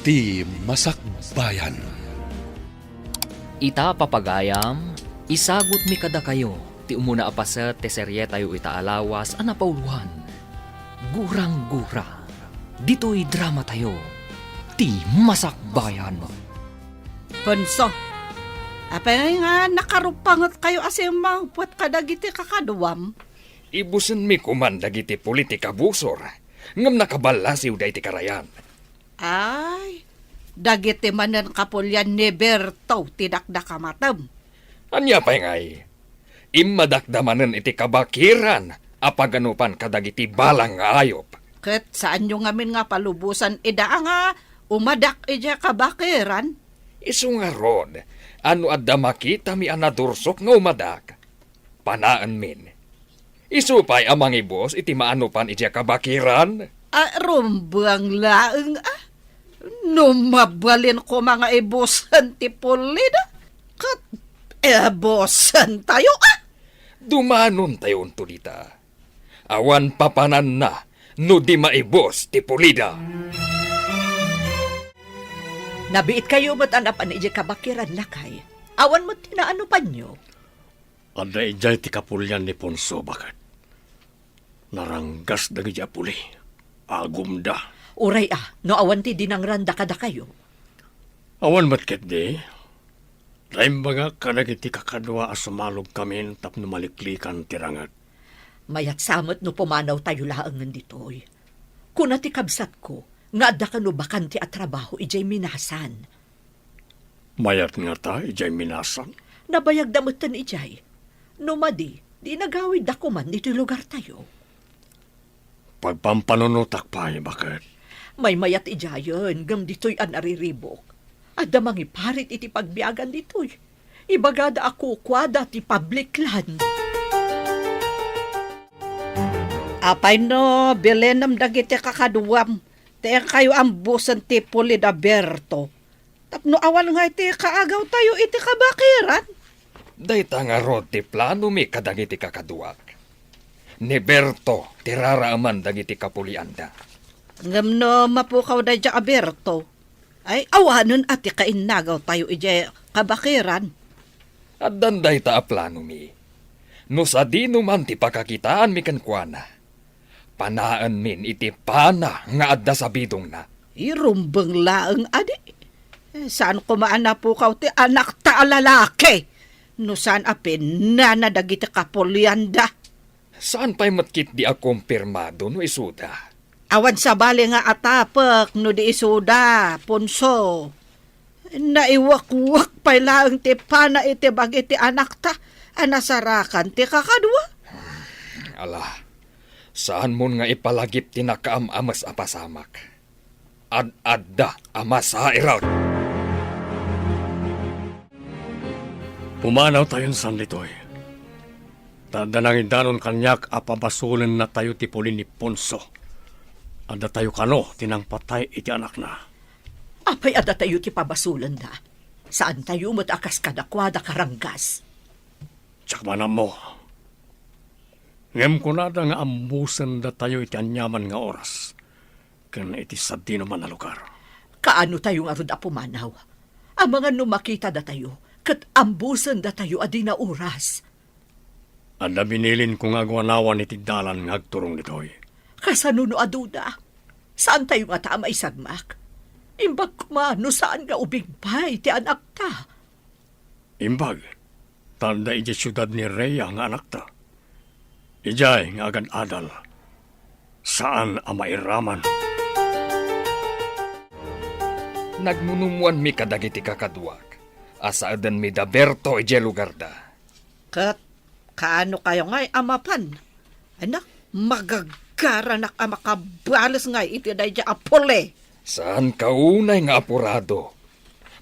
Ti Masakbayan. Ita papagayam, isagot mi kada kayo, ti umuna apaset ti serye tayo itaalawas anapauluhan. Gurang-gura, dito'y drama tayo, ti Masakbayan. Punso, apay nga nakarupangot kayo asim mangput kadagiti kakaduwam. Ibusen mi kuman dagiti politika busor. Ngam nakabalasiw day ti karayan. Ay, dagiti manen kapulyan ni Berto tidakdakamatam. Anya pa'y ngay. Immadakdamanen iti kabakiran apaganupan kadagiti balang nga ayop. Ket saan nyo ngamin nga palubusan ida nga umadak ija kabakiran? Isu nga rod, ano adda makita mi anadursok nga umadak. Panaan min. Isu pa'y amang ibos iti maanupan iti kabakiran. Rumbang laeng numabalin ko mga ibosan ti pulida. Kat ebosan tayo Dumanon tayo unto dita. Awan papanan na, no di maibos ti pulida. Nabiit kayo mo't anapan iji kabakiran lakay. Awan mo't tinaano pa nyo. Ada ijay ti kapulyan ni Ponso bakat. Naranggas dagi puli. Agumda. Uray no awan ti dinangranda kada kayo. Awan matket di. Laim baga kanagiti kakadwa asumalog kami tapno maliklikan tirangat. Mayat samot no pumanaw tayo laangan ditoy. Kuna ti kabsat ko, nga adda ka no bakanti at trabaho ijay minasan. Mayat nga ta, ijay minasan. Nabayag damutan ijay. No madi, di nagawid ako man dito'y lugar tayo. Pagpampanunutak pa bakit? May mayat ijayon, gam dito'y anariribok. Adda mangi parit iti pagbiagan dito'y. Ibagada ako kwada ti public land. Apay no, bilenam dagiti kakaduwam. Te kayo ambusan ti pulida Berto. Tapno awan nga iti kaagaw tayo iti kabakiran. Dayta nga rod ti plano mi kadagiti kakaduak. Ni Berto, tiraraaman dagiti kapulianda. Ngam no mapukaw da dya Berto. Ay awanon ati kainagaw tayo iti kabakiran. At danday ta a plano mi. No sa di numan ti pakakitaan mi kankwana. Panaan min iti pana nga adda sa bidong na. Irumbang laeng adi. Saan ko maanapukaw ti anak ta lalaki? No saan apin na nadagiti kapulianda. Saan pa'y matkit di a kumpirmado no isuda? Awan sa bali nga atapak no di isuda, Ponso. Naiwak-wak pa'y laeng ti pana iti bagiti anak ta. Anasarakan ti kakadwa. Ala, saan mo nga ipalagip tinakaam-amas apasamak? Ad-adda amas sa irat. Pumanaw tayon san ditoy. Tadanangin danon kanyak apabasulan na tayo ti puli ni Ponso. Ada tayo kano tinang patay iti anak na. Apay ada tayo ti pabasulan da. Saan tayo mo't akas kadakwada karanggas? Tsak manam mo. Ngem ko na da nga ambusan da tayo iti anyaman nga oras. Kan iti sadino man na lugar. Kaano tayo nga rod pumanaw? Ang mga numakita da tayo, kat ambusan da tayo adi na oras. Ada binilin kong agwanawan iti dalan nga agturong ditoy. Kasanuno aduda, saan tayo nga tama isagmak? Imbag kumano saan nga ubigbay ti anak ta? Imbag, tanda iti syudad ni Rhea nga anak ta. Ijay nga agad adal. Saan ang mairaman? Nagmunumuan mi kadagiti kakaduak. Asaadan mi da Berto ije lugar da. Kat, kaano kayo nga'y amapan? Anak, magagaranak ang makabalas nga'y iti da dya apole. Saan kaunay nga apurado?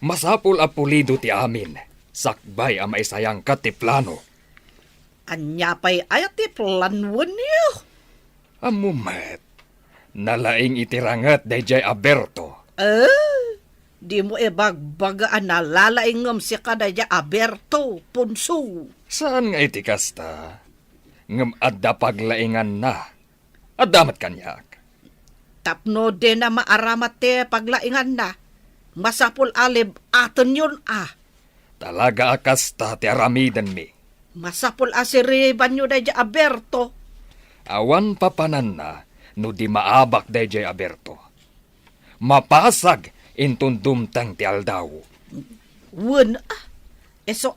Masapul apulido ti amin. Sakbay ang maisayang ka ti plano. Anya pa'y ayat ti planwan niyo. Amumet. Nalaing itirangat dayjay Aberto. Di mo ibagbagaan na lalaingam si ka da dya Aberto, Ponso. Saan nga iti kasta? Ngam adda paglaingan na. Adamat kanyak. Tapno din na maaramat te paglaingan na. Masapul alib aton yun Talaga akas ta ti aramidan mi. Masapul asiriban nyo da Aberto. Awan papanan na no di maabak dayjay Aberto. Mapasag intun dumtang ti aldaw. Wen eso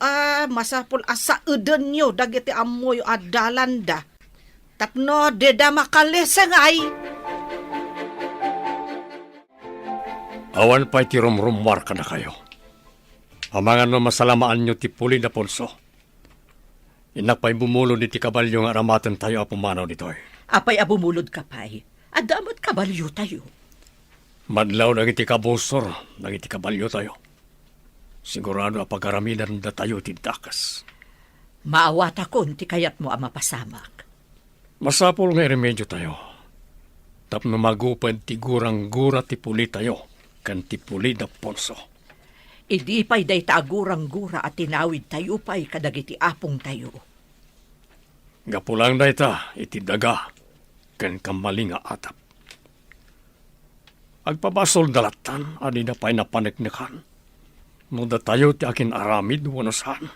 masapul asa eden nyo dagiti amoy adalanda. Tapno deda makalesangay. Awan pa'y ti rumrumwar ka na kayo. Amangan no masalamaan nyo ti Puli na Ponso. Inak pa'y bumulo ni ti kabalyo nga aramatan tayo apumanaw nito'y. Apay abumulod ka pa'y. Adamot kabalyo tayo. Madlaw nang iti kabusor, nang iti kabalyo tayo. Sigurado apag-araminan na tayo tintakas. Maawat akon ti kayat mo ang mapasamak. Masapol nga remedyo tayo. Tapno magupan ti gurang-gura ti Puli tayo. Kan ti Puli na Ponso. Idi pa'y day taagurang-gura at tinawid tayo pa'y kadagiti apong tayo. Gapulang dayta, iti daga, kan kamaling nga atap. Agpabasol dalatan, adi na pa'y napaneknekan. No da tayo ti akin aramid, wanosan.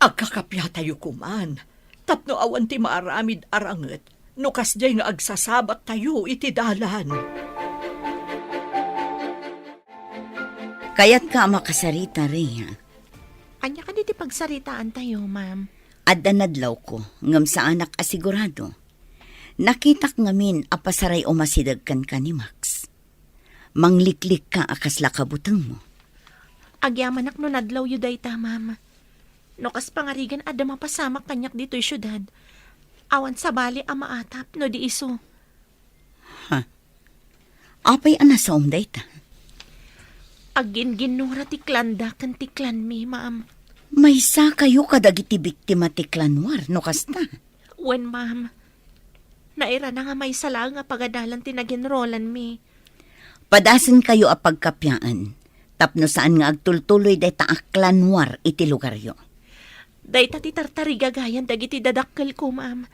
Agkakapya tayo kuman. Tapno awan ti maaramid aranget. No kasjay nga agsasabat tayo iti dalan. Kaya't ka makasarita, Rhea. Anya ka diti pagsaritaan tayo, ma'am. Adda nadlaw ko, ngam sa anak asigurado. Nakitak ngamin apasaray o masidagkan ka ni Max. Mangliklik ka akas lakabutang mo. Agyaman no nadlaw yu dayta, ma'am. No kas pangarigan ada mapasamak kanyak dito'y syudad. Awan sa bali ang maatap no di iso. Apay anasa dayta. Agin ginura ti klanda kan ti klan mi, ma'am. May sa kayo kadagiti biktima ti klanwar, no kasta. Wen, ma'am. Naira na nga may sala nga pagadalan ti naginrolan mi. Padasan kayo a pagkapyaan. Tapno saan nga agtultuloy day taak klanwar iti lugaryo. Dayta ti tartarigagayan dagiti dadakkel ko, ma'am.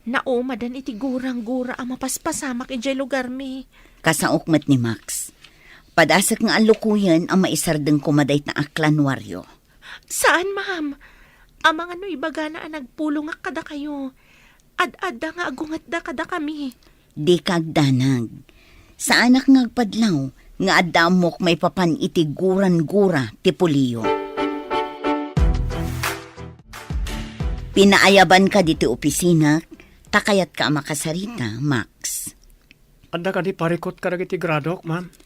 Naumadan iti gurang-gura ang mapaspasamak iti lugar mi. Kasaokmat ni Max. Padasak nga alukuyan ang maisardeng kumaday na aklanwaryo. Saan, ma'am? Amang ano ibaga na nagpulong nga kada kayo. Ad-adda nga agungat da kada kami. Di kagdanag. Sa anak nga agpadlaw, nga adamok may papan iti guran-gura ti Puliyo. Pinaayaban ka diti opisina, takayat ka makasarita, Max. Anda ka di parikot ka iti gradok, ma'am.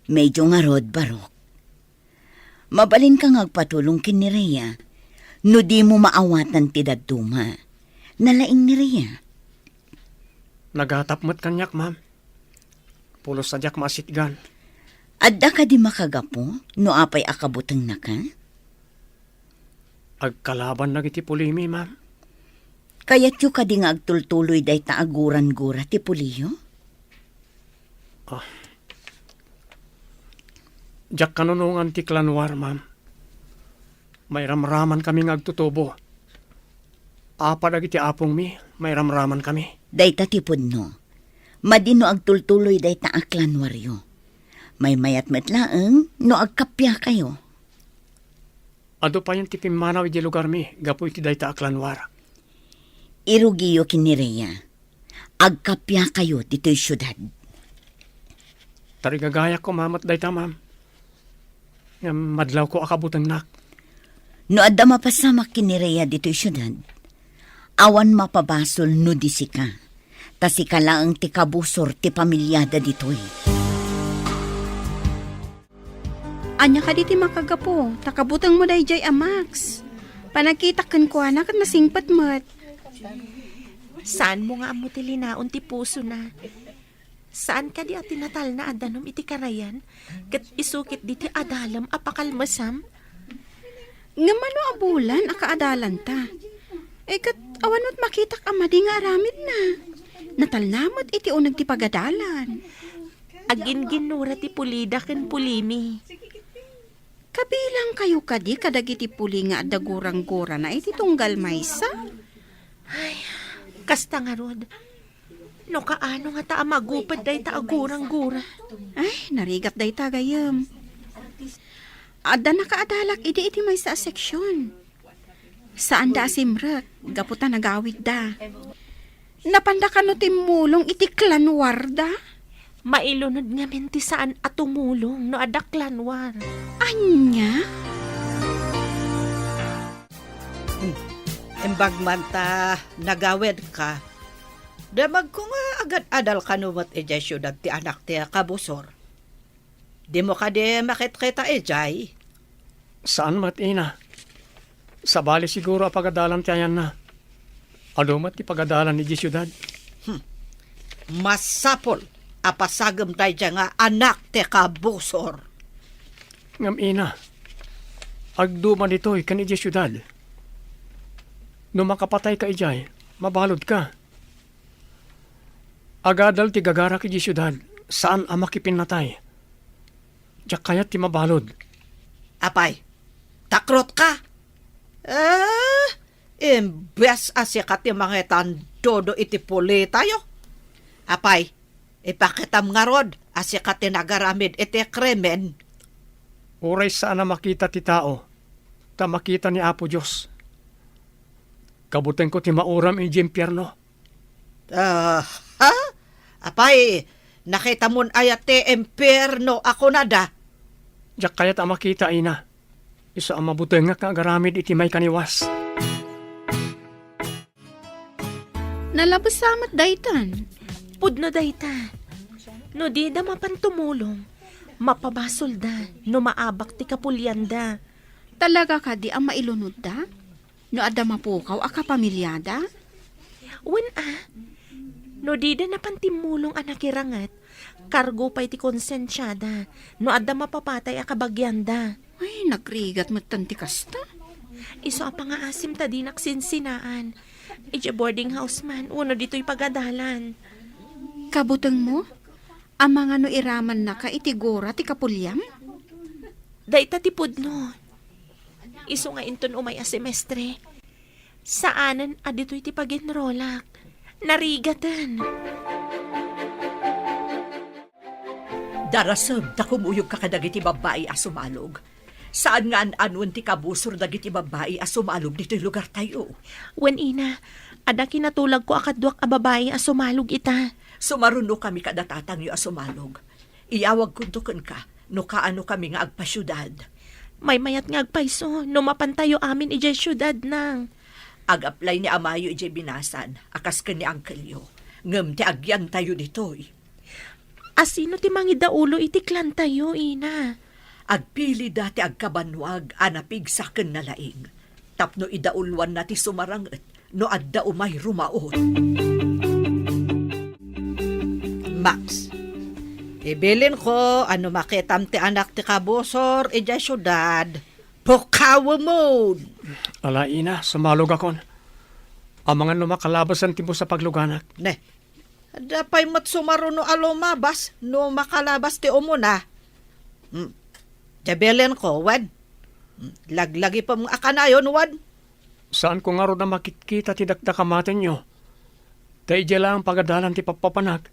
Medyo nga rod barok. Mabalin ka ngagpatulong kin ni Rhea. No di mo maawatan ti daduma. Nalaing ni Rhea. Nagatap mo't kanyak, ma'am. Pulos sadyak masitgan. Adda ka di makagapo, no apay akabutang na ka? Agkalaban na iti Pulimi, ma'am. Kaya't yu ka di nga agtultuloy day taaguran-gura ti Puliyo? Diyak kanunungan ti klanwar, ma'am. May ramraman kami agtutubo. Apadag iti apong mi, may ramraman kami. Day tatipod no. Madino agtultuloy day taaklanwaryo. May mayat matlaeng no agkapya kayo. Ado pa yung tipimanaw iti lugar mi, gapu iti day taaklanwar. Irugiyo kinireya. Agkapya kayo dito'y syudad. Tarigagaya ko, ma'am, at day ta, ma'am. Madlaw ko akabutang nak. No adda mapasamak kinireya dito'y syudad. Awan mapabasol no di sika. Ta sika lang ti kabusor ti pamilyada dito'y. Anya ka diti makagapo, takabutang mo day jay Max. Panakitakan ko anak at nasingpat mo't. Saan mo nga amo ti linaon ti puso na? Saan ka di at tinatal na adanom iti karayan? Kat isukit di ti adalam apakalmasam? Nga mano abulan akaadalan ta. Kat awanot makitak amadi nga aramid na. Natalnamot iti unag ti pagadalan. Agin ginura ti pulida ken pulimi. Kabilang kayo kadi kadagiti puli nga adagurang-gura na iti tunggal maysa. Kasta nga rod. No kaano nga ta magupad day ta agurang-gura. Ay, narigat day tagayam. Ada nakaadalak iti may sa seksyon. Saan da asimrak, gaputa nagawid da. Napanda ka no timulong iti klanwar da? Mailunod nga menti saan at tumulong no adaklanwar. Anya? Imbag man ta nagawid ka. Damag ko nga agad adal kanumat ejay syudad ti anak ti kabusor. Di mo ka di makit-kita ejay. Saan mat ina? Sa bali siguro apagadalan ti ayan na. Alumat ti pagadalan ni di syudad. Masapol apasagam tayo dyan nga anak ti kabusor. Ngam ina, agduman ito'y kan iti syudad. No makapatay ka ijay, mabalod ka. Agadal ti gagarak iti syudad, saan ang makipinatay? Diyak kayat ti mabalod. Apay, takrot ka. Imbes asikat ti mga tandodo iti puli tayo. Apay, ipakitam nga rod asikat ti nagaramid iti kremen. Uray saan na makita ti tao, ta makita ni Apo Diyos. Kabuteng ko ti mauram iti impyerno. Ha? Apay, nakita mon ayat ti impyerno ako na da. Diyak kayat ang makita ina. Isa ang mabuteng nga kagaramid iti may kaniwas. Nalabas samat daytan. Pudno dayta. No di da mapantumulong. Mapabasol da. No maabak ti kapulyan da. Talaga ka di ang mailunod da? No ada mapukaw a kapamilyada? Wen no di da napantimulong anak irangat. Kargo pa iti konsensyada. No ada mapapatay a kabagyanda. Ay, nagrigat mo tanti kasta. Iso a pangaasim ta di naksinsinaan. Ija boarding house man. Uno dito'y pagadalan. Kabuteng mo? Ang mga no iraman na ka itigora ti kapulyam? Dayta ti pudno. Iso nga inton umay a semestre. Saanan adito'y ti paginrolak. Narigatan. Darasam, takumuyog ka kadagiti babae asumalog. Saan nga anun ti kabusor dagiti babae asumalog dito'y lugar tayo? Wen ina, ada kinatulag ko akadwak a babae a sumalog ita. Sumaruno kami kadatatang yu asumalog. Iyawag kuntukan ka, no kaano kami nga agpasyudad. May mayat nga agpaiso, no mapantayo amin ijay syudad nang. Ag-apply ni Amayo ijay binasan, akas ka ni Uncle Yo. Ngem ti agyan tayo dito'y. Asino ti mangidaulo iti klan tayo, ina? Agpili dati agkabanwag, anapig sa ken na laing. Tapno idaulwan na ti sumaranget, no adda umay rumaot. Max, ibilin ko ano makitam ti anak ti kabusor ijay syudad. Pukawa mo. Ala ina, sumalog akon. Ang mga numakalabasan ti mo sa pagluganak. Ne, dapay mat sumaruno alumabas no makalabas ti umuna. Ibilin ko, wan. Laglagi pa mga akanayon, wan. Saan ko nga ro na makikita ti dakdakamaten nyo? Dahil dyan lang pagadalan ti papapanag.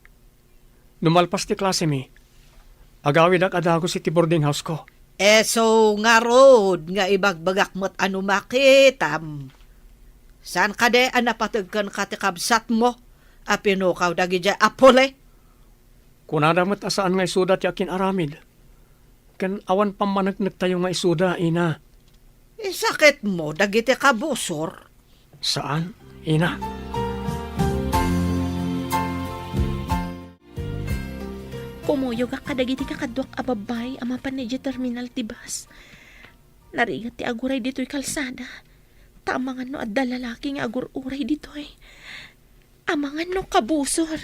Numalpas ti klase mi. Agawid ak adago si ti boarding house ko. So nga rod, nga ibagbagak mo't ano makitam. Saan ka de anapatagkan ka ti kabsat mo? Apinukaw dagi dya apole? Kunadamat asaan nga isuda ti akin aramid. Kan awan pamanagnak tayo nga isuda, ina. Sakit mo, dagi ti kabusor. Saan, ina? Kumuyog ka kadagiti kakadwak a babay ama panedya terminal ti bus. Narigat ti aguray dito'y kalsada. Tamangan no adda lalaki nga agur-uray dito'y. Amangan no kabusor.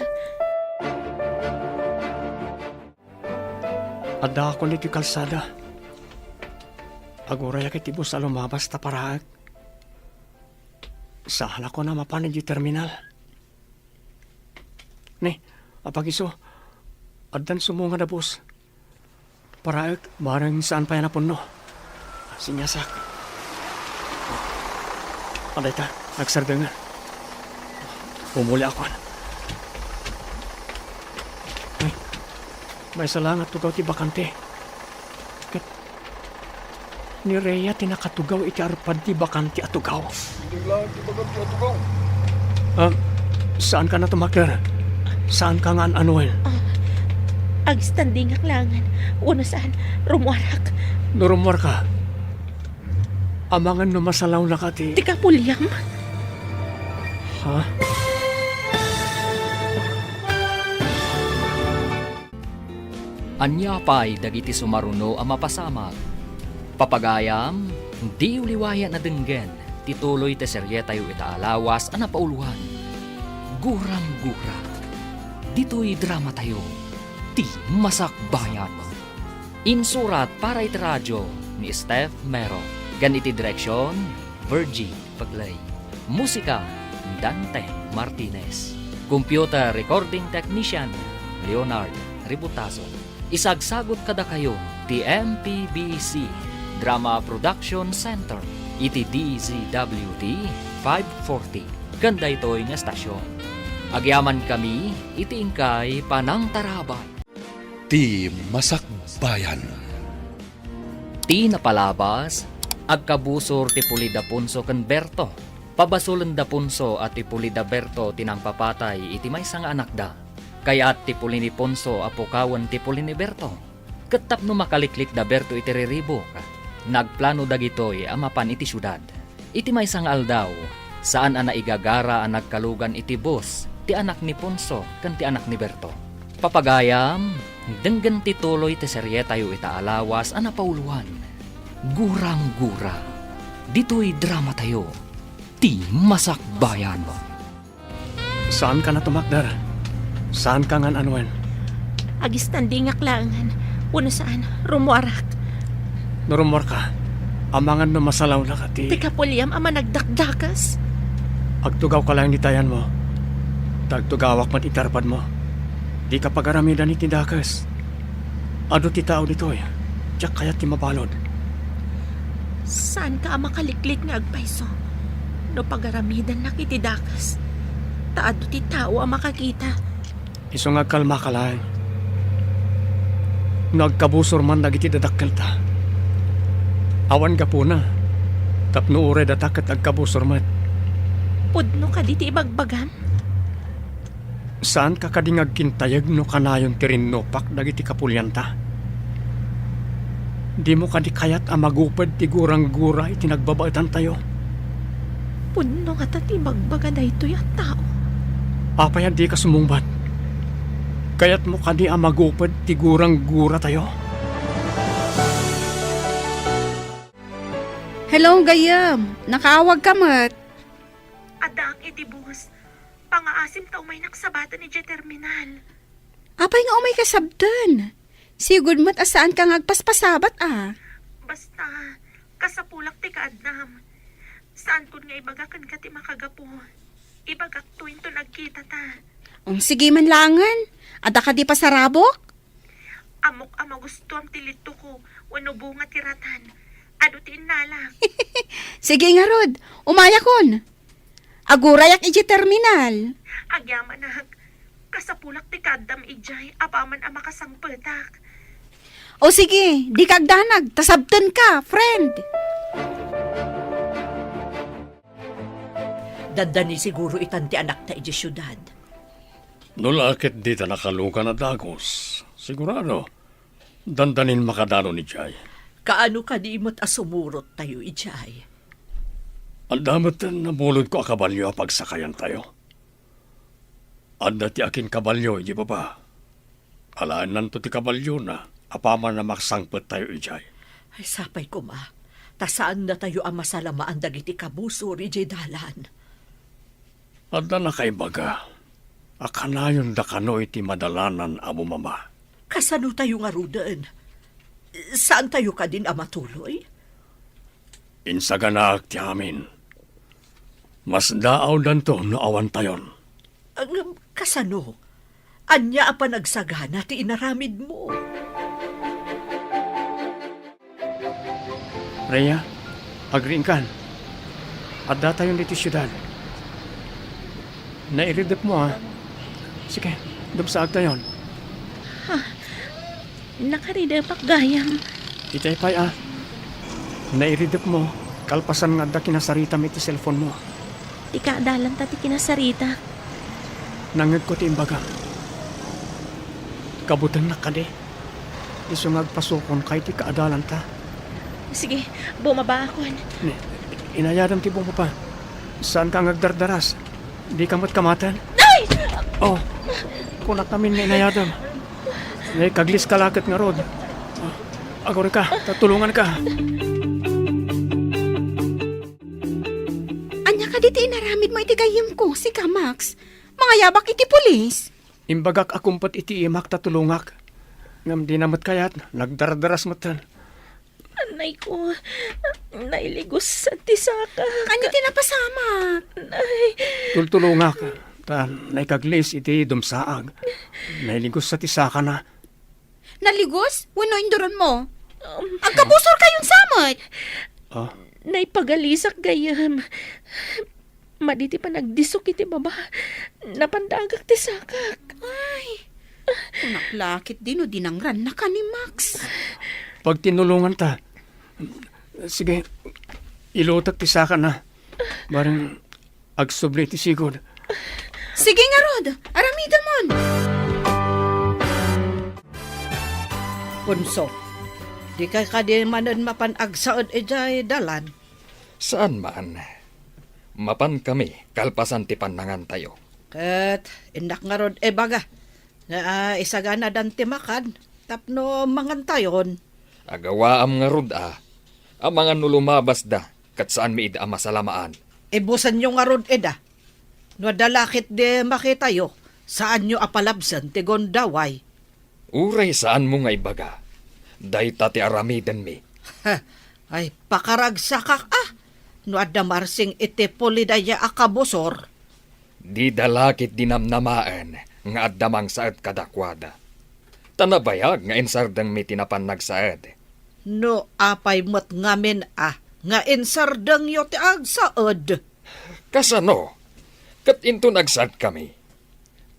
Adda ako niti kalsada. Aguray akit ibo sa lumabas ta paraag. Sahala ko na mapanid yung terminal. Ne, apagiso. Addan sumunga na bus. Paraag, barang saan pa yan na puno. Sinyasak. Aday ta, nagsardangan. Umuli ako. May salangat tugaw ti bakante. Kat ni Rhea tinakatugaw iti arpad ti bakante at tugaw. Saan ka na tumakder? Saan ka nga anuin? Ag standing aklangan. Uno saan, rumuarak. Nurumwar ka. Amangan no masalaw na ka ti... Tika pulyam. Ha? Anya pa'y dagiti sumaruno ang mapasamag. Papagayam, di uliwaya na denggen, tituloy te serye tayo itaalawas ang napauluhan. Gurang-gura. Dito'y drama tayo. Ti Masakbayan. Insurat para iti radyo ni Steph Mero. Ganiti direksyon, Virgie Paglay. Musika, Dante Martinez. Computer Recording Technician, Leonard Ributaso. Isagsagot kada kayo, ti MPBC Drama Production Center, iti DZWT 540. Ganda ito'y nga stasyon. Agyaman kami, iti ingkay Panang Tarabay. Ti Masakbayan. Ti napalabas, agkabusor ti Pulida Punso ken Berto. Pabasulan da Punso at ti Pulida Berto tinang papatay iti may nga anak da. Kaya't ti Pulini Punso apukawan ti Pulini Berto. Ketap no makaliklik da Berto iti riribok. Nagplano dagitoy amapan iti syudad. Iti may nga aldaw, saan ana igagara ang nagkalugan iti bus, ti anak ni Punso ken ti anak ni Berto. Papagayam, denggen ti tuloy ti serye tayo itaalawas ang napauluhan. Gurang-gura. Dito'y drama tayo. Ti Masakbayan. Saan ka na tumakder? Saan ka nga anuin? Ag standing aklangan. Uno saan, rumuarak. Nurumwar ka. Amangan no masalaw na ka ti... Tika pulyam ama nagdakdakas. Agtugaw ka lang ni tayan mo. Tagtugawak mat itarpad mo. Di ka pagaramidan ni tindakas. Ado ti tao dito eh. Tiyak kaya ti mabalod. Saan ka makaliklik nga agpaiso? No pagaramidan na kitidakas. Taado ti tao ang makakita. Iso nga kalma ka lang. Nagkabusor man dagiti dadakkel ta. Awan ka po na. Tapno ure datak at agkabusor man. Pudno ka diti ibagbagam? Saan ka kadingag kintayag no kanayon tirinnopak dagiti kapulyanta? Di mo kadi kayat amagupad ti gurang-gura iti nagbabaitan tayo. Pudno nga tati bagbaga da ito yung tao. Apay di ka sumungbat. Kaya't mo kadi amagupad ti gurang-gura tayo. Hello, gayam. Nakaawag ka mat. Adang iti bus. Pangaasim ta umay naksabatan ni J Terminal. Apay nga umay kasabdan. Sigud mat asaan ka ngagpaspasabat ah. Basta, kasapulak ti kaadnam. Saan kun nga ibagakan ka ti makagapo. Ibagak tuwin to nagkita ta. Sige man langan. Ada ka di pasarabok? Amok ama gusto ang tilito ko. Wano bunga tiratan. Ado ti inalak. Sige nga rod. Umaya kon. Agurayak iji terminal. Agyaman na. Kasapulak ti kadam ijay. Apaman ang makasangpetak. O sige, di kagdanag. Tasabten ka, friend. Dandani siguro itanti anak ta iji syudad. Nulakit di ta nakalugan na dagos. Sigurado. Dandanin makadano ni Jay. Kaano ka di mo't asumurot tayo ijay? Ang damat na bulod ko a kabalyo pagsakayan tayo. Anda ti akin kabalyo, iji ba? Alaan nanto ti kabalyo na. Apaman na maksangpet tayo ijay. Ay sapay ko ma. Tasaan na tayo ang masalamaan dagiti kabusor ijay dalan. Anda na kay baga. Akanayon da kano iti madalanan amo mama. Kasano tayo nga rudan? Saan tayo ka din amatuloy? Insaganak ti amin. Mas daaw danto no awan tayon. Ang kasano? Anya pa nagsagana ti inaramid mo. Rhea, agriin kan. Adda tayon dito syudad. Nairidip mo ha. Sige, dumsaag tayon. Nakaridapak gayam. Itay pay nairidap mo, kalpasan nga da kinasarita mi ti cellphone mo. Di kaadalan ta ti kinasarita. Nangag ko ti imbaga. Kabutang na kade. Iso ngagpasukon kay ti kaadalan ta. Sige, bumaba ako. Inayadam ti bong pa. Saan ka ngagdardaras? Di kamot kamatan? Ay! Oh, kunak namin na inayadam. Nay kaglis kalakit nga rod. Agore ka, tatulungan ka. Anya ka diti inaramid mo iti gayem ko, si Kamax. Mga yabak iti pulis. Imbagak akumpat iti imak tatulungak. Ngam di namat kayat, nagdardaras matan. Anay ko, nailigos sa tisaka. Anya tinapasama. Ay, Tultulungak. Tan, naikaglis iti dumsaag. Nailigos sa tisaka na. Naligos? Wano induron mo? Ang kabusor kayong samot. Ah, naipagalisak gayam. Maditi pa nagdisok iti baba. Napandagak tisakak. Ay, unaklakit din o dinangran na ka ni Max. pag tinulungan ta, sige, ilutak tisaka na. Barang agsubli ti sigod. Sige nga, Rod. Aramida mon. Punso, di ka kadimanan mapanagsaod ijay dalan. Saan man? Mapan kami, kalpasan ti panangan tayo. Kat, indak nga rod baga. Na isagana dan timakan. Tapno mangantayon. Agawaam nga rod ang mga nulumabas da, kat saan mi ida masalamaan. Ibusan nyo nga rod No dalakit de makitayo. Saan nyo apalabsan ti gondaway. Uray saan mo nga ibaga? Dayta ti aramiden mi. Ay, pakaragsakak No adda marsing iti polidaya akabusor. Di dalakit dinamnamaan nga addamang saad kadakwada. Tanabayag nga insardang mi tinapan nagsaad. No apay mo't ngamin nga insardang yo ti agsaod. Kasano? Kat into nagsad kami.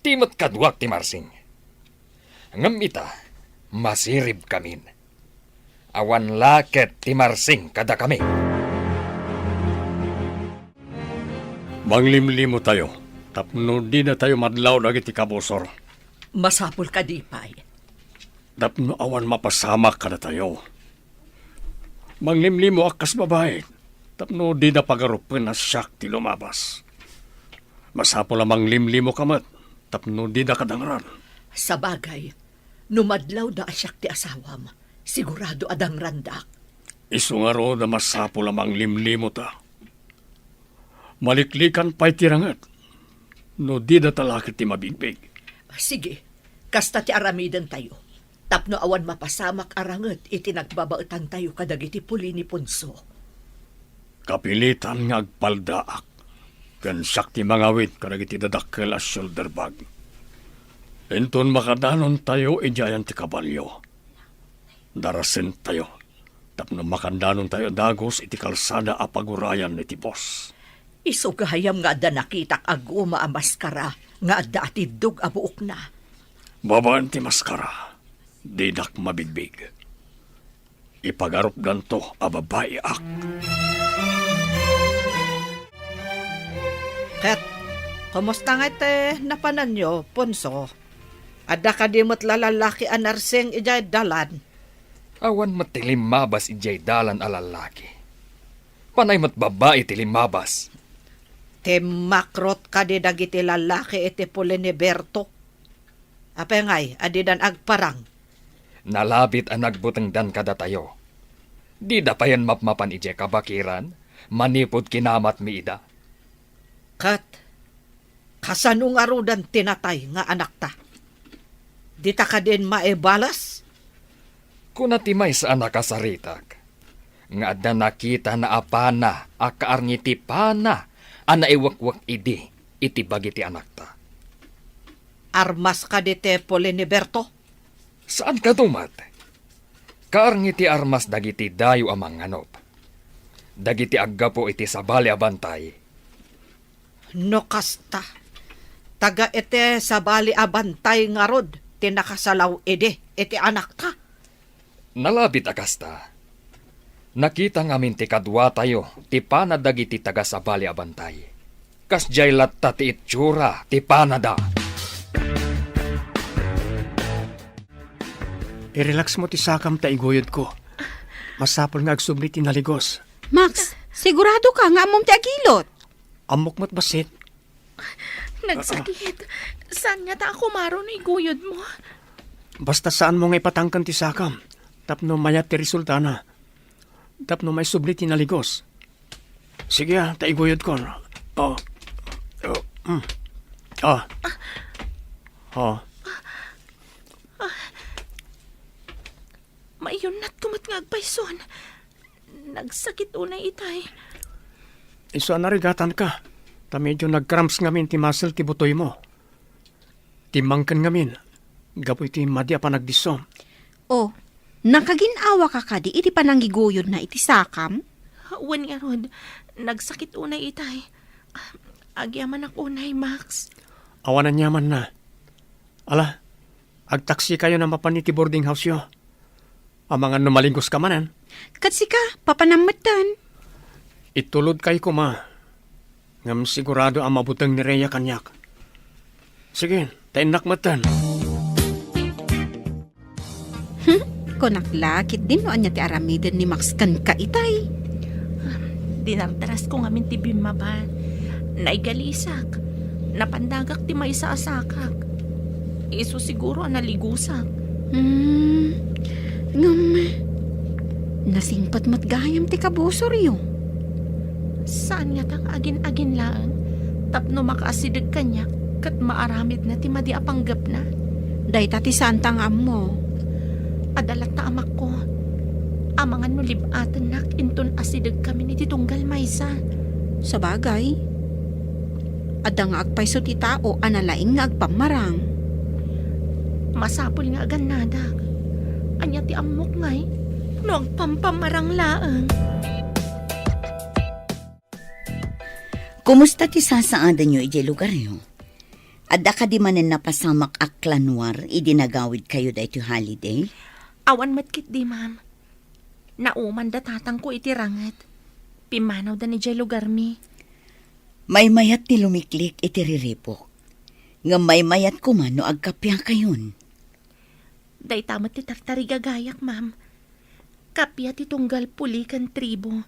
Timot kadwak ti marsing. Ngam ita, masirib kamin. Awan laket ti marsing kada kami. Manglimlimo tayo. Tapno di na tayo madlaw na iti kabusor. Masapul ka di pay. Tapno awan mapasamak ka na tayo. Manglimlimo akas babae. Tapno di na pagarupan na siyak ti lumabas. Masapol ang manglimlimo kamat. Tapno di na kadangran. Sa bagay, numadlaw da asyak ti asawam. Sigurado adang randak. Isu nga ro na masapol ang manglimlimo ta. Maliklikan pa'y tirangat. No di na talakit ti mabigbig. Sige, kasta ti aramidan tayo. Tapno awan mapasamak arangat iti nagbabaetan tayo kadagiti puli ni Punso. Kapilitan nga agpaldaak. Kansak ti mangawit kadagiti dadakkel as shoulder bag. Enton makadanon tayo ijayan ti kabalyo. Darasin tayo. Tapno makandanon tayo dagos iti kalsada a pagurayan ni ti boss. Isugahayam nga adda nakitak aguma a maskara nga adda atidog a buok na. Babaan ti maskara. Didak mabigbig. Ipagarup ganto a babae ak. Kat, kumusta nga ite napanan nyo, Punso? Adda ka di mo't lalalaki anarsing ijay dalan. Awan matilimabas ijay dalan alalaki. Panay mat babae tilimabas. Makrot ka di dagiti lalaki iti puli ni Berto. Apengay, adidan agparang. Nalabit ang nagbutang dan kada tayo. Di da pa yan mapmapan ije kabakiran, manipod kinamat mi ida. Kat, kasanong arudan tinatay nga anak ta. Di ta ka din maebalas? Kunatimay sa anak kasaritak. Nga adda nakita na apana, akaarngiti pana, ana iwakwak idi, iti bagiti anak ta. Armas ka di te puli ni Berto? Saan ka tumat? Kaarngiti armas dagiti dayo amang anop. Dagiti aggapo iti sabali abantay. No kasta. Taga ite sabali abantay nga rod. Tinakasalaw iti anak ta. Nalabit akasta. Nakita ngamin ti kadwa tayo, ti panadag iti taga sa bali abantay. Kas jay latta ti itsura, ti panada. I-relax mo ti sakam ta iguyod ko. Masapol nga agsubli ti naligos. Max, sigurado ka nga amom ti agilot. Amok mo't basit. Nagsakit. Saan nga ta ako maron iguyod mo? Basta saan mo nga ipatangkan ti sakam. Tapno mayat ti resulta na. Tapno may subli ti naligos. Sige taiguyod ko. Oh. Mayon na't kumat nga agpayson. Nagsakit unay itay. Iso narigatan ka. Ta medyo nagcramps ngamin ti muscle ti butoy mo. Timangkan ngamin. Gapoy ti madya pa nagdiso. Oh, nakaginawa ka kadi iti pananggiguyod na iti sakam? Wan nga rod, nagsakit unay itay. Agyaman ak unay, Max. Awanan yaman na. Ala, agtaksi kayo na mapan ti boarding house yo. Ang mga numalingkos ka manan. Katsi ka, papanamatan. Itulod kay kuma. Ngam sigurado ang mabutang ni Rhea kanyak. Sige, tainak matan. Konaklakit din no anya ti aramiden ni Max kan ka itay. Dinardaras ko ngamin ti bimma ba. Naigalisak. Napandagak ti may sa asakak. Iso siguro analigusak. Ngam, nasingpat mat gayam ti kabusor yo. Saan nga tang agin-agin lang? Tapno makaasidag kanya kat maaramid na ti madi apanggap na. Day tati santang ammo. Adalat na amak ko. Amangan no libatan nak inton asidag kami ni titunggal maysa. Sa bagay, adda nga agpayso ti tao analaing nga agpamarang. Masapol nga agan nadag. Anya ti amok ngay. No agpampamarang laang. Kumusta ti sasaadan nyo iti lugar nyo? Adda ka di manen napasamak aklanwar idinagawid kayo da iti holiday? Awan matkit di, ma'am. Nauman da tatang ko iti ranget. Pimanaw da ni jay lugar mi. May mayat ti lumiklik iti riripok. Nga may mayat kuman no agkapya kayon. Day tamat ti tartariga gayak, ma'am. Kapya ti tunggal puli kan tribo.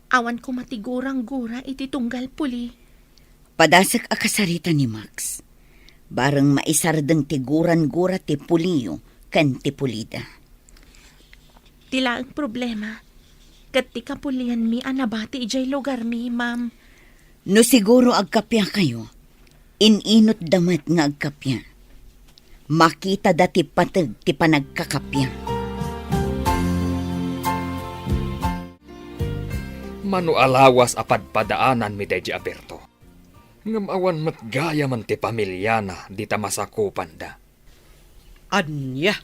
Awan ko matigurang-gura iti tunggal puli. Padasak akasarita ni Max. Barang maisardeng tiguran-gura ti puliyo kan ti pulida. Tila ang problema. Kat ti kapulian mi anabati ijay lugar mi, ma'am. No siguro agkapya kayo, ininot damat nga agkapya. Makita dati patag ti panagkakapya. Mano alawas apadpadaanan mi deji aberto. Ngam awan matgaya man ti pamilyana di ta masakupan da. Anya,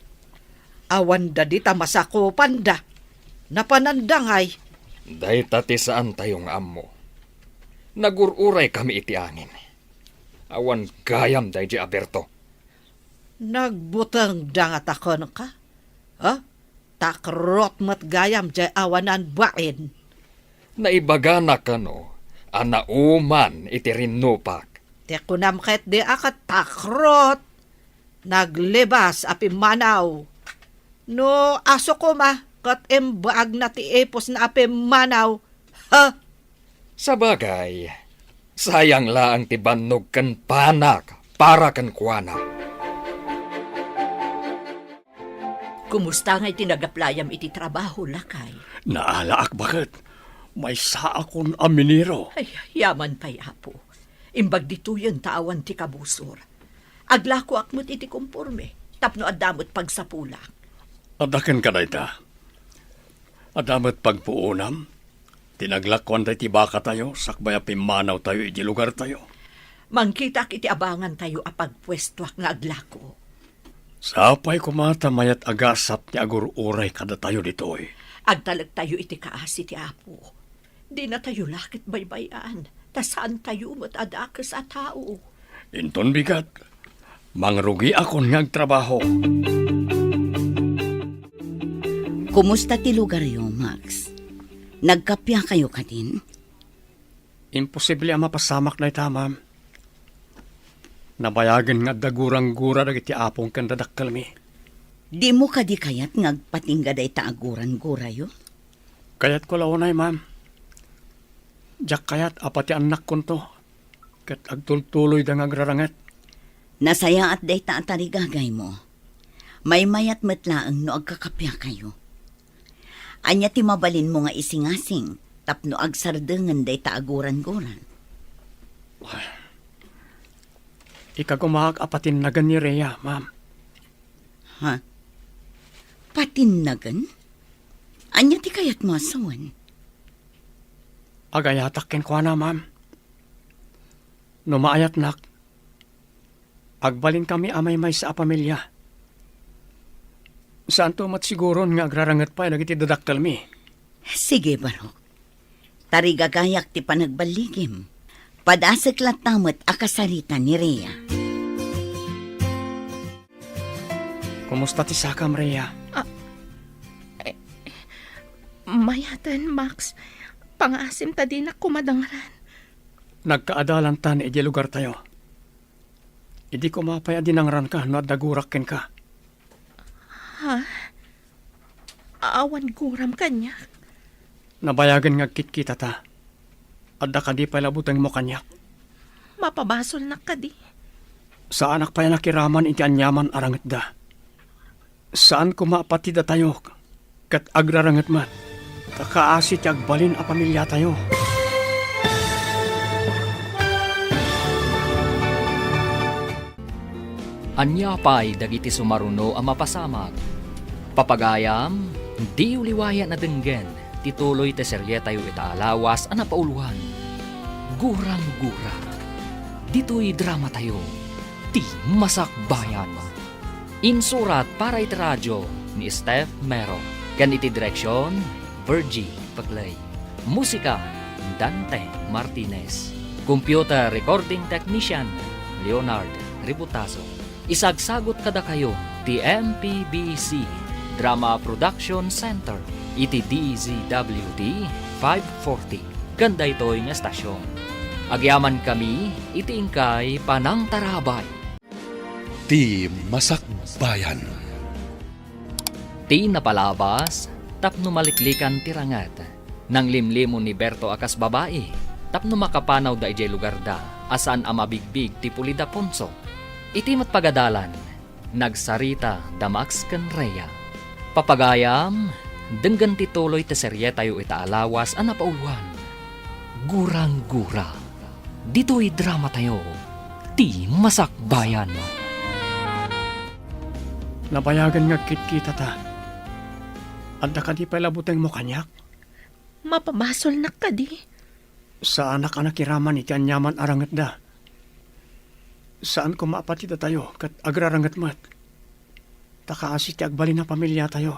awan da di ta masakupan da. Napanandangay. Day tati saan tayong ammo. Nagururay kami iti angin. Awan gayam deji aberto. Nagbutang dangat akon ka? Takrot mat gayam jay awanan bain. Naibagana ka no, anauman iti rinupak. Te kunam ket di akat takrot. Naglibas api manaw. No aso ko ma, kat embaag na ti epos na api manaw. Ha? Sabagay, sayang laang ti bannog kan panak para kan kuana. Kumusta nga'y tinagaplayam iti trabaho, lakay? Naalaak bakit? May saa akong aminiro. Ay, yaman pa'y apo. Imbag dito yung tawan ti kabusor. Aglako akmot iti kumpurme. Tapno adamot pagsapulak. Adakan ka na ita. Adamot pagpuunam. Tinaglakwan tayo ti baka tayo. Sakbaya pimanaw tayo iti lugar tayo. Mangkitak iti abangan tayo apagpwestuak nga aglako. Sapay kumata mayat agasap ti agur-uray kada tayo ditoy. Agtalag tayo iti kaasi ti apo. Di na tayo lakit baybayan. Tasaan tayo matadakas at tao. Inton bigat. Mangrugi akon nga agtrabaho. Kumusta ti lugar yo, Max? Nagkapya kayo ka din? Imposible ang mapasamak na ita, ma'am. Nabayagan nga dagurang-gura dagiti apong kan dadakkal mi. Di mo ka di kayat ngagpatingga day taaguran-gura yo? Kayat ko launay, ma'am. Jak kayat apati anak kon to. Kat agtultuloy da ngagrarangat. Nasaya at day taatarigagay mo. May mayat matlaang no agkakapya kayo. Anya ti mabalin mo nga isingasing, tapno agsardengan day taaguran-guran. Ikagumahag apatin na ni Rhea, ma'am. Ha? Patinnagan? Anya ti kayat masawan? Agayatak ken kwa na, ma'am. Numaayat nak. Agbalin kami amay may sa pamilya. Saan to mat siguron nga agrarangat pa nagiti dadaktal mi? Sige, Barok. Tarigagayak ti panagbaligim. Padasek latamat akasarita ni Rhea. Kumusta ti sakam, Rhea? Mayatan, Max. Pangasim ta din ako madangaran. Nagkaadalan ta ni iji lugar tayo. Idi ko mapaya dinangran ka no at dagurak ken ka. Ha? Awan guram kanya. Nabayagan nga kitkita ta. Adda ka di pa labutang mo kanyak. Mapabasol na ka di. Sa anak pa yan nakiraman iti anyaman arangat da. Saan ko maapatida tayo? Kat agrarangat man. Kakaasit agbalin a pamilya tayo. Anya pa'y dagiti sumaruno ang mapasamag. Papagayam, di uliwaya na denggen, tituloy te seryetayo itaalawas ang napauluhan. Gurang-gura. Dito'y drama tayo, ti masakbayan. Insurat para iti radyo ni Steph Mero. Kan iti direksyon, Virgie Paglay. Musika, Dante Martinez. Computer Recording Technician, Leonard Ributaso. Isagsagot kada kayo, ti MPBC Drama Production Center, iti DZWD 540. Ganda ito'y nga stasyon. Agyaman kami, iti ingkay Panang Tarabay. Ti Masakbayan. Ti napalabas, tapno maliklikan tirangat. Nang limlimo ni Berto akas babae, tapno makapanaw da ijay lugar da, asan amabigbig ti Pulida Ponso. Iti matpagadalan, nagsarita da Max ken Rhea. Papagayam, denggan tituloy ti seryetayo itaalawas ang napauluan. Gurang-gura. Dito'y drama tayo, ti masakbayan. Nabayagan nga kitkita ta. Adda ka di pa labutang mo kanyak. Mapabasol na ka di. Sa anak-anak kiraman iti anyaman arangat da. Saan ko maapatida tayo kat agrarangat mat? Takaasi ti agbalin na pamilya tayo.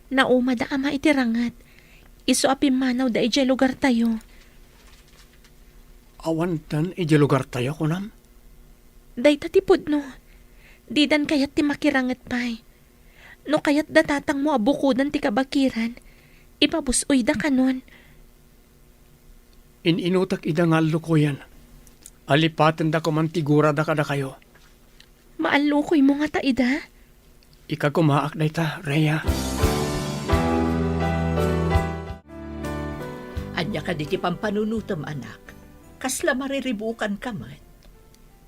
Nauma da ama itirangat. Iso apimanaw da ijay lugar tayo. Awantan iji lugar tayo kunam? Day tatipod no. Didan kayat ti makirangat pa'y. No kayat datatang mo abukudan ti kabakiran. Ipabusoy da kanon. Ininutak ida nga lukuyan. Alipatan da kumantigura da kada kayo. Maalukoy mo nga taida. Ikagumaak na ita, Rhea. Anya ka di ti pampanunutom, anak. Kasla mariribukan ka man.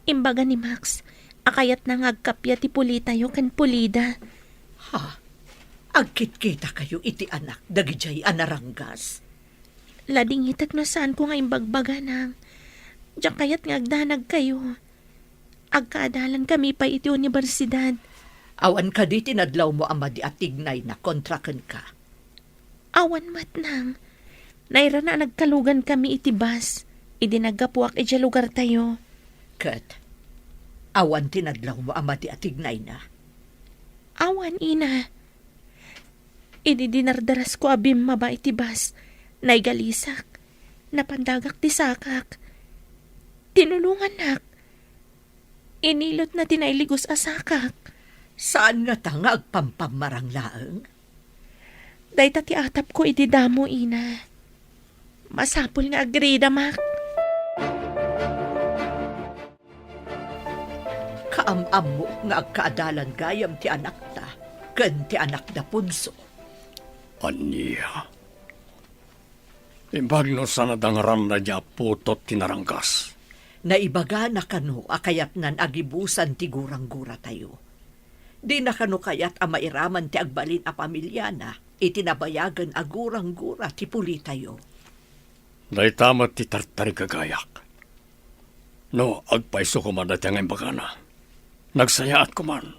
Imbaga ni Max, akayat na ngagkapya ti pulitayo kan pulida. Ha? Agkit-kita kayo iti anak, dagijay anaranggas. Lading itak na saan ko nga imbagbaga nang. Diyan kayat ngagdanag kayo. Agkaadalan kami pa iti universidad. Awan ka di tinadlaw mo ama di atignay na kontraken ka. Awan mat nang. Naira na nagkalugan kami iti bus. Idinagapuak iti lugar tayo. Kat, awan tinadlaw mo ama di atignay na. Awan ina. Ididinardaras ko abim maba iti bus. Naigalisak. Napandagak ti sakak. Tinulungan nak. Inilot na tinailigos asakak. Saan nga ta nga agpampamarang laeng? Dayta ti atap ko iti damo, ina. Masapul nga agrida, Mak. Kaamam mo nga agkaadalan gayam ti anak ta, ken ti anak da punso. Anya. Imbagno sana dangaran na dya putot tinarangkas. Naibaga na kano akayat nan agibusan ti gurang-gura tayo. Di na kano kayat amairaman ti agbalin a pamilya na, itinabayagan a gurang-gura ti puli tayo. Naitamat ti tartari kagayak. No, agpaiso ko man dati ang imbagana. Nagsayaat ko man.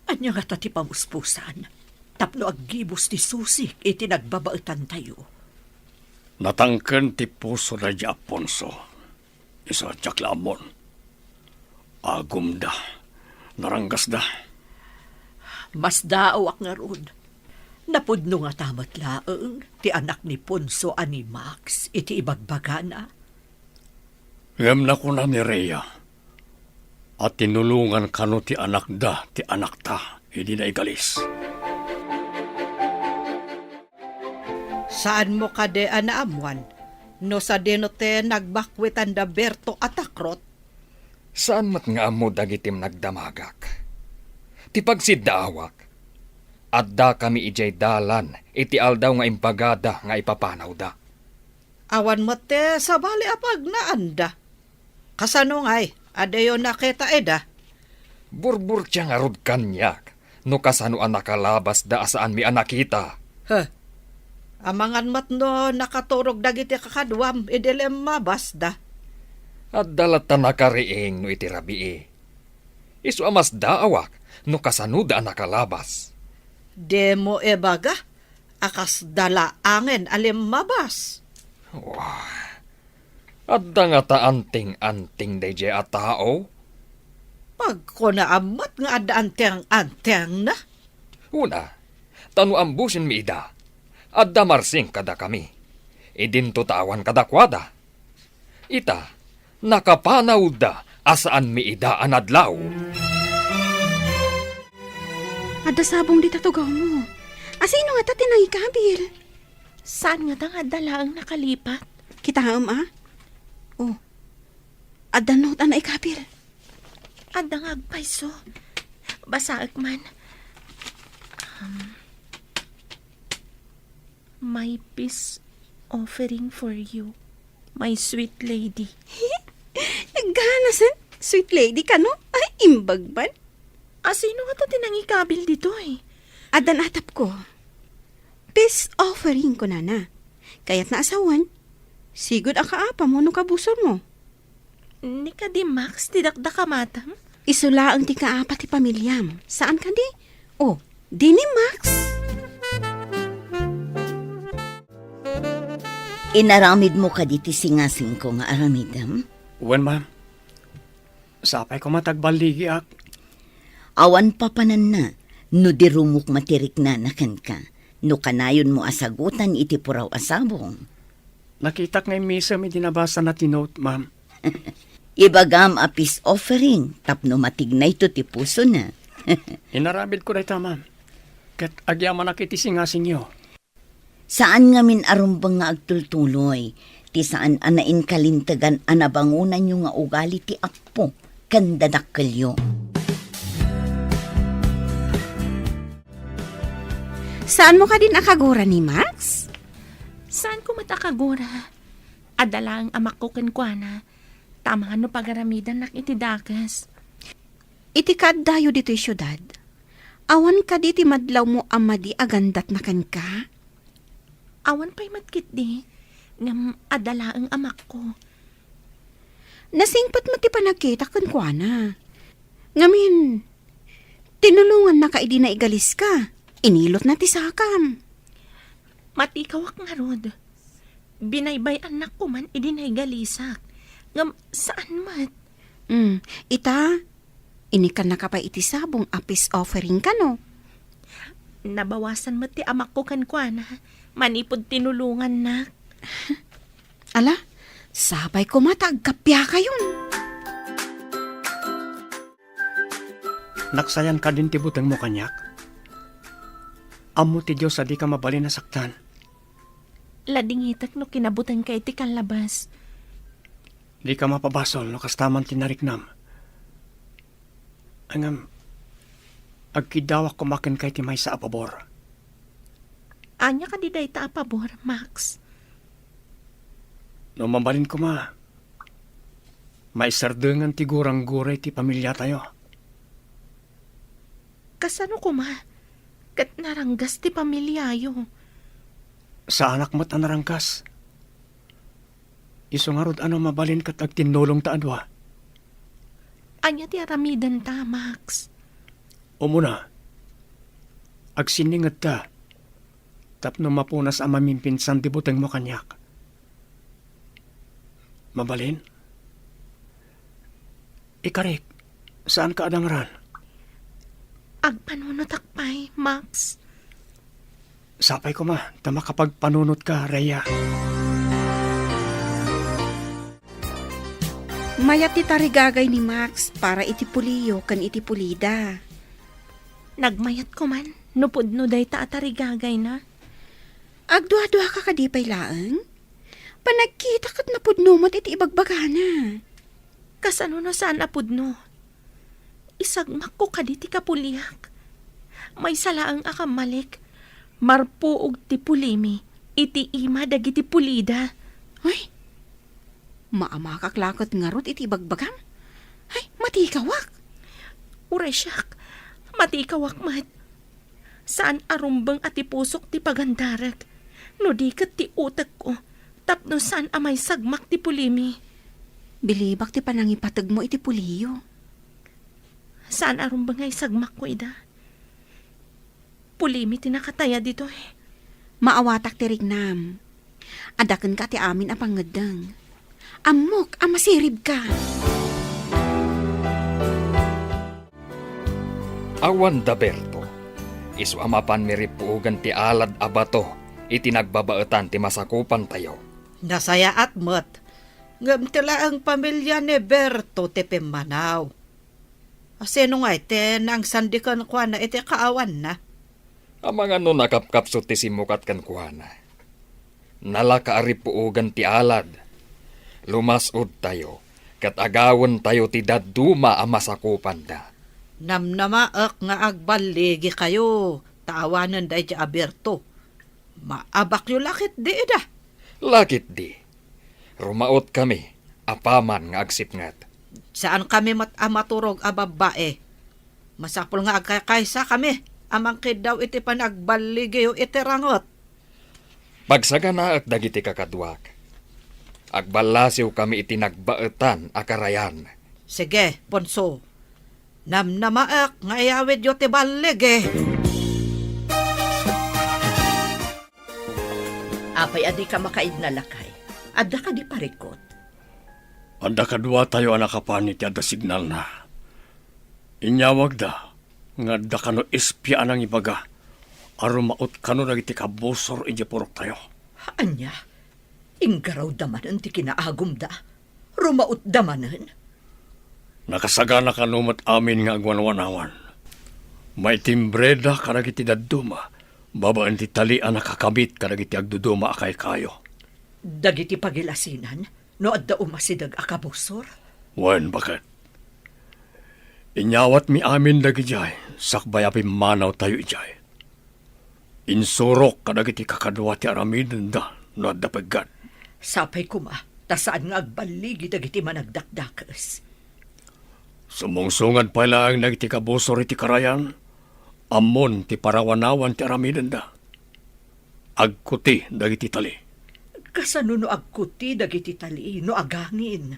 Anya nga ta ti pamuspusan, tapno aggibos ti susik iti nagbabautan tayo. Natangken ti puso na dya Aponso. Isa tiyaklamon. Agum da. Naranggas da. Mas daawak nga ron. Napudno nga tamat laeng ti anak ni Ponso ani Max iti ibagbagana. Ngam na ko na ni Rhea. At tinulungan kano ti anak da, ti anak ta, hindi na igalis. Saan mo kade anaamuan? No sa denote nagbakwitan da Berto at akrot? Saan mat nga amo dagitim nagdamagak? Ti pagsidawak. Adda kami ijay dalan, iti aldaw nga impagada nga ipapanaw da. Awan mo te sa bali apag na anda. Kasano ngay, adayo nakita eda. Burbur tiya nga rod kanyak, no kasano ang nakalabas da asaan mi anakita. Huh. Amangan mat no nakaturog dagiti kakadwam, idilem mabasda. At dalata nakariing no iti rabii. Isu amas daawak, no kasano da nakalabas. Demo ebaga, akas dala angin alim mabas. Adda nga ta anting-anting dayjay a tao. Pag ko naamat nga ada anteng-anteng na. Una, tanu ambusin mi ida. Adda marsing kada kami. Idin tutawan kada kwada. Ita, nakapanaw da asaan mi ida anadlaw. Ada sabong di tatugaw mo. Asino nga ta tinangikabil? Saan nga tang adala ang nakalipat? Kita ah? Oh, ada not na ikabil. Adda nga agpaiso. Basaag man. My peace offering for you, my sweet lady. Naganasan, sweet lady ka no? Ay, imbagban. Sino nga ta tinangikabil dito eh? Adan atap ko. Peace offering ko na. Kaya't naasawan, sigod akaapa mo no kabusor mo. Ni ka di Max, tidakda ka matam? Isula ang ti kaapa ti pamilyam. Saan ka di? Oh, di ni Max. Inaramid mo ka diti singasing ko nga aramidam? Uwan, ma'am. Sapay ko matagbaligi ak. Awan papanan na, no dirumok matirik na nakan ka. No kanayon mo asagutan iti puraw asabong. Nakita ngay misa may dinabasa na tinote, ma'am. Ibagam a peace offering, tapno matignay to ti puso na. Inaramid ko na ita, ma'am. Kat agyaman na kiti singasing nyo. Saan nga min arumbang nga agtultuloy, ti saan anain kalintagan anabangunan nyo nga ugali ti akpo, kandadakkelyo. Saan mo ka din akagura ni Max? Saan ko matakagura? Adala ang amak ko kenkwana. Tama no pagaramidan nak iti dakas. Iti kaddayo dito'y syudad. Awan ka di ti madlaw mo amadi agandat na kan ka? Awan pa'y matkit di. Ngam adala ang amak ko. Nasingpat mo ti panagkita kan kwa na. Ngamin, tinulungan na ka idi na igalis ka. Inilot na ti sakam. Matikawak nga rod. Binaybay anak ko man idi na igalisak. Ngam saan mat? Ita, inikan na ka pa iti sabong apis offering ka no? Nabawasan mo ti amak ko kankwana. Manipod tinulungan na. Ala, sabay ko matagkapya kayon. Naksayan ka din tibutang mo kanyak. Amo ti Diyos sa di ka mabalin na saktan. Ladingitak no kinabutan kay ti kanlabas. Di ka mapabasol no kastaman tinariknam. Angam, agkidawak kumakin kay ti may sa apabor. Anya ka di day ta pabor, Max. No mabalin ko maisardengan ti gurang-guray ti pamilya tayo. Kasano ko ma? Kat naranggas ti pamilyayo. Sa anak mo't anarangkas. Isungarod ano mabalin kat agtinulong ta adwa. Anya ti aramidan ta, Max. Umuna, agsiningad ta. Tapno mapunas ang mamimpinsan ti buteng mo kanyak. Mabalin? Ikarik, saan ka adangran? Agpanunot akpay, Max. Sapay ko tama kapag panunot ka, Rhea. Mayat ti tarigagay ni Max para iti puliyo kan iti pulida. Nagmayat ko man, nupudno day ta atarigagay na. Agdua-dua ka kadipay laeng? Panagkita kat napudno mo't iti ibagbagana. Kasano na saan apudno? Isagmak ko kaditi kapuliak. May salaang akamalik. Marpuog ti pulimi. Iti ima dagiti pulida. Ay, maamakaklakot ngarot iti ibagbagam? Ay, matikawak. Uray siyak, matikawak mat. Saan arumbang ati pusok ti pagandarak? No di kat ti utak ko. Tapno saan amay sagmak ti pulimi. Bilibak ti panangipatag mo iti puliyo. Saan arumbang ay sagmak ko ida? Pulimi ti nakataya dito eh. Maawatak ti rignam. Adaken ka ti amin a pangadang. Amok, amasirib ka. Awan da Berto, isu amapan miripuugan ti alad abato, iti nagbabaetan ti masakupan tayo. Nasaya at mat. Ngam tila ang pamilya ni Berto ti Pimanaw. Asino nga ite nang sandikan kwa na ite kaawan na. Amang ano nakapkapso ti simukat kan kuhana. Nalakaaripuugan ti alad. Lumasod tayo, kat agawan tayo ti daduma a masakupan da. Namnamaak nga agbaligi kayo. Taawanan day ti Aberto. Maabak yu lakit di ida. Lakit di. Rumaot kami, apaman nga agsipngat. Saan kami amaturog a babae? Masapul nga agkakaysa kami. Amang daw iti panagbaligi yu iti rangot. Pagsagana at dagiti kakadwak. Agbalasiw kami iti nagbaetan akarayan. Sige, Ponso. Namnamaak nga iyawid yu ti baligi. Apay adi ka makaid na lakay. Adda ka di parikot. Anda kadwa tayo anakapan iti ada signal na. Inyawag da, nga da kano espya anang ibaga. Arumaot kano nagiti kabusor iti purok tayo. Anya, inggaraw damanan ti kinaagum da. Rumaot damanan. Nakasagana kanumat amin nga agwanwanawan. May timbreda karagiti daduma. Babaan ti talian nakakabit karagiti agduduma akay kayo. Dagiti pagilasinan, no adda umasidag akabusor. Wen, bakit? Inyawat mi amin dagi jay, sakbay api manaw tayo ijay. Insurok kadagiti kakadwa ti aramiden da, no adda paggan. Sapay kuma, tasaan nga agbaligi dagiti managdakdakas. Sumungsungad pala ang nagiti kabusor iti karayan, amon ti parawanawan ti aramiden da. Agkuti dagiti tali. Kasano no agkuti dagiti tali, no agangin.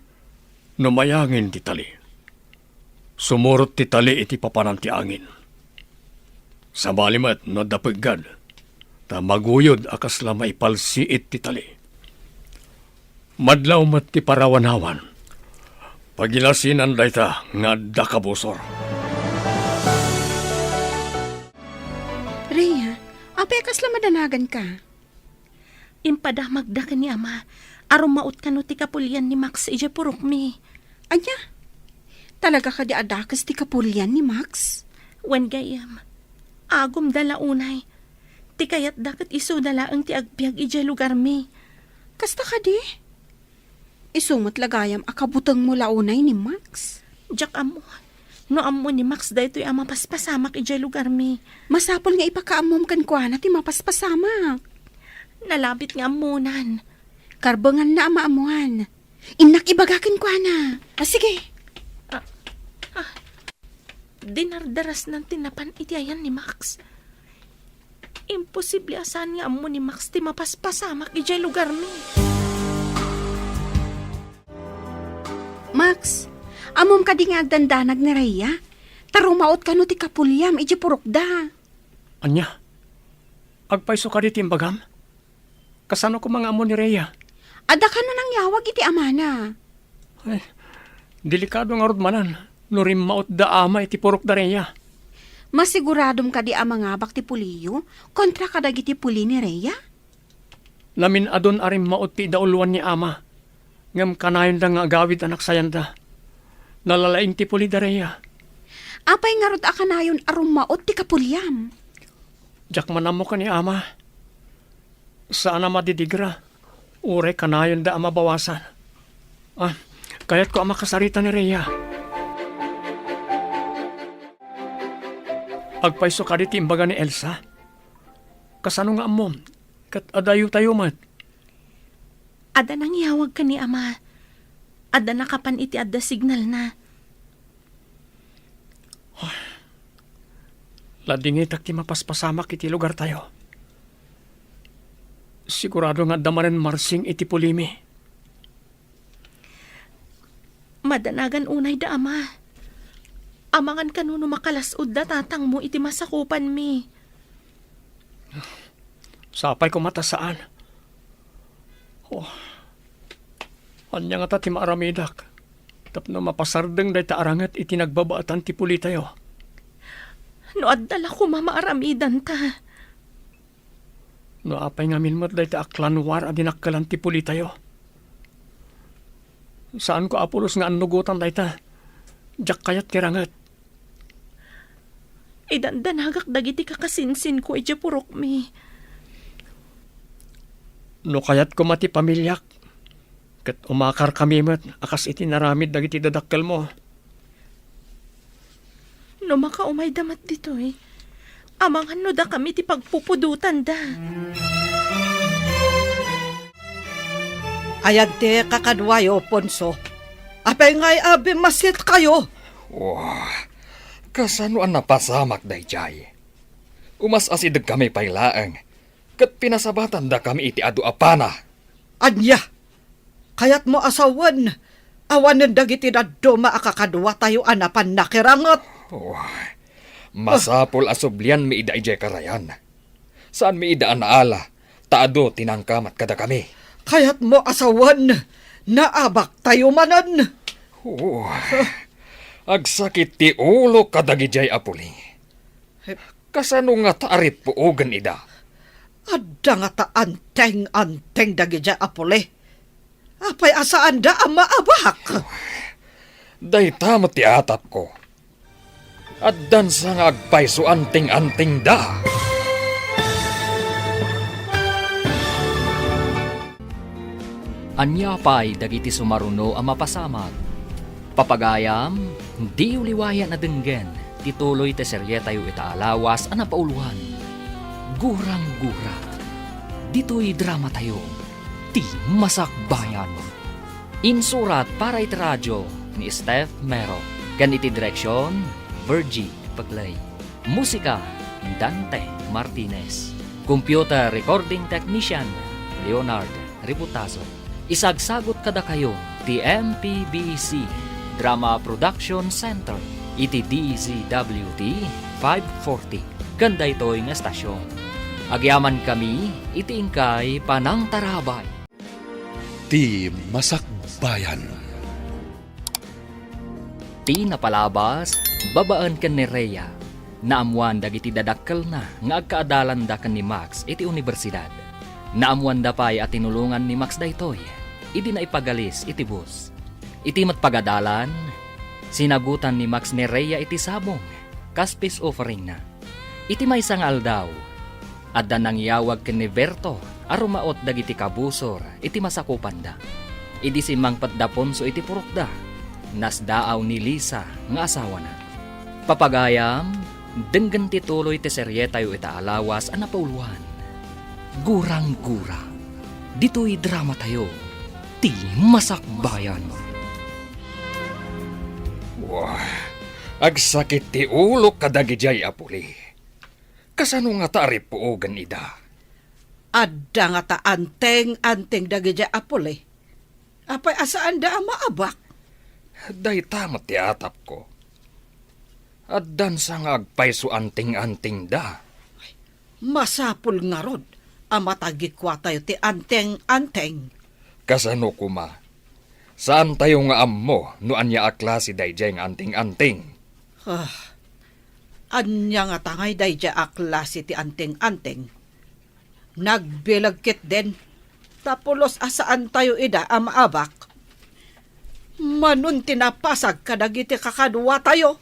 Numayangin ti tali. Sumurot ti tali iti papanan ti angin. Sa balimat no dapaggad, ta maguyod akas la maipalsiit ti tali. Madlaw mat ti parawanawan, pagilasinan dayta nga dakabusor. Rhea, apay kasla madanagan ka. Impadamag da ka ni ama. Arumaot ka no ti kapulyan ni Max ija purok mi. Anya, talaga ka di adakas ti kapulyan ni Max? Wen gayam. Agom dala unay. Ti kayat dakat iso dala ang ti agbyag ijay lugar mi. Kasta ka di? Isumot lagayam akabutang mo launay ni Max. Jak amo. No amo ni Max daytoy ang mapaspasamak ijay lugar mi. Masapol nga ipakaamom kan kwa na ti mapaspasamak. Nalabit nga amunan. Karbangan na amaamuan. Inak ibagakin kwa na. Sige. Dinardaras ng tinapan iti ayan ni Max. Imposible asan nga amo ni Max ti mapaspasamak ijay lugar mi. Max, amom ka di nga agdandanag ni Rhea. Tarumaot ka no ti kapulyam, iji purukda. Anya, agpaiso ka di timbagam? Kasano ko mga amo ni Rhea? Ada ka na nang yawag iti amana. Ay, delikado nga rodmanan. Nurim maot da ama iti purok da Rhea. Masiguradom ka di amangabak ti puliyo kontra kadag iti puli ni Rhea? Lamin adon arim maot ti dauluan ni ama. Ngam kanayon da nga agawid anak sayan da. Nalalaing ti puli da Rhea. Apay nga rod akanayon arum maot ti kapulyam. Jak manamo ka ni ama. Saan na madidigra? Ure kanayon da ama bawasan. Kaya't ko ama kasarita ni Rhea. Agpaiso ka di timbaga ni Elsa. Kasano nga amom? Kat adayo tayo mat. Ada nang yawag ka ni ama. Ada nakapan iti adda signal na. Ladingit ak ti mapaspasamak iti lugar tayo. Sigurado nga damanen marsing iti pulimi. Madanagan unay da ama. Amangan kanuno makalasod da tatang mo iti masakupan mi. Sapay ko mata saan. Anya nga ta ti maaramidak. Tapno mapasardeng day ta arangat iti nagbabaatan ti puli tayo. No addala ko mamaaramidan ta. No apay nga milmat day ta aklanwar adinakkalan ti puli tayo. Saan ko apulos nga anugutan day ta? Jak kayat kirangat. Idandanagak dagiti kakasinsin ko iti purok mi. No kayat ko mati pamilyak. Kat umakar kami mat, akas iti naramid dagiti dadakkel mo. No makaumay damat dito eh. Amangan no da kami ti pagpupudutan da. Ayag te kakadwayo, Ponso. Apay nga'y abi masit kayo. Kasano ang napasamak day jay? Umas asidag kami pailaang. Kat pinasabatan da kami iti adu apana. Anya, kayat mo asawan. Awanan dagiti daddo maakakadwa tayo anapan nakirangot. Masapol asublian mi ida ijay karayan. Saan mi ida anaala, taado tinangkamat kada kami. Kayat mo asawan, naabak tayo manan. Agsakit ti ulo kadagijay apuli. Kasano nga taarit puugan ida? Adda nga ta anteng dagiti apole. Apay asaan da ang maabak? Day tamo ti atap ko. Addan sa nga agpayso anting da. Anya pay dagiti sumaruno ang mapasamag. Papagayam, di uliwayan na denggen, tituloy te serye tayo itaalawas ang napauluhan. Gurang-gura. Dito'y drama tayo. Ti Masakbayan. Insurat para iti radyo ni Steph Mero. Ganiti direksyon, Virgie Paglay. Musika, Dante Martinez. Computer recording technician, Leonard Ributazo. Isagsagot kada kayo, ti MPBC Drama Production Center, iti DZWT 540. Ganda ito'y nga estasyon. Agyaman kami, iti ingkay Panang Tarabay. Ti Masakbayan. Ti napalabas, babaan ken ni Rhea. Naamuan dagiti dadakkel na nga agkaadalan da ken ni Max iti universidad. Naamuan da pay at tinulungan ni Max daytoy. Idi na ipagalis iti bus. Iti matpagadalan, sinagutan ni Max ni Rhea iti sabong, kas peace offering na. Iti may sangal daw, Adda nang yawag ken ni Berto, arumaot dagiti kabusor, iti masakupan da. Idi si Mang Patdaponso iti purokda, nasdaaw ni Lisa nga asawa na. Papagayam, denggan tituloy ti serye tayo ita alawas a napauluan. Gurang-gura, dito'y drama tayo, ti Masakbayan. Wah, agsakit ti ulo kadagijay apuli. Kasano nga taarip puogan ida? Adda nga ta anteng dagiti apol Apay asaan da maabak? Day tamat ti atap ko. Addan sa nga agpayso anting-anting da. Masapul nga rod, amatagikwa tayo ti anteng-anteng. Kasano kuma? Saan tayo nga ammo no anya aklase dayjay nga anting-anting? Anya nga tangay day ja aklase ti anteng-anteng. Nagbilagkit din, tapulos asaan tayo ida amaabak. Manun tinapasag kadagiti kakadwa tayo.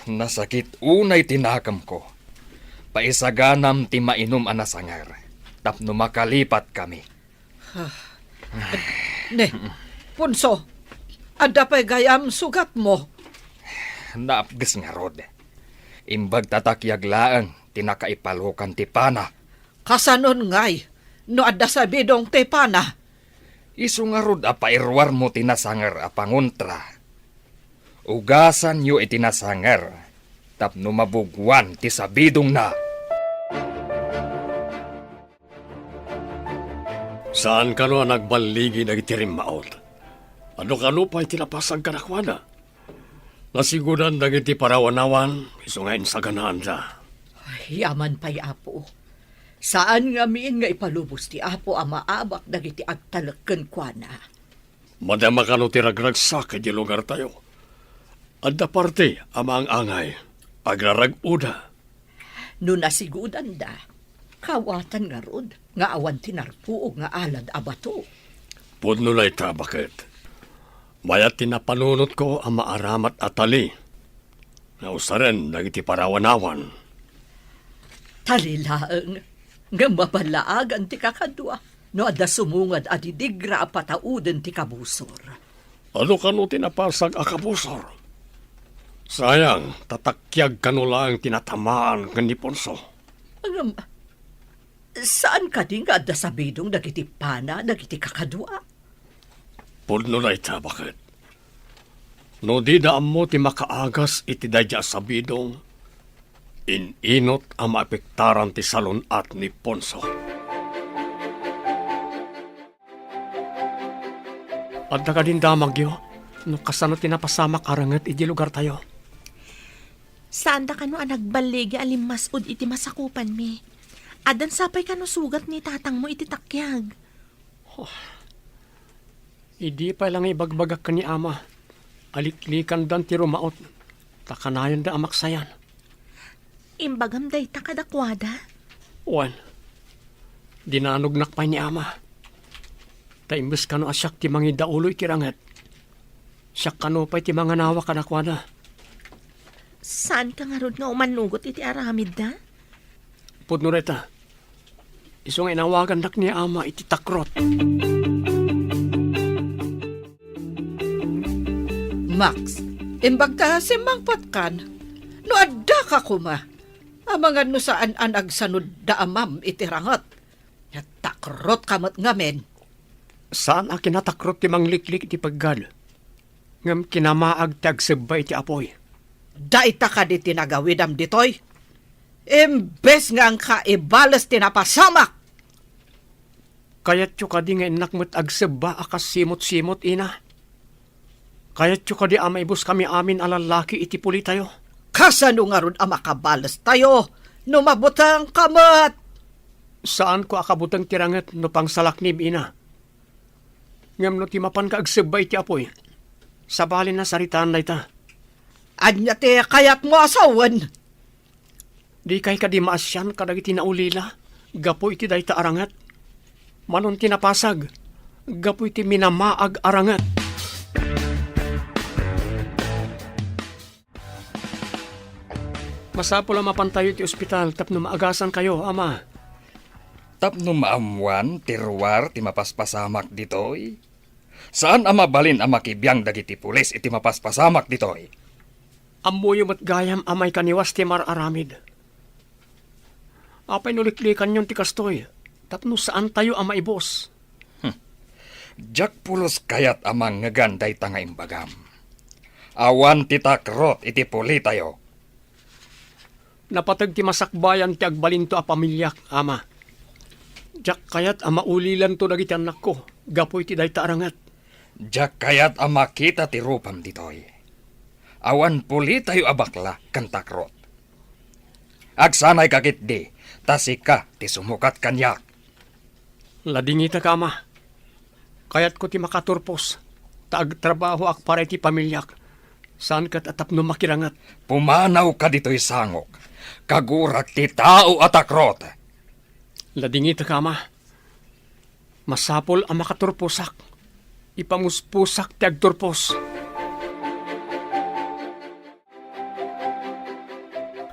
Nasakit unay tinakam ko. Paisaganam ti mainom anasangar. Tapno makalipat kami. Ne, punso, adda pa'y gayam sugat mo. Naapgas nga rod. Imbag tatakyag laang tinakaipalukan ti pana. Kasanon ngay, no adda sa bidong tepana. Isu nga rod apairwar mo tinasangar a pangontra. Ugasan yo itinasangar. Tapno mabugwan ti sabidong na. Saan ka no nagbaligi na itirim maot? Ano ka no pa'y tinapasag ka nakwana? Nasigudan na iti parawanawan, isungain sa ganahan da. Yaman pa'y apo. Saan nga miin nga ipalubos ti apo ang maabak dagiti agtalagkan kwa na? Madama ka no tiragragsak di lugar tayo. Adda parte amang angay, agrarag-uda. No nasigudan da, kawatan nga rod, nga awan tinarpuog nga alad abato. Pudno na ita, bakit? Mayat tinapanunot ko ang maaramat at tali. Nausaren nagiti parawanawan. Talilaang, nga mabalaagan ti kakadwa, no adda sumungad adidigra a patauden ti kabusor. Ano ka no tinapasag akabusor? Sayang, tatakyag ka no lang tinatamaan ka ni Ponso. Saan ka din nga adda sabidong dagiti pana, dagiti kakadwa? Pudno na ita, bakit? No di daan mo ti makaagas iti dadya sabidong, ininot ang maapektaran ti salon at ni Ponso. At ka din damagyo, no kasano tinapasamak arangat iti lugar tayo. Saan da ka no nagbaligi alimasud iti masakupan mi? Adan sapay ka no sugat ni tatang mo iti takyag. Idi pa lang ibagbagak ka ni ama. Aliklikan dan ti rumaot. Takanayon da amaksayan. Imbagam day ta kadakwada. Wan, dinanugnak pa ni ama. Taimbes ka no asyak ti mangi dauloy kirangat. Siyak ka no pa ti mga nawa kanakwada. Saan ka nga rod nga umanugot iti aramid da? Pudno reta, isong inawagan dak ni ama iti takrot. Max, imbag ka simangpat kan, no adda ka kuma. Amangan no saan an agsanod da amam iti rangat. Takrot kamat ngamen. Saan a kinatakrot ti mangliklik ti paggal? Ngam kinamaag ti agsabay ti apoy. Daita ka di tinagawidam ditoy. Imbes nga ang kaibalas tinapasamak. Kayat yu ka di nga inakmat agsaba akas simot-simot ina. Kayat yu ka di amaibus kami amin alalaki iti puli tayo. Kasano nga ron ang makabalas tayo? Numabutang kamat. Saan ko akabutang tirangat no pang salaknib ina? Ngam no timapan ka agsaba iti apoy. Sabalin na saritaan na ita. Anya ti kayat mo asawan. Di kay ka di maasyan kadag iti naulila. Gapo iti dayta arangat. Manon tinapasag. Gapo iti minamaag arangat. Masapo lang mapantayo iti ospital tapno maagasan kayo, ama. Tapno maamuan, tiruar, ti mapaspasamak ditoy. Saan ang mabalin ang makibiyang dagiti pulis iti mapaspasamak ditoy? Amuyo mat gayam amay kaniwas ti mar-aramid. Apay nuliklikan yon ti kastoy. Tapno saan tayo ang maibos? Jack pulos kayat amang ngaganday tanga imbagam. Awan ti takrot iti puli tayo. Napatag ti masakbayan ti agbalinto a pamilyak, ama. Jack kayat ang maulilan to dagiti anak ko. Gapoy ti dayta arangat. Jack kayat ang makita ti rupam ditoy. Awan puli tayo abakla kan takrot. Agsanay kakit di, tasika ti sumukat kanyak. Ladingita ka, ama. Kayat ko ti makaturpos. Taagtrabaho ak para ti pamilyak. Saan kat atapno makirangat? Pumanaw ka dito'y sangok. Kagurak ti tao at takrot. Ladingita ka, ama. Masapol ang makaturposak. Ipamuspusak ti agturpos.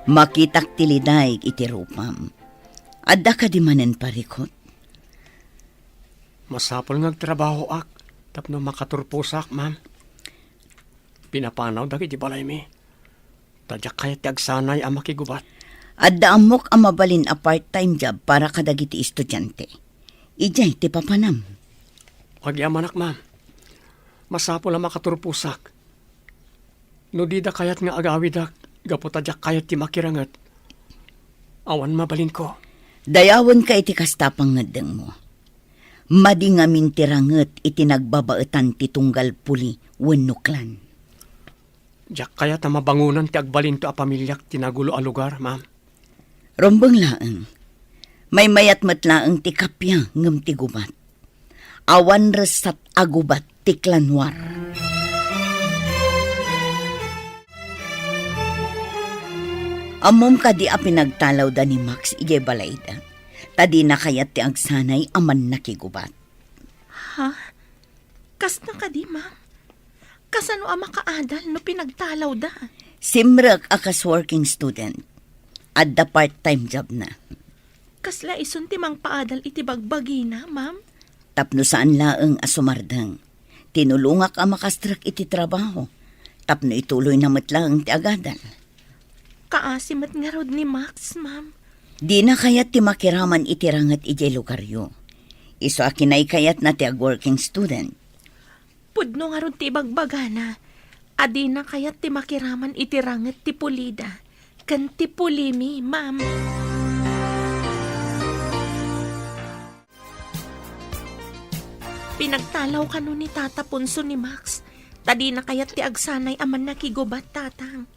Makitak tiliday iti rupam. Adda ka di manen parikot. Masapol ngagtrabaho ak. Tapno makaturposak, ma'am. Pinapanaw dagi di balay mi. Tadyak kaya ti agsanay ang makigubat. Adda amok ang mabalin a part-time job para kadagiti estudyante. Ijay ti papanam. Agyamanak, ma'am. Masapol ang makaturposak. No di da kayat nga agawidak. Gapotadyak kayat ti makirangat. Awan mabalin ko. Dayawan ka iti kastapang ngadeng mo. Madi nga mintiranget iti nagbabaetan ti tunggal puli wenuklan. Diyak kaya ta mabangunan ti agbalin to a pamilyak tinagulo a lugar, ma'am. Rombeng laeng. May mayat matlaeng ti kapya ngem ti gubat. Awan resat agubat ti klanwar. Amom ka di a pinagtalaw da ni Max ije balayda. Tadi na kayat ti agsanay aman nakigubat. Ha? Kas na ka di, ma'am? Kasano ang makaadal no pinagtalaw da? Simrek akas working student. Adda part-time job na. Kasla isun ti mang paadal iti bagbagi na, ma'am? Tapno saan laeng asumardang. Tinulungak ang makastrak iti trabaho. Tapno ituloy na matlaeng ti agadal. Kaasimat nga rod ni Max, ma'am. Di na kayat ti makiraman itirangat iti lugaryo. Iso akinay kayat na ti ag-working student. Pudno nga rod ti bagbagana. Adi na kayat ti makiraman itirangat ti pulida. Kan ti pulimi, ma'am. Pinagtalaw ka nun ni Tata Punso ni Max. Tadi na kayat ti agsanay aman nakigubat, tatang.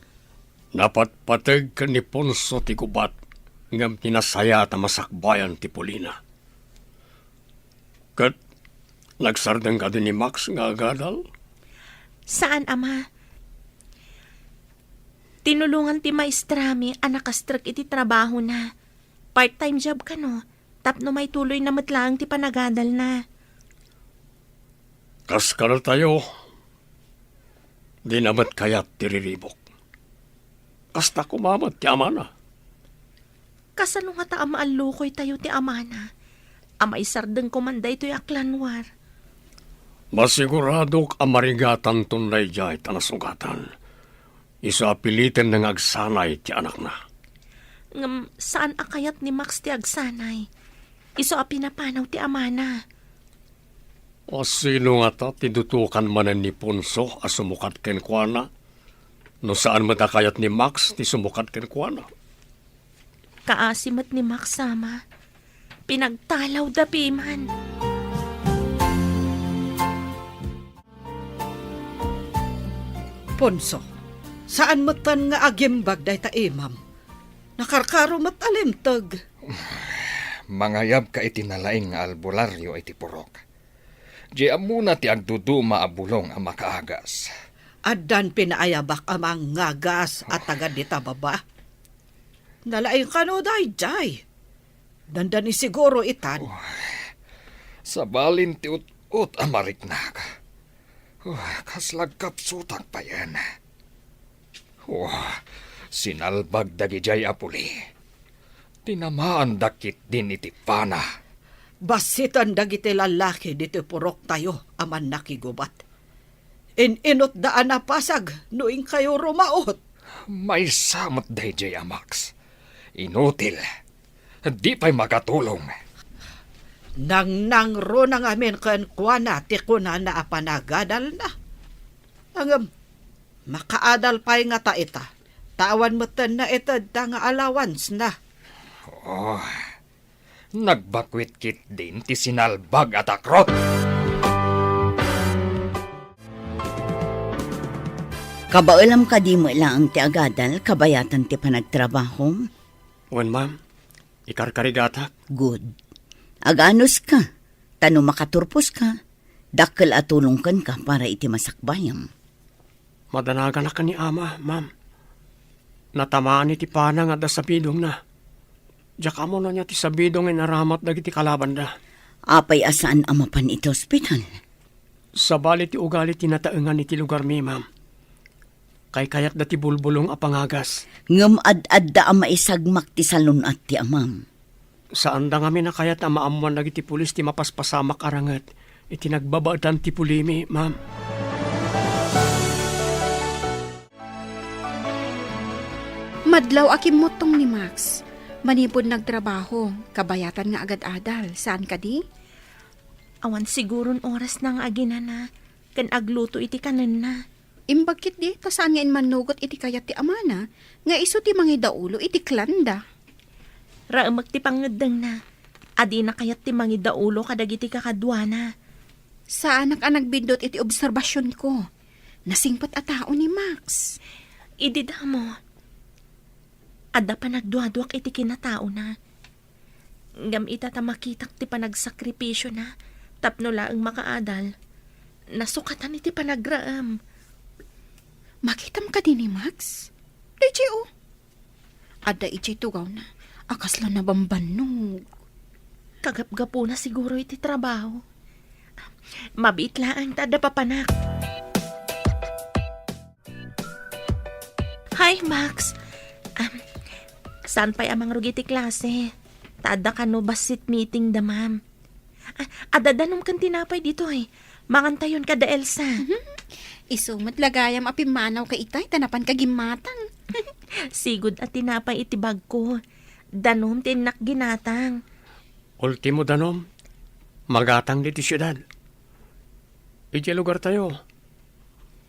Napatpatag ka ni Ponso ti gubat ngam pinasaya ta masakbayan ti Polina. Kat nagsardang ka din ni Max nga agadal? Saan, ama? Tinulungan ti maestrami ang nakastrak iti trabaho na. Part-time job ka, no? Tapno may tuloy na matlang ti panagadal na. Kaskal tayo. Di namat kayat tiriribok. Kasta kumamat ti amana. Kasano nga ta amaalukoy tayo ti amana? Amay sardeng kumanday to'y aklanwar. Masiguradok ang marigatan tunay jay tanasugatan. Isa apilitin ng agsanay ti anak na. Ngam, saan akayat ni Max ti agsanay? Iso a pinapanaw ti amana. O sino nga ta tidutukan manan ni Ponso a sumukat ken kuana? No saan matakayat ni Max ti sumukat ken kuana? Kaasimat ni Max sama. Pinagtalaw da piman. Ponso, saan matan nga agimbag day ta imam? Nakarkaro mat alimtag. Mangayab ka itinalaing nga albularyo iti purok. Di amuna ti agduduma abulong ang makaagas. Addan pinaayabak amang ngagas at agad di tababa. Nalaing kano day jay. Dandan ni siguro itan. Sa balin ti ut-ut amariknak. Kaslagkap sutak pa yan. Sinalbag dagijay apuli. Tinamaan dakit din iti pana. Basitan dagiti lalaki dito purok tayo aman nakigubat. Inot daan na pasag noing kayo rumaot. May samot DJ Amax. Inutil. Di pa'y makatulong. Nang ro na ngamin kan kuana ti kuna na apanagadal na. Ang makaadal pa'y nga ta ita. Tawan mo na ita da nga allowance na. Oh, nagbakwit kit din ti sinalbag at akrot. Kabaulam ka di mo lang ti agadal, kabayatan ti panagtrabaho. Wen ma'am, ikarkarigatak. Good. Aganos ka, tano makaturpos ka, dakkel at tulungkan ka para iti masakbayam. Madanagan na ka ni ama, ma'am. Natamaan iti panang at sa bidong na. Diyak mo na niya ti sabidong ay naramat dagiti kalaban da. Apay asaan amapan iti ospital? Sa bali ti ugali tinataengan iti lugar mi, ma'am. Kay kayat dati bulbulong apangagas. Ngem ad-ad da ama isagmak ti salon at ti amam. Saan da ngami na kayat ang maamuan dagiti pulis ti mapaspasamak arangat. Iti nagbabaadan ti pulimi, ma'am. Madlaw akim motong ni Max. Manipod nagtrabaho, kabayatan nga agad-adal. Saan ka di? Awan siguron oras nang aginana. Kan agluto iti kanan na. Imbagkit di, tasaan nga manugot iti kayat ti amana, nga iso ti mangi daulo iti klanda. Raamak ti pangedeng na. Adi na kayat ti mangi daulo kadagiti kakadwana. Sa anak ang nagbindot iti obserbasyon ko. Nasingpat a tao ni Max. Idida mo. Ada pa nagduadwak iti kinatao na. Ngam ita ta makitak ti panagsakripisyo na. Tapno laang makaadal. Nasukatan iti panagraam. Makitam ka din ni Max? Deje o. Ada iti tugaw na. Akasla na bambanog. Kagap-gapo na siguro iti trabaho. Mabitlaan tada papanak. Hi, Max. Saan pa'y amang rugi ti klase? Tada ka no basit meeting da, ma'am. Adadanom kan tinapay dito eh. Mangantayon ka da, Elsa. Isumat lagayam apimanaw ka itay, tanapan ka gimatang. Sigud at tinapay itibag ko. Danom tinak ginatang. Ultimo danom, magatang diti syudad. Iti lugar tayo.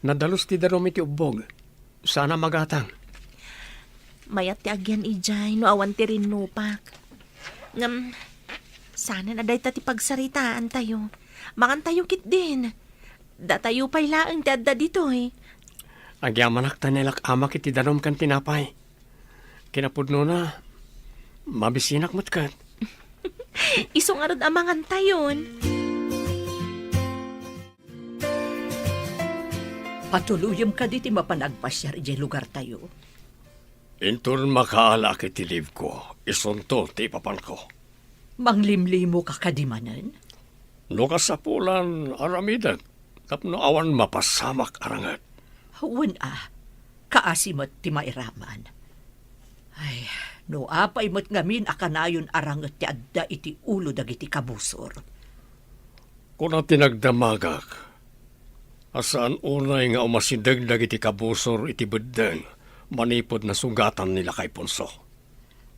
Nadalos ti danom iti ubog. Sana magatang. Mayat ti agyan ijay, no awan ti rinupak. Ngam, sana na day ti pagsaritaan tayo. Makantayo kit din. Datayo pa'y laang ti adda dito eh. Agyamanak tanilak amak iti danom kan tinapay. Kinapudno na, mabisinak matkat. Isong arad amangan tayon. Patuluyom ka diti mapanagpasyar iti lugar tayo. Inton makaala iti liv ko, isunto ti papan ko. Manglimlimo ka kadimanan? No kasapulan aramidan, tapno awan mapasamak arangat. Wan kaasimat ti mairaman. Ay, no apay mat ngamin akanayon arangat ti adda iti ulo dagiti kabusor. Kuna tinagdamagak, asaan unay nga umasindag dagiti kabusor iti beddeng, manipod na sugatan nila kay Punso.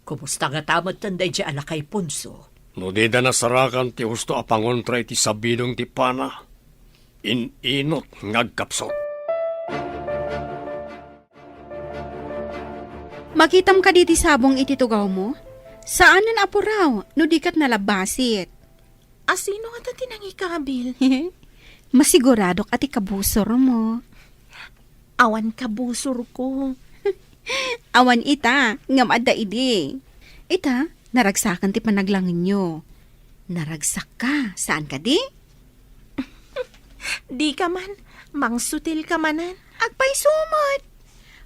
Kumusta nga tamat tanday di ala kay Punso? No di da nasarakan ti husto apangontra iti sabidong ti pana, inot ngagkapsot. Makitam ka di sabong iti tugaw mo? Saan na apuraw, no dikat nalabasit? Asino nga ta tinangikabil? Masiguradok ati kabusor mo. Awan kabusor ko. Awan ita, ngam adda idi. Ita, naragsakan ti panaglangin nyo. Naragsak ka, saan ka di? Di ka man, mangsutil ka manan. Agpay sumot.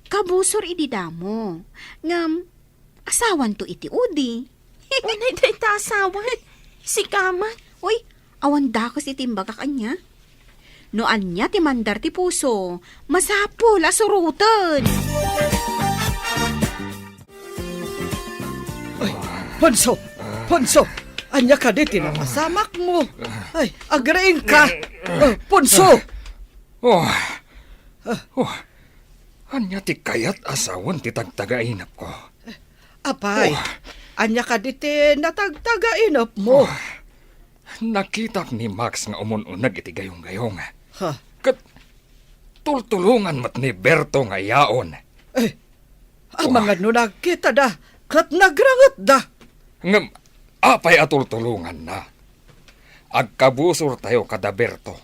Kabusor idi damo. Ngam, asawan to iti udi. Unay day ta asawan. Si kaman. Uy, awan dakos iti imbaga kanya. Noan niya ti mandar ti puso, masapol asurutan. Ay, Ponso! Ponso! anya ka di tinapasamak mo. Ay, agrain ka. Punso! Oh, anya ti kayat asawan ti tagtagainap ko. Apay, anya ka di natagtagainop mo. Nakita ni Max nga umununag iti gayong-gayong. Ha, Kat tultulungan mat ni Berto nga yaon. ang mga nunag kita da, kat nagrangat da. Ngam, apay atultulungan na. Agkabusor tayo kada Berto.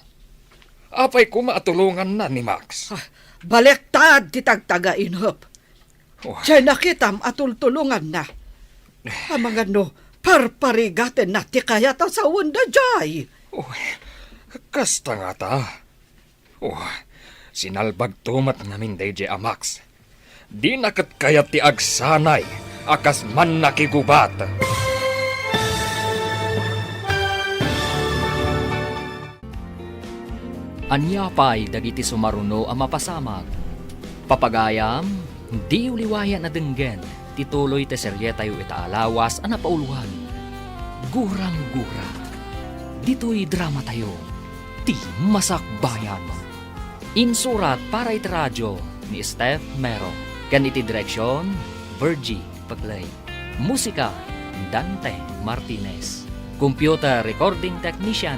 Apay kumatulungan na ni Max. Balektad ti tagtagainop. Oh, Diyan nakitam atultulungan na. Ang mga parparigaten na ti kayat sa wanda jay. oh, kasta nga ta. Oh, sinalbag tumat namin DJ Max. Di nakat kayat ti agsanay, akas man nakigubat. Anya pa'y dagiti sumaruno ang mapasamag. Papagayam, di uliwayan na denggen, tituloy te serye tayo itaalawas ang napauluhan. Gurang-gura. Dito'y drama tayo, ti masakbayan. Insurat para iti radyo ni Steph Mero. Ganiti direksyon, Virgie Paglay. Musika, Dante Martinez. Computer recording technician,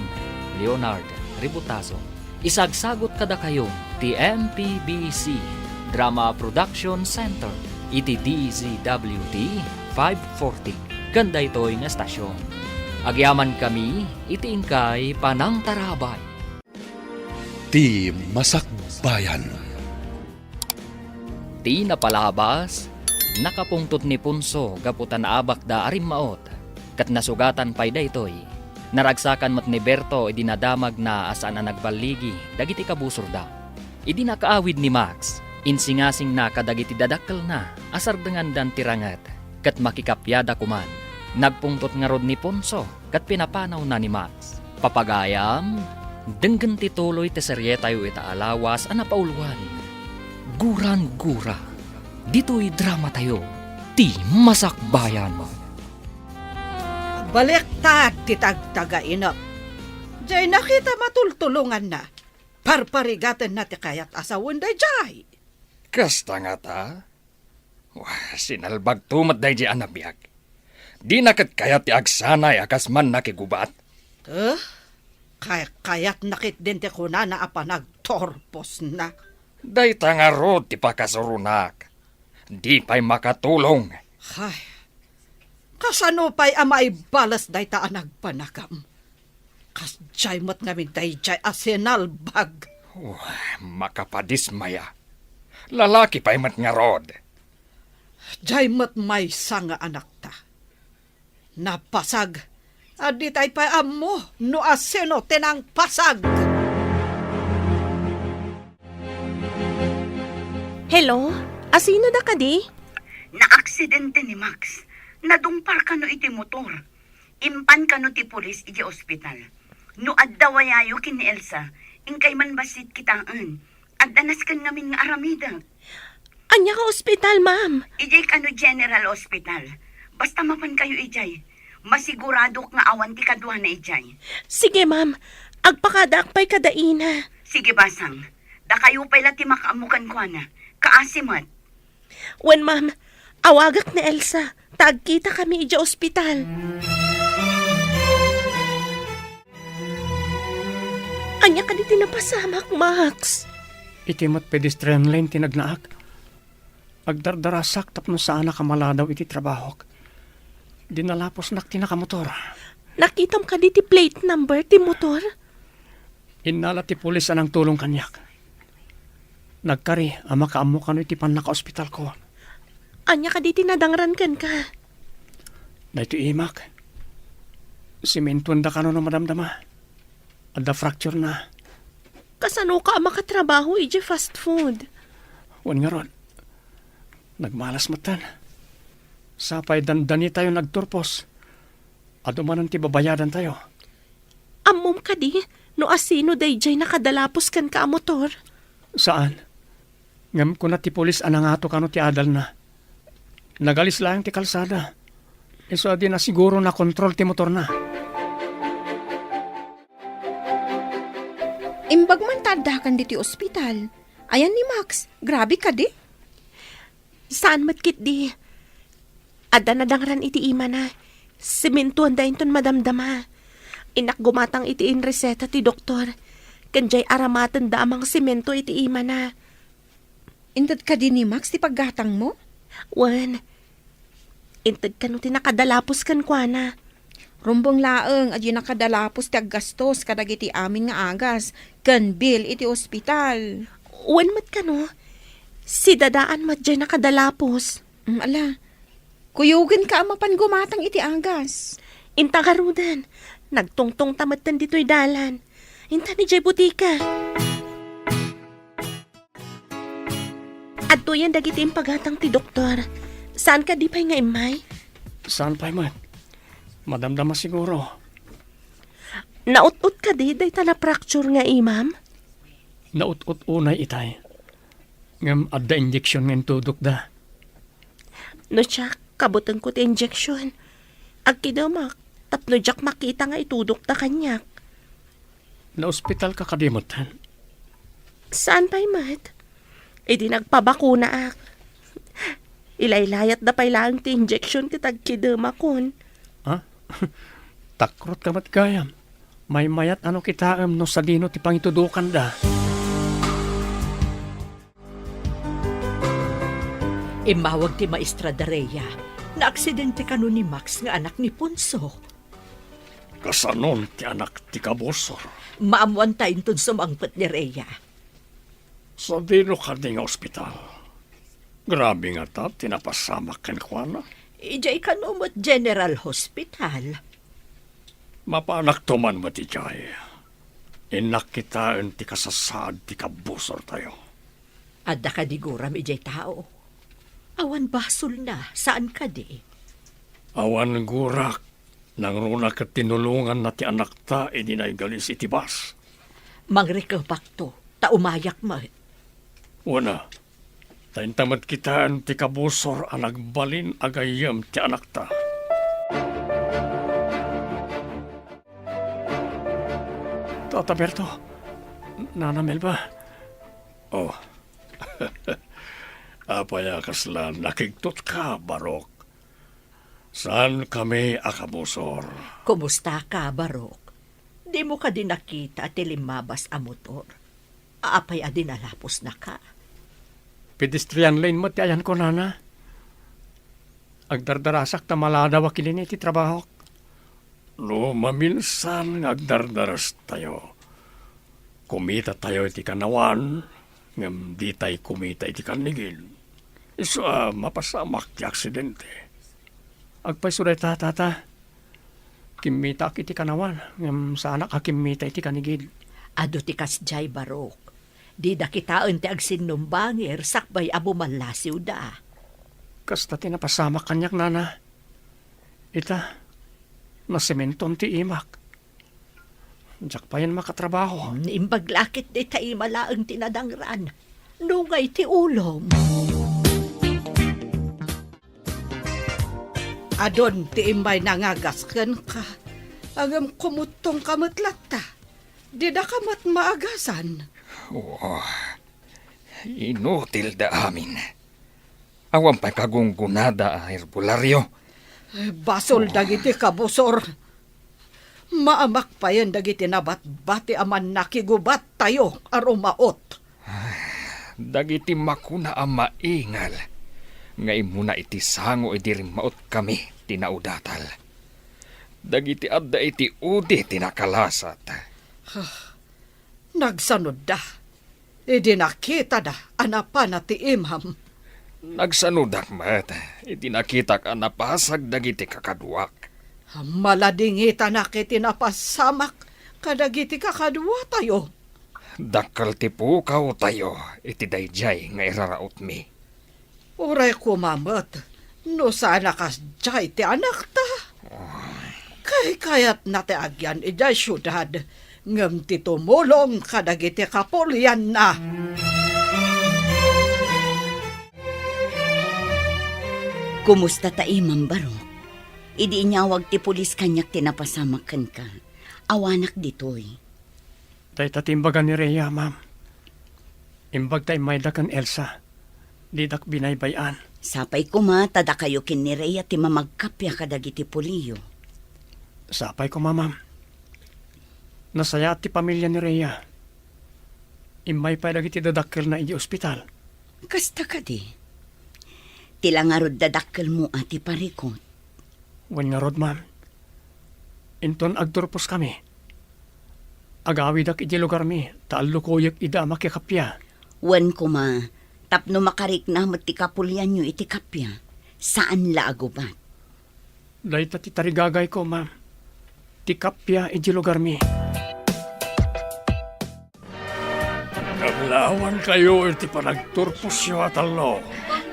Leonard Ributaso. Isagsagot kada kayo ti MPBC Drama Production Center iti DZWD 540 kanda ito'y nga estasyon. Agyaman kami iti ingkay Panang Tarabay. Ti Masakbayan. Ti napalabas, nakapungtot ni Punso gaputan abak da arimmaot kat nasugatan pay da ito'y. Naragsakan mat ni Berto idinadamag na asaan na nagbaligi dagiti kabusor da. Idi nakaawid ni Max, insingasing na kadagiti dadakkel na asar dengan dan tirangat kat makikapyada kuman. Nagpungtot nga rod ni Ponso kat pinapanaw na ni Max. Papagayam, denggen tituloy te serye tayo itaalawas ang napauluan. Guran-gura, dito'y drama tayo, ti masakbayan mo. Balektad ti tagtagainop. Diyan nakita matultulungan na. Parparigaten na ti kayat asawon da jay. Kasta nga ta. Wah, sinalbag tumat DJ anabiyag. Di nakat kayat ti agsanay akas man nakigubat. Kayat nakit din ti kuna na apa nagtorpos na. Day nga rod ti pakasurunak. Di pa'y makatulong. Ay, kasano pa'y amay balas day ta nagpanakam. Kas jay mat ngamin day jay asinalbag. Makapadismaya. Lalaki pa'y mat nga rod. Jay mat may sanga anak ta. Napasag. Adi tay pa'y amo no asino tinang pasag. Hello? Asino da ka di? Na-aksidente ni Max. Nadumpar ka no iti motor. Impan ka no ti pulis iti ospital. No addawayayo kin ni Elsa, ingkay man basit kitaan. Addanas kan ngamin nga aramida. Anya ka ospital, ma'am. Ijay ka no General Hospital. Basta mapan kayo ijay. Masiguradok nga awan ti kadwa na ijay. Sige, ma'am. Agpakadak pa'y kadaina. Sige basang. Da kayo pala ti makaamukan ko na. Kaasimat. Wen, ma'am, awagak ni Elsa. Tagkita kami ija ospital. Anya ka di tinapasamak, Max. Iti mat pedestrian lane tinagnaak. Agdardarasak tapno saan nakamaladaw iti trabahok. Dinalapos nak tinakamotor. Nakitam ka di ti plate number ti motor? Inala ti pulis anang tulong kanyak. Nagkari, ama kaamo kano iti panaka-ospital ko. Anya ka di tinadangran kan ka? Na ito imak. Simentuan da kano na madamdama. Adda fracture na. Kasano ka makatrabaho ija fast food? Wan nga ron. Nagmalas matan. Sapay dandani tayo nagturpos. Adumanan ti babayadan tayo. Amom ka di, no asino dayjay nakadalapos kan ka motor? Saan? Ngam ko na ti polis anangato kano ti adal na. Nagalis lang ti kalsada. Iso di na siguro na kontrol ti motor na. Imbag man tadakan dito ospital. Ayan ni Max, grabe ka di. Saan matkit di? Adda na dangran iti ima na. Simintuan da inton madamdama. Inak gumatang iti in reseta ti doktor. Kanjay aramatan da amang simento iti ima na. Intad ka din ni Max ti paggatang mo? Wan. Intad ka no tinakadalapos kan kwa na. Rumbong laeng, adyo nakadalapos ti aggastos kadagiti amin nga agas. Kan bill iti ospital. Wan mat ka no? Si dadaan mat dyan nakadalapos. Ala, kuyugin ka amapan gumatang iti agas. Inta garudan. Nagtungtong tamatan dito'y dalan. Inta ni Jay butika. Adto yan dagiti impagatang ti doktor. Saan ka di pa'y nga imay? Saan pa'y man? Madamdama siguro. Naut-ut ka di, day na fracture nga imam? Naut-ut unay itay. Ngam adda injection ng tudok da. No siya, kabutang ko ti injection. Agkidamak, tapno jak makita nga itudok ta kanyak. Na ospital ka kadimutan. Saan pa'y mat? E di nagpabakuna ak. Ilaylayat da pa'y lang ti injection kitag kidamakon. Ha? Takrot ka mat gayam. May mayat ano kitaam no sa dino ti pangitudukan da. Imawag ti Maestra Dareya na aksidente kano ni Max nga anak ni Punso. Kasanon ti anak ti kabosor. Maamuan tayo tun sumangpet ni Rhea. Sa dino ka di nga ospital. Grabe nga ta, tinapasamak kan kwa na. Ijay kanumot General Hospital. Mapanak tuman mo ti Jay. Inak kita ti kasasaad ti kabosor tayo. Adda ka di guram ijay tao. Awan basol na, saan ka di? Awan gurak. Nang runa ka tinulungan na ti anak ta, idinay galis iti bas. Mangrikabak to, ta umayak mo. Una, taintamad kitaan ti kabusor ang nagbalin agayam ti anak ta. Tata Berto, Nana Melba. Oh, apaya kaslan nakigtot ka, Barok. Saan kami akabusor? Kumusta ka, Barok? Di mo ka din nakita at limabas a motor. Aapay a dinalapos na ka. Pedestrian lane mo ti ayan ko, Nana. Agdardarasak ta maladaw akilin iti trabaho. No, maminsan agdardaras tayo. Kumita tayo iti kanawan, ngam di tayo kumita iti kanigil. Iso mapasamak ti aksidente. Agpasuday tata. Kimita iti kanawan, ngam sa anak kimita iti kanigil. Ado ti kasjay, Barok. Di da kitaan ti agsinumbangir sakbay abo manlasiw da. Kasta tinapasamak kanyak, Nana. Ita, nasementon ti imak. Diyak pa yan makatrabaho. Imbaglakit di tayo malaang tinadangran. Nungay ti ulom. Adon ti imbay nangagasken ka. Agam kumutong kamatlat ta. Di da kamat maagasan. Oh, inutil da amin. Awan pa kagunggunada a herbularyo. Basol dagiti kabusor. Maamak pa yan dagiti nabat-bati aman nakigubat tayo arumaot. Dagiti makuna ang maingal. Ngay muna iti sango idiring maot kami tinaudatal. Dagiti adda iti udi tinakalasat. Nagsanod da. Idi nakita da anapan na ti imam. Nagsanudak mat, iti nakitak ang napasag dagiti kakaduak. Maladingita na kiti napasamak kadagiti kakadwa tayo. Dakal ti pukaw tayo, iti dayjay nga iraraot mi. Uray kumamot, no sana kas jay ti anak ta. Kayat na ti agyan ijay syudad, ngam ti tumulong kadagiti kapulyan na. Kumusta ta imam Barok? Idi inyawag ti pulis kanyak tinapasamakan ka. Awanak ditoy. Tay tatimbagan ni Rhea, ma'am. Imbag tay may dakan Elsa. Didak binaybayan. Sapay ko ma, tada kayo kin ni Rhea ti mamagkapya kadagiti puliyo. Sapay ko, ma'am. Nasaya ti pamilya ni Rhea. Imay pa dagiti dadakkel na iji ospital. Kasta ka di. Tila nga rod dadakkel mo ati parikot. Wan nga rod, ma'am. Inton agturpos kami. Agawidak iji lugar mi, taalo koyak ida makikapya. Wan ko ma, tapno makarik na ti kapulyan nyo iti kapya. Saan la agubat? Dahil ti tarigagay ko, ma'am. Ti kapya iji lugar mi. Kablawan kayo iti panagturpos yo atalo.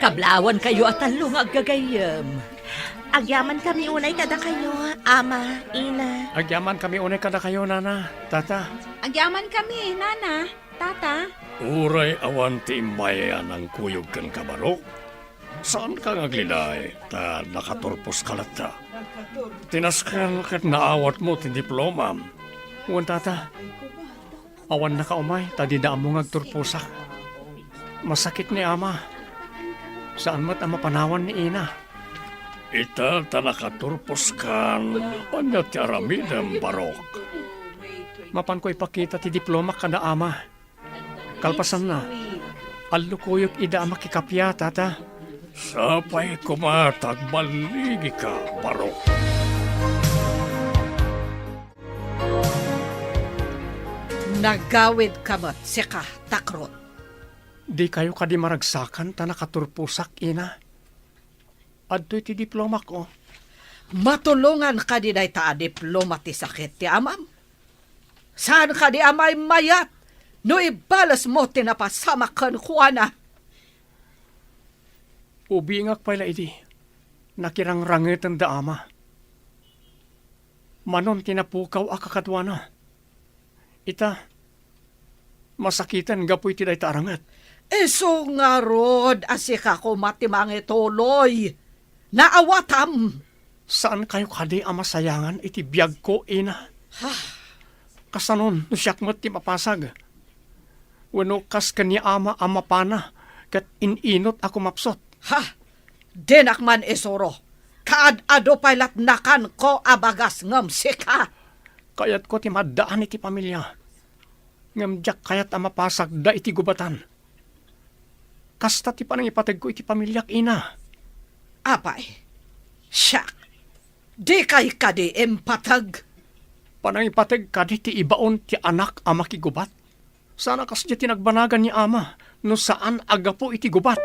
Kablawan kayo at talong aggagayam. Agyaman kami unay kada kayo, ama, ina. Agyaman kami unay kada kayo, nana, tata. Agyaman kami, nana, tata. Uray awan ti imbayan ang kuyog kan kabaro. Saan ka ngagliday, ta nakaturpos kalata? Tinaskan kat naawat mo ti diploma. Uwan tata, awan na kaumay, tadi da mo ngagturpusak. Masakit ni ama. Saan mat ang mapanawan ni ina? Ita ta nakaturpos kan, panya ti aramidem barok. Mapan ko ipakita ti diploma kada ama. Kalpasan na, alukuyok ida makikapya, tata. Sapay kumatag baligi ka, barok. Nagawid kamot, sika, takrot. Di kayo kadi maragsakan ta nakaturpusak, ina. Adto'y ti diploma ko. Matulungan ka di day ta diploma ti sakit ti amam. Saan ka di amay mayat? No ibalas mo tinapasama kan kuana. Ubingak pala iti. Nakirangrangitan da ama. Manon tinapukaw akakadwana. Ita, masakitan gapoy ti day tarangat. Eso nga rod, asika ko matimangi tuloy. Naawatam. Saan kayo kadi ama sayangan iti biyag ko, ina? Kasanon, no siyak mo't ti mapasag. Wano kas kanya ama pana, kat ininot ako mapsot. Ha! Dinak man isuro. Kaad-ado pailat nakan ko abagas ngam sika. Kayat ko ti maddaan iti pamilya. Ngamjak kayat ang mapasag da iti gubatan. Kasta ti panang ipatag ko iti pamilyak, ina. Apay, siyak, di kay kadi empatag. Panang ipatag kadi ti ibaon ti anak ama kigubat. Sana kas di tinagbanagan ni ama, no saan agapo iti gubat.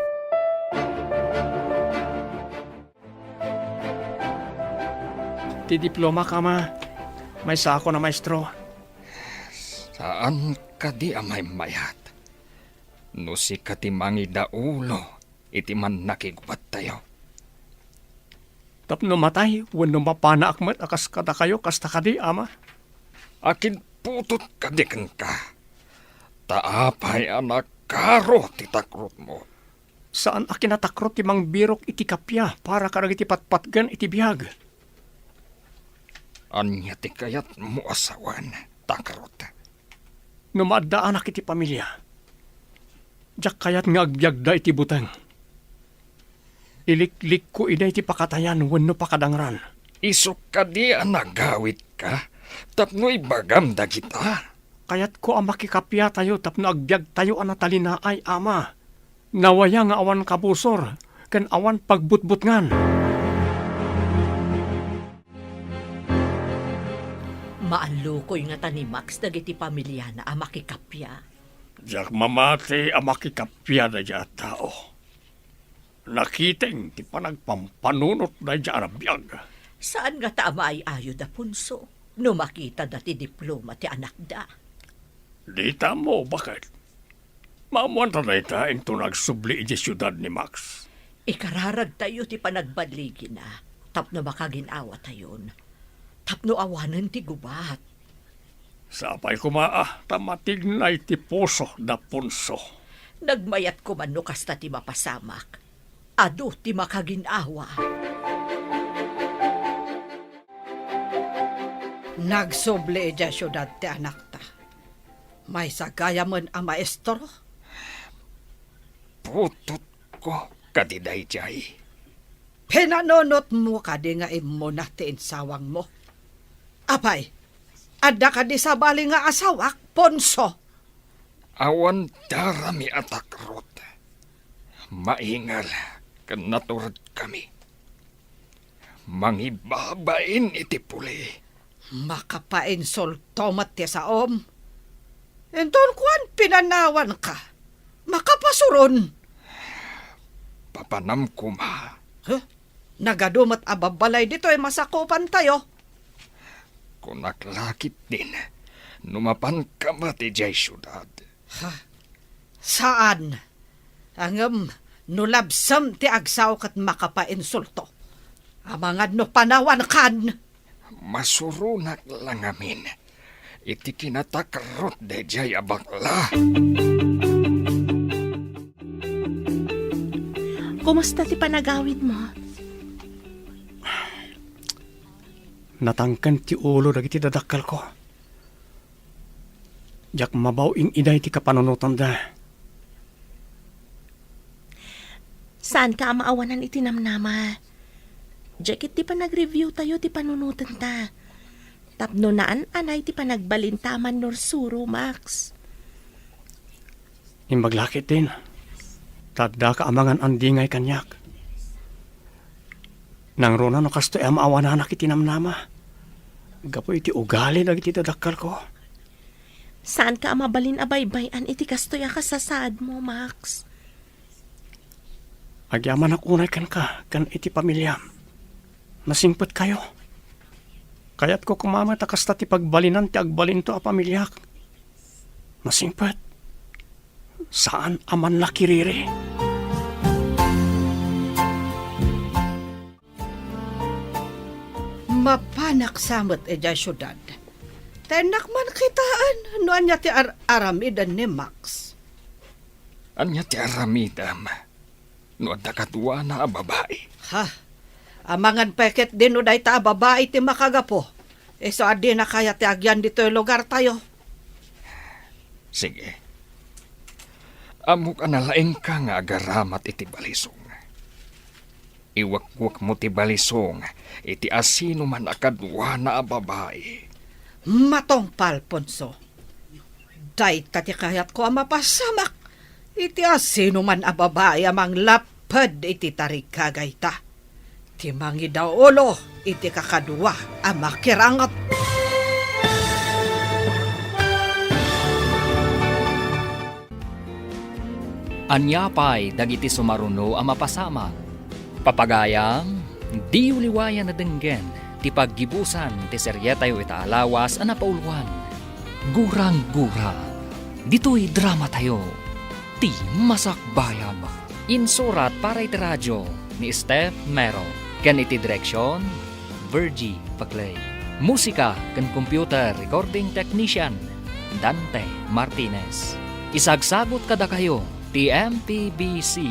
Ti diploma ka ma, may sako na maestro. Saan ka di amay mayat? No si katimangi daulo, iti man nakigubat tayo. Tapno matay, wano mapana akmat akas kada kayo, kasta kadi ama. Akin putot kadikan ka. Taapay anak karo titakrot mo. Saan akin natakrot ti mang birok iti kapya para karag iti patpatgan iti biyag. Anya ti kayat mo asawan, takrot. Numaddaan ak iti pamilya. Diyak kayat nga agbyag da iti butang. Iliklik ko ida iti pakatayan wenno pakadangran. Isok ka di nagawit ka, tapno ibagam da kita. Kayat ko ang makikapya tayo tapno agbyag tayo anatalina ay ama. Nawaya nga awan kabusor, ken awan pagbutbutngan. Maalukoy nga tani Max dagiti pamilya na amakikapya. Diyak mamati ang makikapya da dya tao. Nakiteng ti panagpampanunot da dya arabiyag. Saan nga tama ay ayo da punso? No makita dati diploma ti anak da. Di mo, bakit? Maamuan ta ita into nagsubli iti syudad ni Max. Ikararag tayo ti panagbadligi na. Tapno makaginawa tayon. Tapno awanan ti gubat. Sapay kumaa, tamatig na iti puso da punso. Nagmayat ko man no kasta ti mapasamak. Ado ti makaginawa. Nagsubli dya syudad ti anak ta. May sagaya man ang maestro. Putot ko kadiday jay. Pinanonot mo ka di nga imo na tiinsawang mo. Apay, adda ka di sa bali nga asawak, Ponso. Awan darami atakrot. Maingal kan naturad kami. Mangibabain iti puli. Makapainsulto mat ti saom. Enton kuan pinanawan ka. Makapasuron. Papanam ko ma. Huh? Nagadumat ababalay dito ay masakupan tayo. Kung naklakit din, numapan ka mati jay syudad. Saan? Angam, nulabsam ti agsaw kat makapainsulto. Amangad no panawan kan. Masurunak lang amin. Iti kinatakarot de jay abakla. Kumusta ti panagawid mo? Natangkan ti ulo dagiti dadakkel ko. Jak mabaw ing iday ti kapanunutan da. Saan ka maawanan itinamnama? Jacket ti pa nag-review tayo ti panunutan ta. Tapno naan anay ti pa nagbalintaman nor suro, Max. Imbaglakit din. Tadda ka amangan andingay kanyak. Nang rona no kasto am awanan itinamnama. Gapo iti ugali dagiti dadakkel ko. Saan ka mabalin abaybayan iti kastoy ka sa saad mo, Max? Agyaman ak unay kan ka, kan iti pamilyam. Nasingpet kayo. Kayat ko kumamat akasta ti pagbalinan ti agbalin to a pamilyak. Nasingpet. Saan aman lakiriri? Mapanak samot eja syudad. Tenak man kitaan. No anya ti aramidan ni Max. Anya ti aramidam. No adda kadwa na a babae. Ha? Amangan peket din no day ta babae ti makagapo. So adi na kaya ti agyan dito yung lugar tayo. Sige. Amok analaing ka nga agaramat iti balisong. Iwakwak mo ti balisong, iti asino man akadwa na a babae. Matong Palponso. Day tati kayat ko ang mapasamak. Iti asino man a babae amang lapad iti tarikagay ta. Timangi daw ulo iti kakadwa ang makirangat. Anyapay dagiti sumaruno ang mapasama. Papagayam, di uliwayan na denggen, ti paggibusan ti seryetayo ita alawas ang napauluan. Gurang-gura, dito'y drama tayo, ti masakbayan. Insurat para iti radyo ni Steph Mero, kan iti direksyon, Virgie Paclay. Musika kan computer recording technician, Dante Martinez. Isagsagot kada kayo, ti MPBC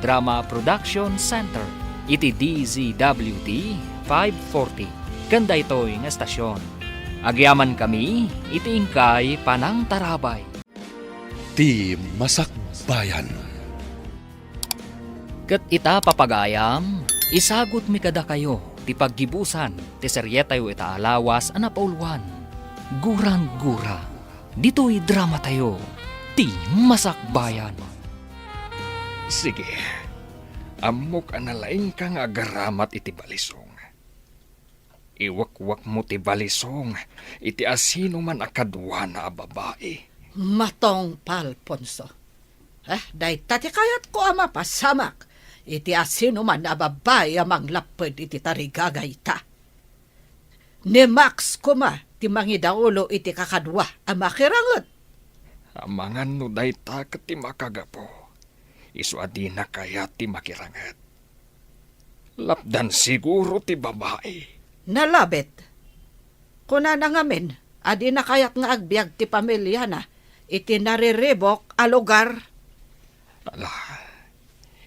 Drama Production Center, iti DZWT 540. Kanda ito'y nga estasyon. Agyaman kami, iti ingkay Panang Tarabay. Ti Masakbayan. Kat ita papagayam, isagot mi kada kayo, ti paggibusan, ti seryetayo ita alawas ang napauluan. Gurang-gura, dito'y drama tayo, ti Masakbayan. Sige. Amok analaing ka nga agaramat iti balisong. Iwakwak mo ti balisong, iti asino man akadwa na a babae. Matong Palponso. Day tati kayat ko ang mapasamak. Iti asino man na babae amang lapad iti tarigagay ta. Ni Max kuma, ti mangi daulo iti kakadwa ang makirangot. Amangan no day ta ket ti makagapo. Isu adi na kaya ti makirangat. Lapdan siguro ti babae. Nalabit. Kuna na ngamin, adi na kayat nga agbyag ti pamilya na, iti nariribok a lugar. Ala,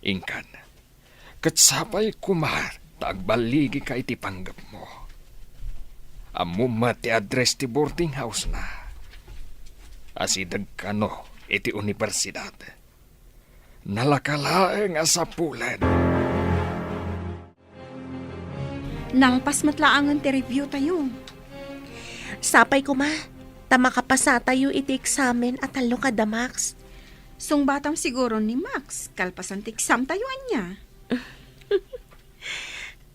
ingkan. Katsapay kumar, tagbaligi ka iti panggap mo. Amuma ti address ti boarding house na. Asidag kano iti universidad. Nalakalaeng asapulen. Nalpas matlaangan ti review tayo. Sapay ko ma, tamakapasa tayo iti eksamen at talo ka da Max. Sungbatam siguro ni Max, kalpasan ti exam tayo anya.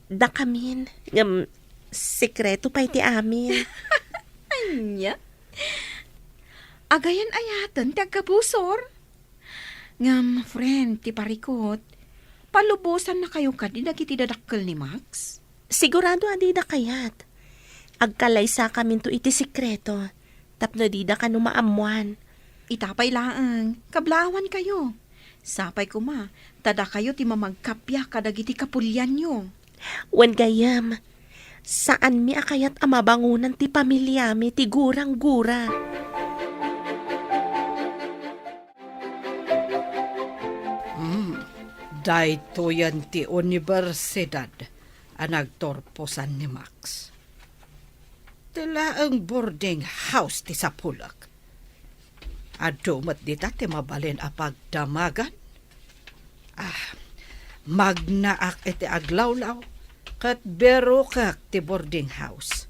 Da kamin, sekreto pa iti amin. Anya? Agayan ayatan ti agkabusor. Ngam, friend, ti parikot, palubusan na kayo ka di dagiti dadakkel ni Max. Sigurado adi da kayat. Agkalaysa kamin to iti sekreto, tapno di da ka numaamuan. Itapay laang, kablawan kayo. Sapay ko ma, tada kayo ti mamagkapya kadagiti kapulyan nyo. Wen gayam, saan mi akayat amabangunan ti pamilya mi ti gurang-gura. Dayto yan ti universidad ang nagtorposan ni Max. Tila ang boarding house ti Sapulak. Adumat dita ti mabalin a pagdamagan. Magnaak iti aglawlaw kat bero kak ti boarding house.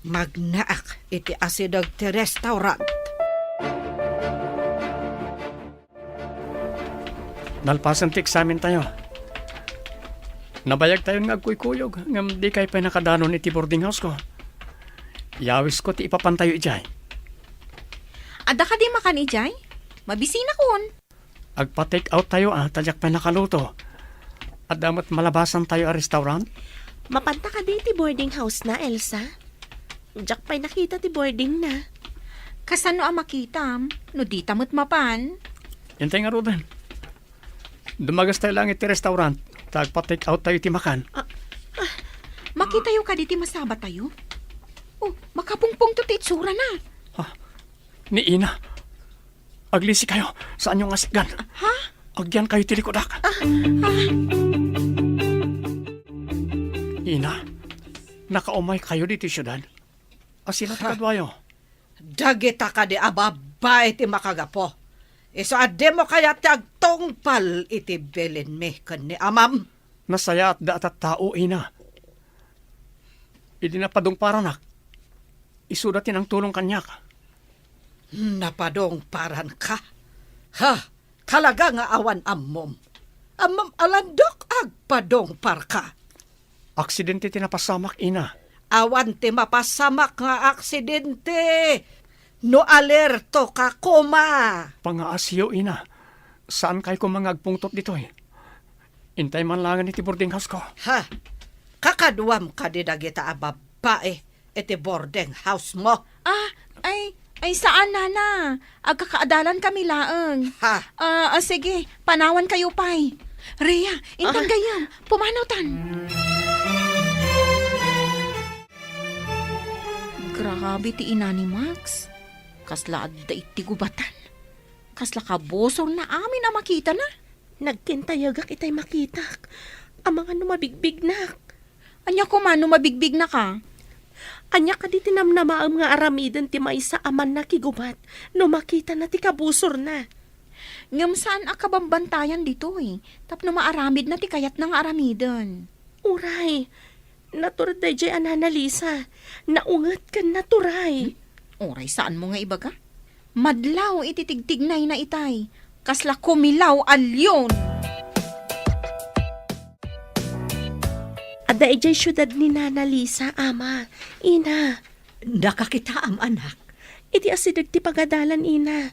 Magnaak iti asidag ti restaurant. Nalpasan ti eksamen tayo. Nabayag tayo ng agkuy-kuyog, ngam di kay pa nakadanon iti boarding house ko. Yawis ko ti ipapantayo ijay. Ada ka di makan ijay? Mabisina kon. Agpa-take out tayo talyak pa nakaluto. At damat malabasan tayo a restaurant. Mapanta ka di ti boarding house na, Elsa. Diyak pa'y nakita ti boarding na. Kasano ang makitam? No di tamot mapan. Yan tayo nga rodan. Dumagas tayo lang iti restaurant. Tagpa-take out tayo ti makan. Makitayo ka di ti masaba tayo? Oh, makapungpong to ti itsura na. Ni Ina. Aglisi kayo. Saan yung asikgan? Ha? Agyan kayo tilikodak. Ina, nakaumay kayo dito syudad. Asila takadwayo. Dagita ka di ababa iti makagapo. Iso ade mo kaya ti agtongpal iti belin mi kan ni amam. Nasaya at daat at tao, Ina. Idi na padong paranak. Isudatin ang tulong kanyak. Napadong paran ka. Ha, talaga nga awan ammom. Ammom alandok agpadong par ka. Aksidente tinapasamak, Ina. Awan ti mapasamak nga aksidente. No alerto ka kuma. Pangaasiyo, Ina. Saan kayo kung mga agpungtot dito eh? Intay man langan iti boarding house ko. Ha, kakaduam ka di dagita ababae iti boarding house mo. Ay saan nana? Agkakaadalan kami laeng. Ha, Sige, panawan kayo pay. Rhea, intang gayam, pumanawtan. Grabe ti ina ni Max. Kasla adda iti gubatan. Kasla kabosor na amin na makita na. Nagkintayagak itay makitak. Ang mga numabigbig nak. Anya ko man, mabigbig na ka. Anya ka di tinamnamaam nga aramidan ti maysa aman na kigubat. No makita na ti kabusor na. Ngam saan akabambantayan dito eh. Tapno maaramid na ti kayat ng aramidan. Uray, naturad day jay ananalisa. Naungat ka naturay. Oray, saan mo nga ibaga? Madlaw ititigtignay na itay. Kasla kumilaw alyon. Ada ijay syudad ni Nana Lisa, ama. Ina, Nakakitaam, anak. iti asidag ti pagadalan, ina.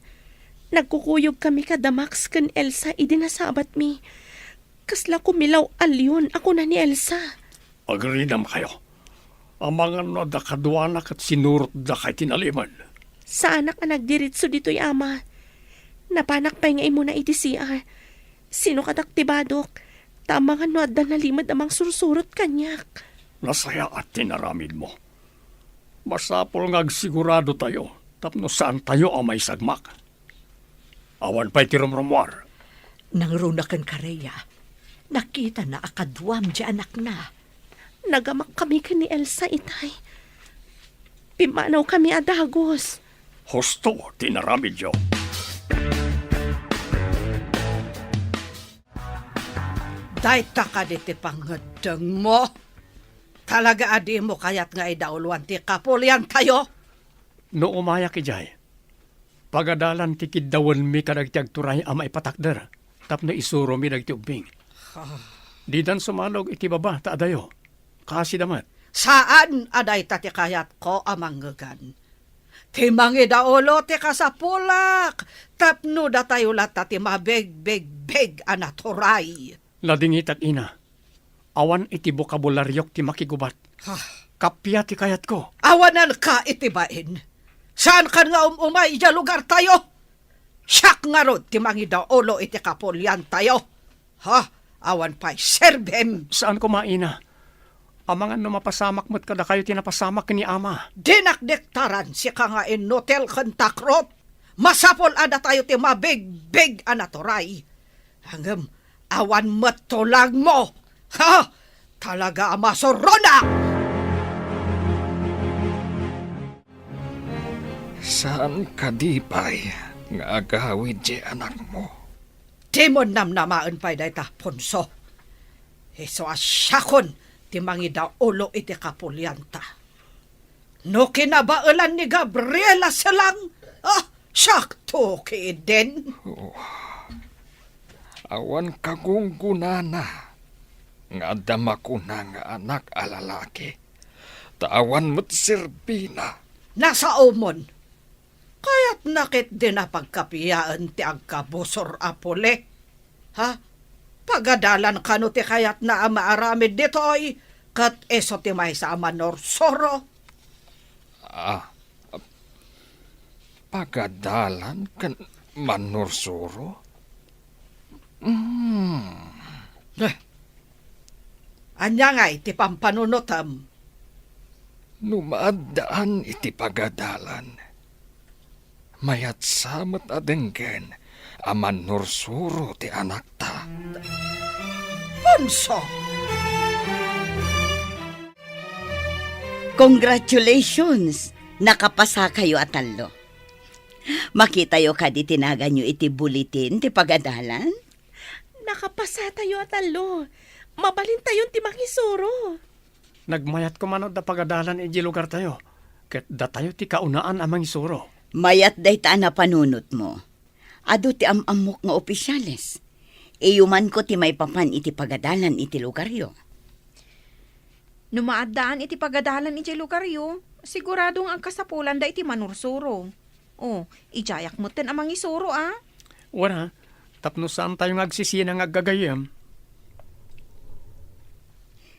Nagkukuyog kami kada Max kan Elsa, idi nasabat mi. Kasla kumilaw alyon, ako na ni Elsa. Agrinam kayo. Ang mga nadakaduanak at sinurot da kay tinaliman. Sana ka nagdiritso dito'y ama. Napanak pa nga imo na iti CR. Sino kadaktibadok? Tama nga no at nalimad amang sursurot kanyak. Nasaya at tinaramid mo. Masapol nga sigurado tayo. Tapno saan tayo ang may sagmak. Awan pa'y tirumrumwar. Nangrunakan ka, Rhea. Nakita na akadwam di anak na. Nagamak kami ka ni Elsa itay. Pimanaw kami adagos. Husto, tinaramidyo. Dayta ka di ti pangadang mo. Talaga adi mo kayat nga idauluan ti kapulyan tayo. No umayak ijay. Pagadalan ti kiddawan mi kadagtiag turay ama ipatakder. Tapno isuro mi nagtiubing. Di dan sumalog iti baba ta adayo. Kasi damat. Saan aday ta ti kayat ko amanggagan? Ti mangidaulo ti kasapulak. Tapno da tayo lata ti mabeg-beg-beg anaturay. Ladingitak ina. Awan iti bokabularyok ti makigubat. Kapya ti kayat ko. Awanan ka itibain. Saan ka nga umay iya lugar tayo? Siyak nga rod ti mangidaulo iti kapulyan tayo. Ha? Awan pa'y serbem. Saan ko maina? Amangan no mapasamak mo't kada kayo tinapasamak ni ama. Dinakdektaran si ka nga inotel kantakrot. Masapol ada tayo ti mabig-big anaturay. Hanggang awan matulag mo. Ha? Talaga masurona! Saan ka di pa'y nga agawid di anak mo? Di mo namnamaan pa'y dayta, Ponso. Iso asyakon ti mangida ulo iti kapulyanta. No kinabaalan ni Gabriela silang, syakto ki din. Awan kagunggunana. Nga dama ko na nga anak alalaki. Tawan mo't sirbina. Nasa umon. Kaya't nakit din na pagkapiyaan ti agkabusor apole. Ha? Pagadalan kano ti kayat na maaramid ditoy, kat eso ti may sa amanor soro. Pagadalan kan manursuro? Anya nga iti pampanunutam. Numaadaan iti pagadalan. Mayat samat adengken aman nursuro ti anak ta. Ponso! Congratulations! Nakapasa kayo atalo. Makita yo ka di tinagan nyo iti bulitin ti pagadalan? Nakapasa tayo at alo. Mabalin tayo ti mangisuro. Nagmayat ko manod da pagadalan iti lugar tayo. Ket da tayo ti kaunaan amang isuro. Mayat day taan na panunot mo. Ado ti amamok nga opisyales. Iyuman ko ti may papan iti pagadalan iti lugaryo. Numaadaan iti pagadalan iti lugaryo, siguradong ang kasapulan da iti manursuro. Ijayak mo ten amang isuro Wala, tapno saan tayo agsisina nga gagayam.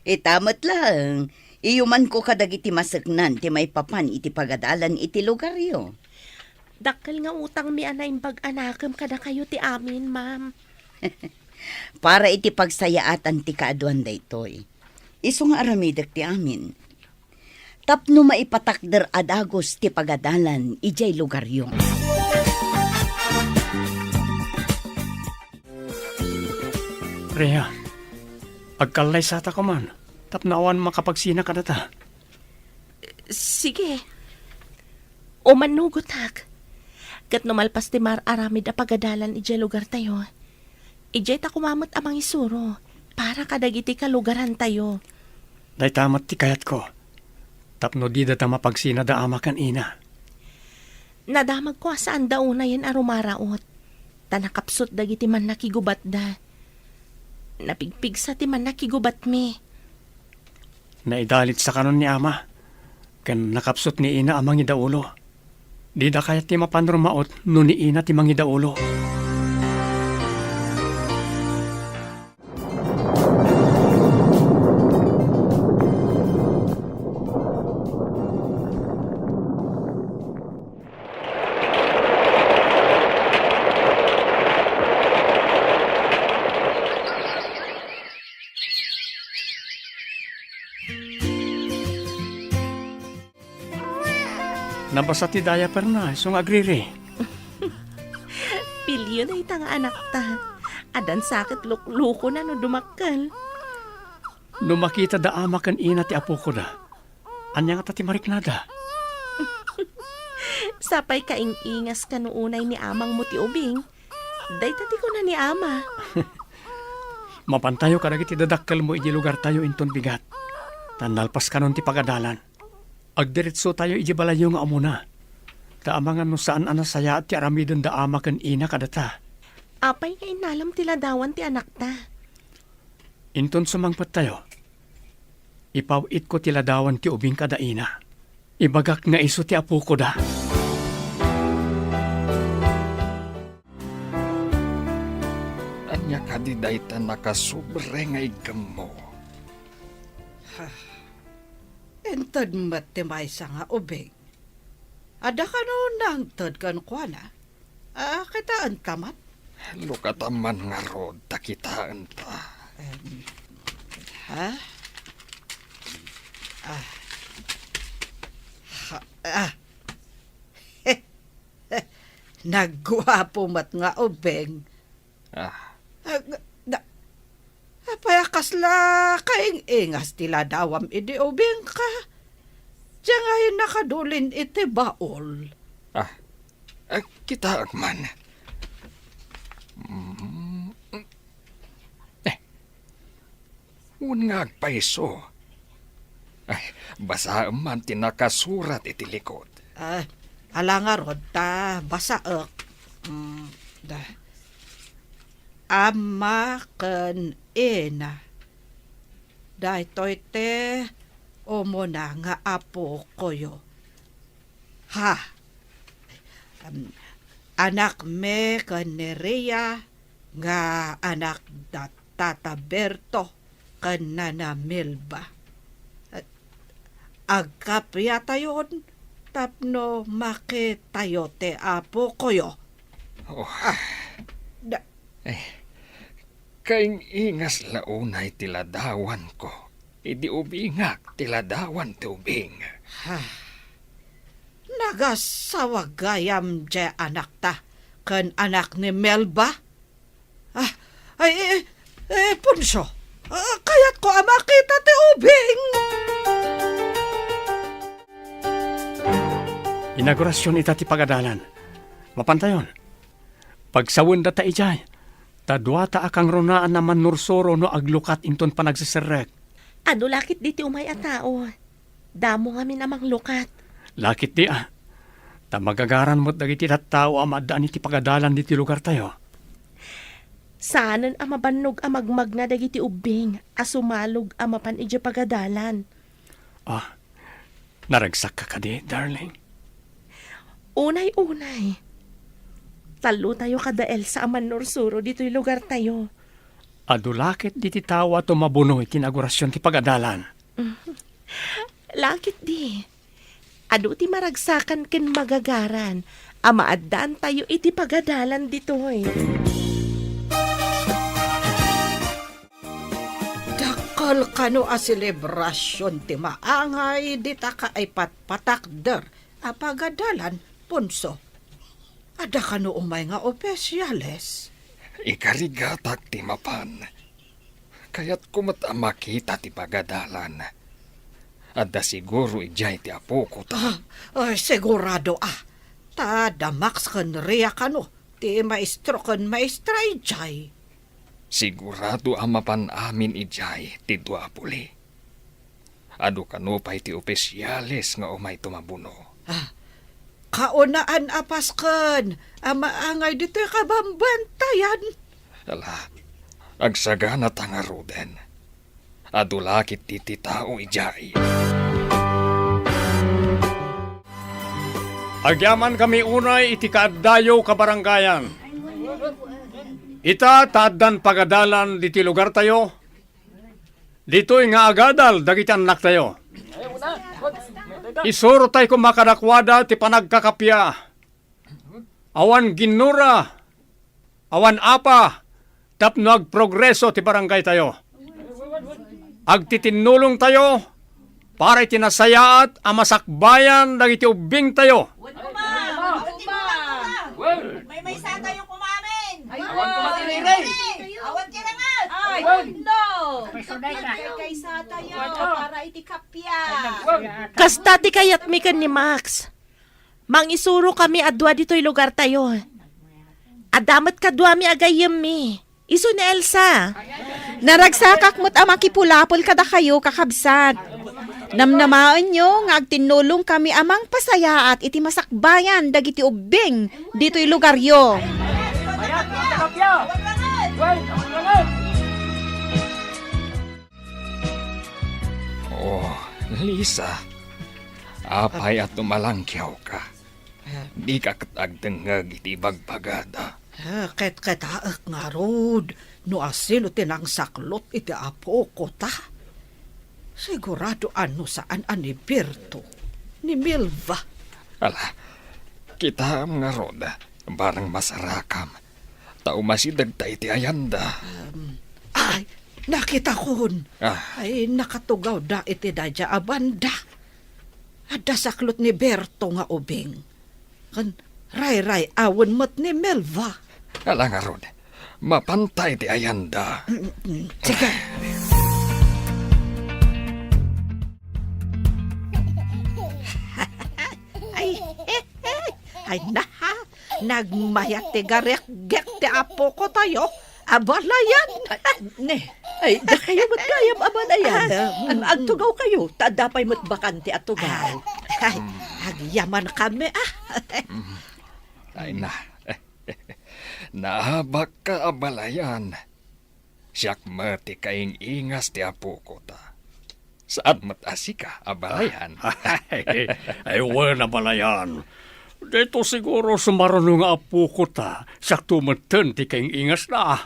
Itamat lang. Iyuman ko kadagiti masaknan ti may papan iti pagadalan iti lugaryo. Dakkel nga utang mi anay pag-anakam kada kayo ti amin, ma'am. Para iti pagsayaatan ti kaaduan daytoy. Iso nga aramidak ti amin. Tapno maipatakder adagos ti pagadalan ijay lugaryo. Rhea, agkalay sata ka man. Tapnawan makapagsina ka data. Sige. O manugot hak. Kat numalpas ti mar aramid a pagadalan ijay lugar tayo. Ijay ta kumamot amang isuro. Para kadagiti kalugaran tayo. Day tamat ti kayat ko. Tapno di data mapagsina da ama kan ina. Nadamag ko saan daw na yan arumaraot. Tanakapsot dagiti man nakigubat da. Napigpig sa ti man nakigubat mi. Naidalit sa kanon ni ama. Ken nakapsot ni ina amang idaulo. Di da kayat ti mapanrumaot no ni ina ti mangidaulo. Nabasa ti diaper na, isong agriri. Pilyo na itang anak ta. Adan sakit luko na no dumakal. No makita da ama kan ina ti apo ko da. Anya nga ta ti mariknada. Sapay kaing-ingas ka noonay ni amang mo ti ubing. Day tati ko na ni ama. Mapantayo ka dagiti dadakkel mo iti lugar tayo inton bigat. Tanalpas ka nun ti pagadalan. Agdiretso tayo iti balayo nga amuna. Taamangan no saan anasaya at ti aramiden da ama ken ina kadata. Apay nga inalam tila dawan ti anak ta. Inton sumangpat tayo. Ipawit ko tila dawan ti ubing kada ina. Ibagak nga iso ti apo ko da. Anya ka di dayta nakasubre nga igam mo. Entad matimaysa nga ubing. Ada ka no nang tad kan kuana. Kitaan tamat. Lukataman nga rod, takitaan ta. Ha? Nagwapo mat nga ubeng. Payakas la kaing ingas tila dawam idi ubeng ka. Diyan ngayon nakadulin iti baol. Kita agman. Unngag paiso. Basa man tinakasurat iti likod. Ala nga rod ta basaek. Ama ken ina. Daytoy te umuna nga apo koyo. Ha. Anak me ken Nerea nga anak da Tata Berto ken Nana Melba. Agkapya tayon tapno makitayo te apo koyo. Kaing ingas launay tiladawan ko. Idi ubingak tiladawan ti ubing. Nagasawagayam je anak ta ken anak ni Melba. Punso. Kayat ko makita ti ubing. Inaugurasyon ita ti pagadalan. Mapantayon. Pagsawon da ta ijay. Tadwata akang ronaan naman nursoro no aglukat inton panagsiserek. Ano lakit diti umay a tao? Damo nga minamang lukat. Lakit di Tamagagaran mo't dagiti tattao amadaan iti pagadalan diti lugar tayo. Saanan amabannog amagmag na dagiti ubing, asumalog amapan iti pagadalan. Naragsak ka kadi, darling. Unay-unay. Talo tayo kadael sa aman nursuro dito'y lugar tayo. Adulakit diti tawa tumabuno iti inaugurasyon ti pagadalan. Lakit di. Adu ti maragsakan ken magagaran. Amaadaan tayo iti pagadalan dito'y. Dakal kano a selebrasyon ti maangay dita ka ay patpatakder a pagadalan, Punso. Ada kano umay nga opesyales. Ikarigatak ti mapan. Kaya't kumata makita ti pagadalan. Adda siguro ijay ti apo ko ta. Sigurado Tadamax kan Ria kano. Ti maestro kan maestra ijay. Sigurado amapan amin ijay ti duapuli. Adu kano pa'y ti opesyales nga umay tumabuno. Kaunaan apasken. Amaangay dito kabambantayan. Ala, agsagana tanga ruden. Adulakit ti tao ijay. Agyaman kami unay iti kaaddayo kabaranggayan. Ita taddan pagadalan diti lugar tayo. Dito'y nga agadal dagiti anak tayo. Isuro tayo kumakadakwada ti panagkakapya. Awan ginura. Awan apa. Tapno agprogreso ti barangay tayo. Agtitinulong tayo para itinasayaat amasakbayan dagiti ubing tayo. May sa tayo kumamin! Awan kumatiriray! Awan kirangat! Ay, no! Kaysa tayo para itikapya! Kasta ti kayat mi ken ni Max. Mangisuro kami adwa dito'y lugar tayo. Adamat kadwa mi agayem mi. Iso ni Elsa. Naragsakak mo't makipulapol kada kayo kakabsat. Namnamaan nyo nga agtinulong kami amang pasaya at iti masakbayan dagiti ubing dito'y lugar yo. Oh, Lisa. Apay at tumalangkyaw ka. Di ka katagdengag iti bagbagada. Ket taak nga rod, no asilo tinang saklot iti apo ko ta. Sigurado ano saan ani Berto, ni Milva. Ala, kita nga roda, barang masarakam. Tao masidag tayo ti ayanda. Ay, nakita kon. Ah. Ay, nakatugaw da iti dadya abanda. Ada saklot ni Berto nga ubing. Kan ray-ray awan mat ni Melva. Ala nga roda, mapantay ti ayanda. Sige. Ay na, nagmayat ti garek ti apo ko tayo. Abalayan. Ne, ay, da kayo matgayam abalayan. Agtugaw kayo, tadapay mo't bakante at tugaw. Ay, agyaman kami Ay na, nahabak ka abalayan. Siyak mati kaing ingas ti apo ko ta. Saat matasi ka abalayan. Ay, wala pala yan. Dito siguro sumarunong nga apo ko ta. Siyak tumatan ti kaing ingas na.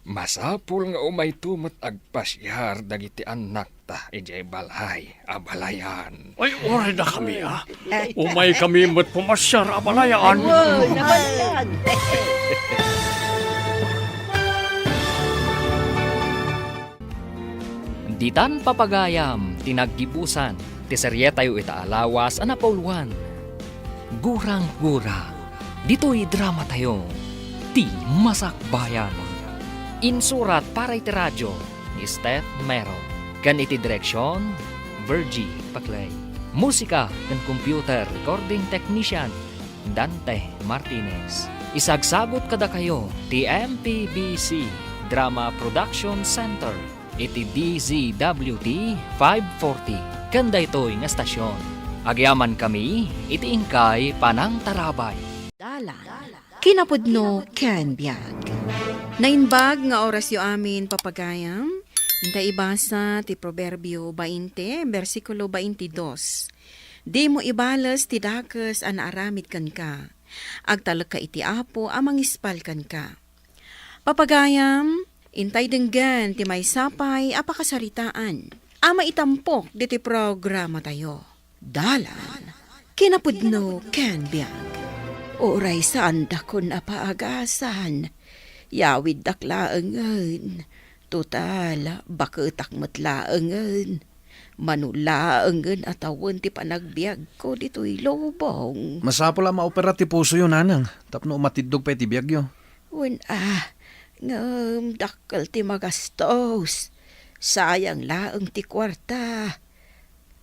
Masapul nga umay tumot agpasyar dagiti anak ta ijay balhay abalayan. Ay, oray na kami ha. Umay kami mat pumasyar abalayan. Wow, nabalayan. Ditan papagayam, tinaggibusan, ti seryetayo itaalawas, anapauluan. Gurang-gura, dito'y drama tayo, ti Masakbayan. Insurat para iti radyo, ni Steph Mero. Kan iti direksyon, Virgie Paclay. Musika kan computer recording technician, Dante Martinez. Isagsagot kada kayo, ti MPBC Drama Production Center. Iti DZWT 540. Kanda ito'y nga stasyon. Agyaman kami, iti ingkay Panang Tarabay. Kinapudno ken biag. Nainbag nga oras yo amin papagayam. Inta ibasa ti Proverbio 20, versikulo 22. Di mo ibalas ti dakes an aramid kan ka. Agtalak ka iti apo amang ispal kan ka. Papagayam, intay denggan ti may sapay apakasaritaan. Ama itampok diti programa tayo. Dalan, kinapudno ken biag. Oray saan dakon apaagasan. Yawid daklaangan. Total, baketak matlaangan. Manulaangan atawan ti panagbiag ko dito'y lobong. Masapol ang maopera ti puso yun, nanang. Tapno umatidog pa ti biag yun. Ngam, dakkel ti magastos. Sayang laeng ti kwarta.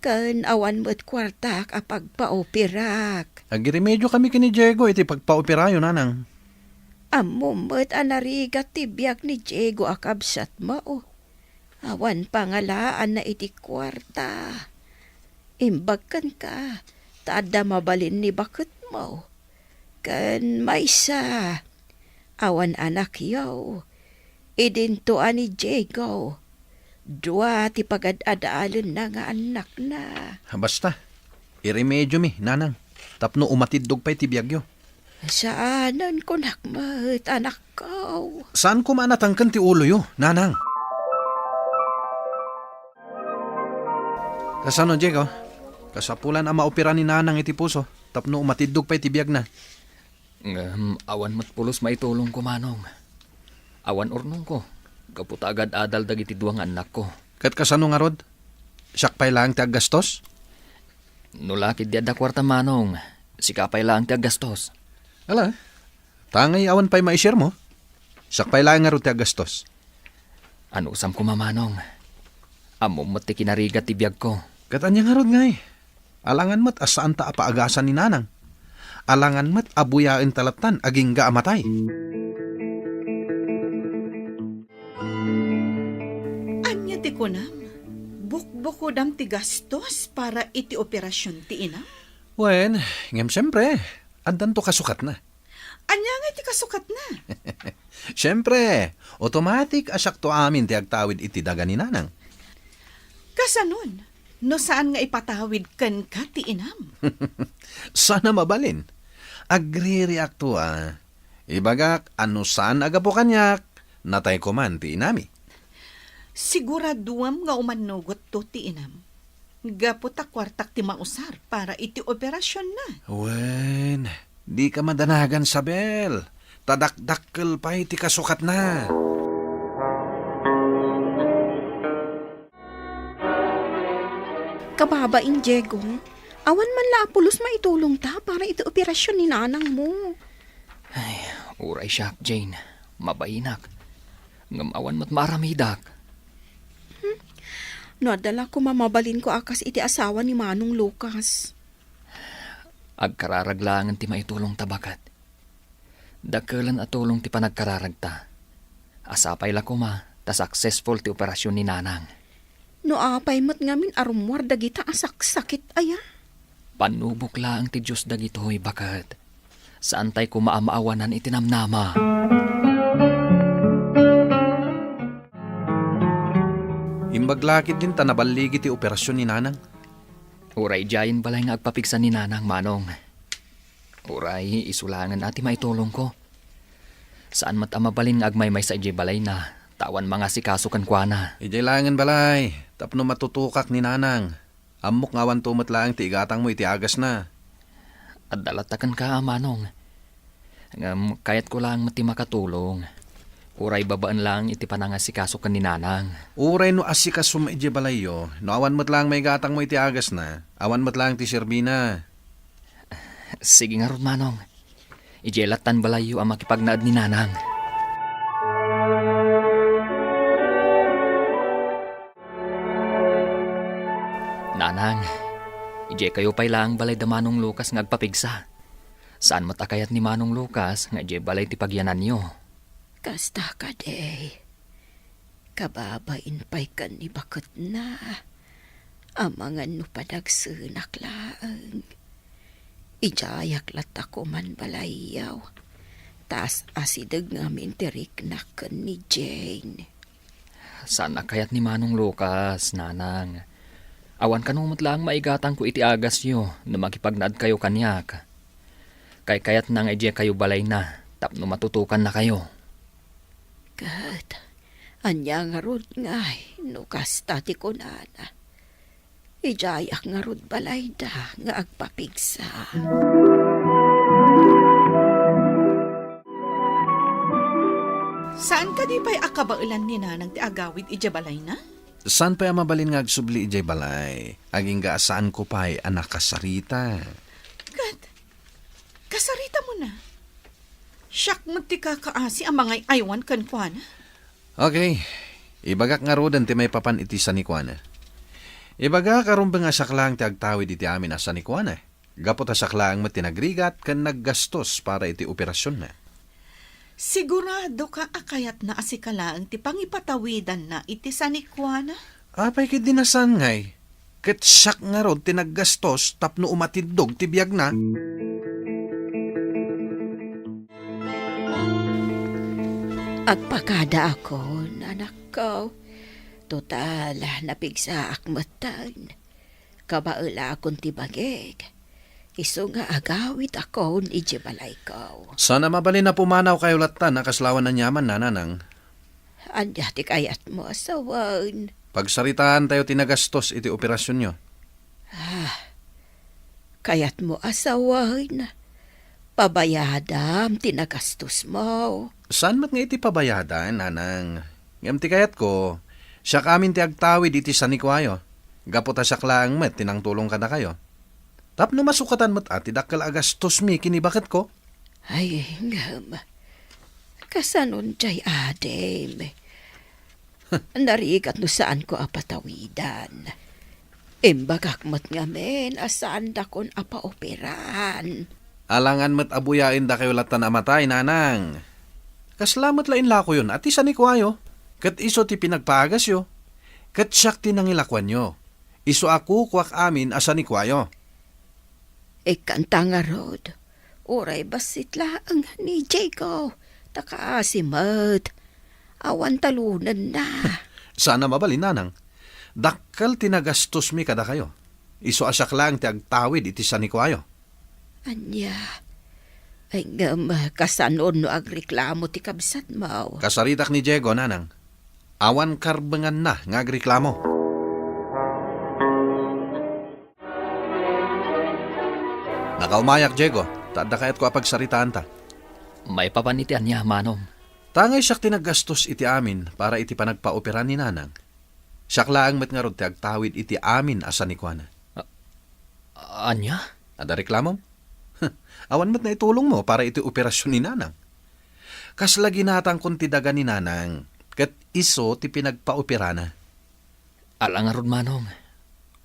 Kan awan mo't kwarta kapag paopirak. Agiremedyo kami kini Diego iti pagpaopera yun, nanang. Amo mo't anarigat ti biag ni Diego akabsat mo. Awan pangalaan na iti kwarta. Imbag kan ka, tada mabalin ni bakit mo. Kan maysa, awan anak yaw, idintuan ni Diego. Dua ti pagad-adaalon na nga anak na. Basta, iremedyo mi, nanang. Tapno umatidog pa iti biag yun. Saanan ko nakmat, anak ko? Saan ko manatangkan ti ulo yun, nanang? Kasano, Diego? Kasapulan ang maopera ni nanang iti puso. Tapno umatidog pa iti biag na. Awan matpulos maitulong ko, manong. Awan ornong ko. Kaputa agad adal dagiti duwang anak ko. Kat kasano nga rod? Siyak pa'y lang ti aggastos? Nulakid di ada kwarta, manong. Sikapay lang ti aggastos. Ala, tangay awan pa'y maishare mo. Siyak pa'y lang nga rod ti aggastos. Ano usam ko, mamanong? Amo mati kinarigat ti biag ko. Kat anya nga rod nga eh. Alangan mat asaan ta apaagasan ni nanang. Alangan mat abuyain talatan aging ga amatay. Anya ti kunam, bukbukudam ti gastos para iti operasyon ti ina? Wen, ngem siyempre, andan to kasukat na. Anya nga ti kasukat na? Siyempre, automatic asyak to amin ti agtawid iti daga ni nanang. Kasanon, no saan nga ipatawid kan ka ti inam? Sana mabalin. Agri-react to Ibagak, ano saan agapo kanyak, natay ko man ti inami. Siguraduam nga umanugot to ti inam. Gapot a kwartak ti mausar para iti operasyon na. Wen, di ka madanagan sa bel. Tadakdakkel pa iti kasukat na. Kababain, Diego. Awan man la pulos maitulong ta para iti operasyon ni nanang mo. Ay, uray siya, Jane. Mabainak. Ngamawan mo't maramidak. Nadala ko mamabalin ko akas iti asawa ni Manong Lucas. Agkararaglangan ti maitulong tabakat. Dagkelan atulong ti panagkararagta. Asapay la kuma, ta successful ti operasyon ni nanang. No apay mat ngamin arumwar dagita asak sakit aya. Panubok lang ti Diyos dagitoy bakat. Saan tay kumaamaawanan itinamnama. Imbaglakid din ta nabaligi ti operasyon ni nanang. Uray jayin balay nga agpapiksan ni nanang Manong. Uray isulangan ati maitulong ko. Saan mat amabalin nga agmaymay sa ijay balay na tawan mga sikasukan kwa na. Ijay langan balay, tapno matutukak ni nanang. Amok ngawan tumot lang ti igatang mo iti agas na. At dalatakan ka, Manong. Kayat ko lang mati makatulong. Uray babaan lang iti panangasikaso kan ni nanang. Uray no asikas suma iti balayo, no awan mo't lang may gatang mo iti agas na, awan mo't lang ti serbina. Sige nga ron, Manong. Ijelatan balayo ang makipagnaad ni nanang. Nanang, ije kayo pa'y lang balay da Manong Lucas nga agpapigsa. Saan matakayat ni Manong Lucas nga ije balay ti pagyanan niyo? Kasta ka day. Kababain pa'y kan ni bakit na. Amangan no padagsunak laang. Ijayak lata ko man balayaw. Tas asidag ngamin tirik na kan ni Jane. Saan nakayat ni Manong Lucas, nanang? Awan kanumot lang maigatang ko iti agas yo na makipagnaad kayo kanyak. Kay kayat nang ije kayo balay na, tapno matutukan na kayo. Kat, anya nga rod ngay, no kastati ko nana. Ijayak nga rod balay da, nga agpapigsa. Saan ka di pa'y akabailan ni nanang ti agawid ija balay na? Saan pa mabalin nga agsubli ijay balay? Aging gaasaan ko pa'y anak kasarita. Kat, kasarita mo na. Siyak mo ti kakaasi ang mga aywan kan kwa na. Okay, ibagak nga rodan ti may papan iti sa ni Kuana. Ibagak karumba nga saklang ti agtawid iti amin asa ni Kuana. Gapot a saklang mat tinagrigat kan naggastos para iti operasyon na. Sigurado ka akayat na asikalaan ti pangipatawidan na iti sanikwana? Apay kit dinasan ngay. Ket siyak nga rod tinaggastos tapno umatindog ti biyag na. Agpakada ako, anak ko. Total, napigsa akmatan. Kabaula akong tibagig. Iso nga agawit ako iji balay ko. Sana mabalin na pumanaw kayo latan na kaslawan na nyaman na nanang. Anya ti kayat mo asawan. Pagsaritaan tayo tinagastos iti operasyon nyo. Kayat mo asawan. Pabayadam tinagastos mo. Saan mat nga iti pabayadan, nanang? Ngam ti kayat ko, siya kamin ti agtawid iti sanikwayo. Gapot a siyak met tinang tulong ka na kayo. Tapno masukatan mo't ati dakkel agastos mi kinibakat ko. Ay, ngam. Kasanon jay adem. Narigat no saan ko apatawidan. Imbagak mo't ngamen, asaan da kon apa-operan. Alangan met abuyain da kayo latan amatay, nanang. Kaslamat lain lako yun, at isa ni kwayo. Kat iso ti pinagpagas yo. Kat siyak ti nangilakwan yo. Iso ako kwak amin asa ni kwayo. Ikanta nga rod. Uray basit laang ni Jago. Takaasimad. Awan talunan na. Sana mabalin, nanang. Dakkal tinagastos mi kada kayo. Iso asyak lang ti agtawid iti sa ni kwayo. Anya. Ay nga kasanon no agreklamo ti kabsat mo. Kasaritak ni Diego, nanang. Awan karbengan na nga agreklamo. Nakaumayak, Diego. Tada kayat ko apagsaritaan ta. May papanitian niya, Manong. Tangay siyak tinagastos iti amin para iti panagpaoperan ni nanang. Siyak laang met nga rod ti agtawid iti amin asa ni Kuana. Anya? Ada reklamom? Awan met na itulong mo para iti operasyon ni nanang. Kasla ginatang kung ti daga ni nanang. Kat iso ti pinagpaopera na. Alangarod, Manong.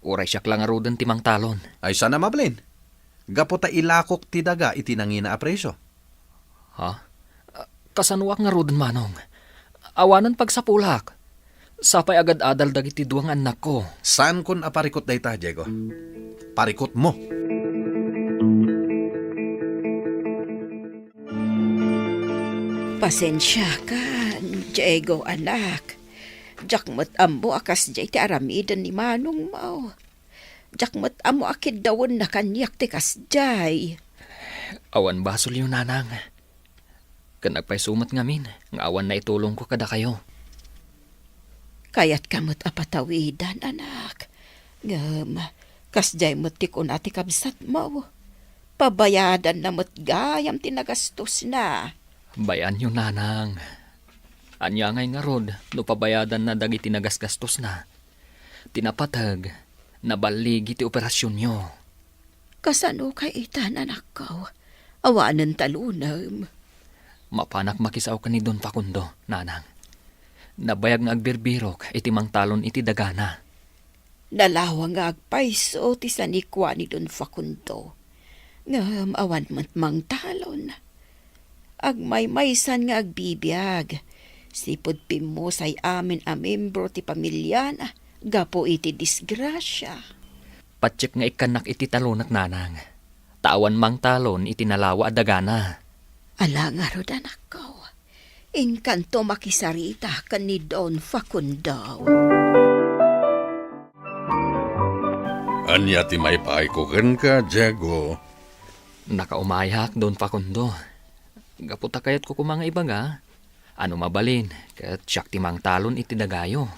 Uray siyak lang arodan timang talon. Ay sana mablin. Gapo ta ilakok ti daga iti nangina apresyo. Ha? Kasanuak nga rodan, Manong. Awanan pagsapulak. Sapay agad adal dagiti duwang anak ko. Saan kun aparikot dayta, Diego? Parikot mo. Pasensya ka, Diego anak. Jakmat amo akas jay ti aramidan ni Manong mo. Jakmat amo akid dawon na kanyak ti kasjay. Awan basol yun, nanang. Kanagpay sumat ngamin, nga awan na itulong ko kada kayo. Kayat kamot apatawidan, anak. Ngam, kasjay mo't ti kun ati kabsat mo. Pabayadan na mo't gayam tinagastos na. Bayan yun, nanang. Anya ngay nga rod, no pabayadan na dagiti nagasgastos na. Tinapatag, nabaligi ti operasyon nyo. Kasano kay itan, anak ko? Awanan talunam. Mapanak makisaw ka ni Don Facundo, nanang. Nabayag nga agbirbirok, iti mang talon iti dagana. Nalawang nga agpaiso ti sanikwa ni Don Facundo. Ngam awan mat mang talon. Agmaymaysan nga agbibiyag. Sipod pimusay amin a membro ti pamilya na. Gapo iti disgrasya. Patsik nga ikanak iti talonat, nanang. Tawan mang talon iti nalawa adagana. Ala nga rod, anak ko. Inkanto makisarita ka ni Don Facundo. Anya ti may paikuken ka, Diego. Nakaumayak, Don Facundo. Gaputa kayat ko kumanga ibaga. Ano mabalin, kat siyak timang talon iti dagayo.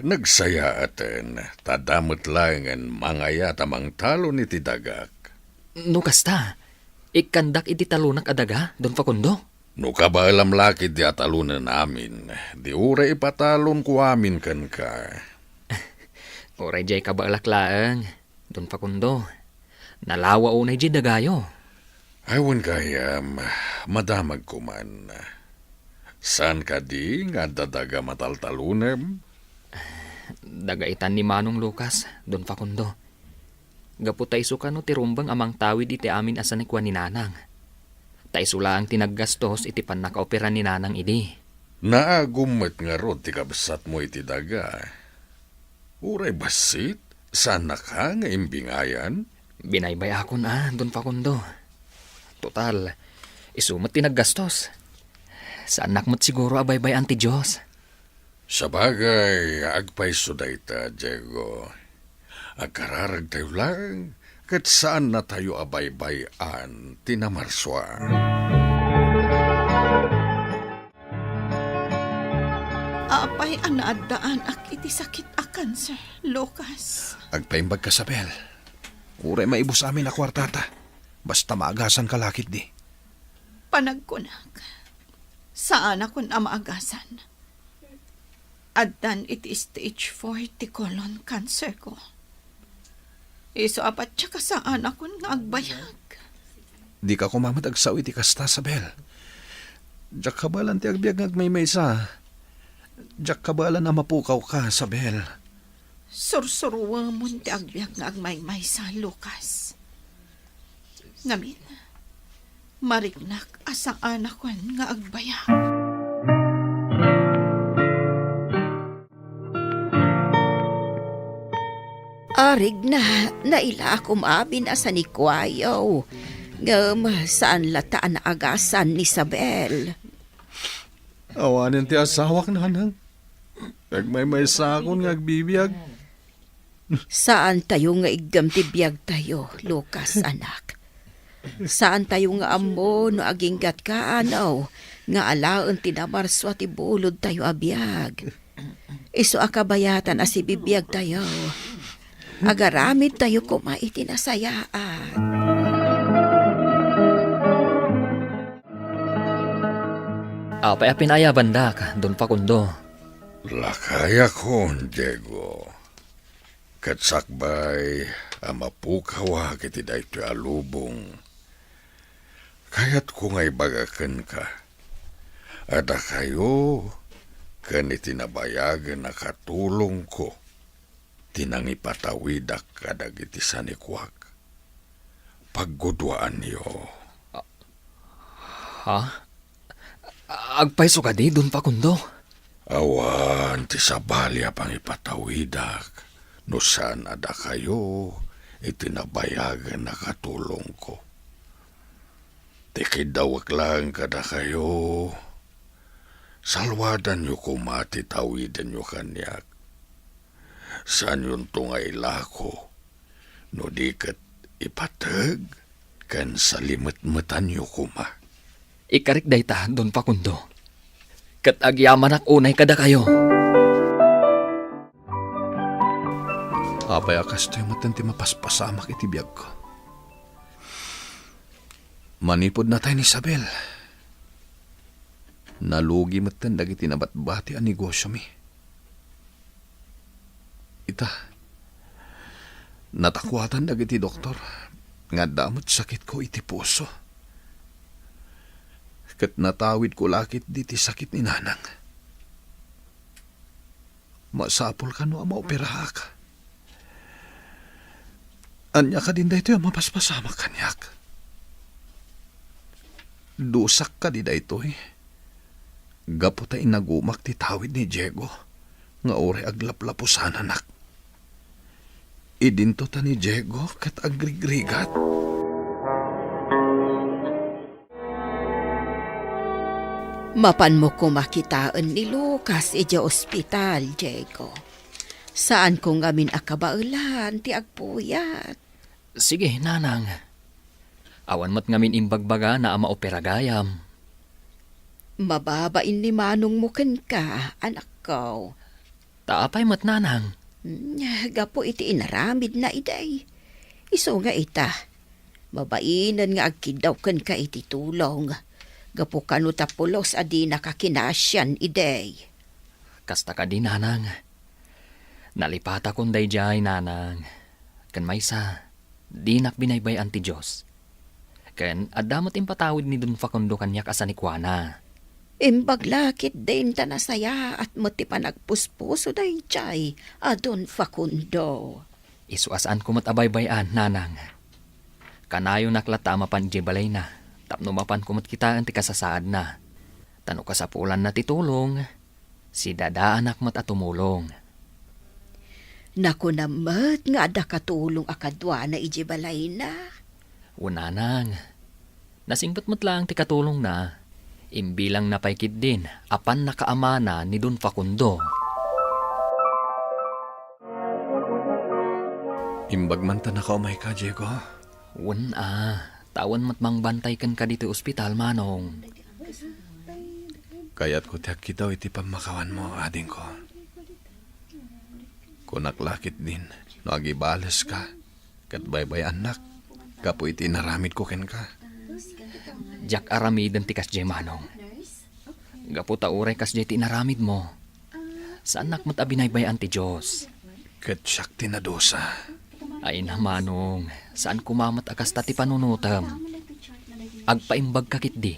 Nagsaya aten. Tadamot lang ang mangaya tamang talon iti dagak. No kasta, ikandak iti talunak adaga, Don Facundo? No ka ba alam laki di atalunan namin? Di ura ipatalon ko amin kan ka. Oray jay kabalak-laang, Don Facundo. Nalawa unay jay dagayo. Aywan kayam, madamag ko man. San ka di nga dadaga mataltalunem? Dagaitan ni Manong Lucas, Don Facundo. Gaputa iso ka no tirumbang amang tawid iti amin asanikwa ni nanang. Taisula ang tinaggastos iti pan nakaopera ni nanang idi. Naagumet nga rod ti kabsat mo iti daga. Uray basit? Sana ka nga imbingayan? Binaybay ako na, Don Facundo. Total, isumat tinaggastos. Sa anak mo't siguro abaybay anti Diyos. Sa bagay, agpaiso dayta, Diego. Agkararag tayo lang, kat saan na tayo abaybayan, tinamarswa. Apay anaadaan ak iti sakit akan, Sir Lucas. Agpaimbag ka, Sabel. Uray maibos amin na kwartata. Basta maagasan ka lakit di. Panagkunak. Saan ako na maagasan? Addan iti stage 4 ti colon cancer ko. Iso apat siya kasaan ako nga agbayag. Di ka kumamat agsaw iti kasta, Sabel. Diyak kabalan ti agbiag ngagmay sa. Diyak kabalan na mapukaw ka, Sabel. Sursuruwa mo ti agbyag nga agmay-may sa Lucas. Ngamin, marignak asang anakwan nga agbayag. Arig na, naila kumabin asa ni Kwayaw. Ngam, saan lataan na agasan ni Isabel? Awanin ti asawak nanang. Nagmay sakon nga agbibiyag. Saan tayo nga igam ti biyag tayo, Lucas, anak? Saan tayo nga amo no aginggat ka, anaw? Nga alaon ti namarso at ibulod tayo abiyag. Iso akabayatan as ibibiyag tayo. Agaramid tayo kumaiti na sayaan. Apay apinaya bandak, Don Facundo. Lakaya kon, Diego. Katsakbay, amapukawa kiti dayto alubong. Kayat ko nga'y bagakan ka. Ada kayo, kaniti nabayagan na katulong ko. Tinang ipatawidak kadag iti sanikwak. Paggudwaan niyo. Ha? Agpaiso ka di, Don Facundo. Awan, ti sabali pang ipatawidak. No saan ada kayo, itinabayagan na katulong ko. Tikidawak lang kada kayo. Salwadan nyo kumati tawidan nyo kanyak. Saan yun tungay lako? No dikat ipatag, kan salimat-matan nyo kuma. Ikarik dayta, Don Facundo. Kat agyaman ak unay kada kayo. Apay akas to'y matanti mapaspasamak itibiyag ko. Manipod na tayo ni Isabel. Nalugi matan dagiti nabatbati ang negosyo mi. Ita, natakwatan dagiti doktor. Nga damot sakit ko iti puso. Kat natawid ko lakit diti sakit ni nanang. Masapol ka no ang maoperaha ka. Anya ka din dayto yung mapaspasamak kanyak. Dusak ka di dayto eh. Gapo ta inagumak ti tawid ni Diego. Nga ore aglaplapusan anak. Idinto ta ni Diego kat agrigrigat. Mapan mo kumakitaan ni Lucas ija ospital, Diego. Saan ko ngamin akabaulan ti agpuyat? Sige, nanang. Awan mat ngamin imbagbaga na ama operagayam. Mababain ni manong mo ken ka, anak ko. Taapay mat nanang. Gapo iti inaramid na iday. Iso nga ita. Mabainan nga agkidaw ken ka iti tulong. Gapo kanu tapulos adi nakakinasyan iday. Kasta ka din, nanang. Nalipata kong dayjay, nanang. Kan maysa, di nakbinaybay anti Diyos. Ken adamot impatawid ni Don Facundo kanyak asanikwana. Imbaglakit din ta nasaya at mati pa nagpuspuso dayjay, Don Facundo. Isuasaan ko matabaybayan, nanang. Kanayo naklata mapan balay na. Tapno mapan kumot kita anti kasasaad na. Tano ka sa pulan na titulong. Si dada anak mat atumulong. Naku namat nga ada katulong akadwa na ijibalay na. Unanang. Nasingbat mo't lang ti katulong na. Imbilang napaykid din apan nakaamana ni Don Facundo. Imbagman ta na kaumay ka, Diego. Tawan matmang bantay kan ka dito ospital, manong. Kaya't ko tiyak kitaw iti pamakawan mo, ading ko. Kunaklakit din, no agibales ka. Kat baybay anak, kapo iti naramid ko ken ka. Jak aramid ang tikas jay, manong. Gapo tauray kas jay tinaramid mo. Saan nakmat abinaybay anti Diyos? Kat siyak tinadosa. Ay na, manong. Saan kumamat akas tati panunutam? Agpaimbag kakit di.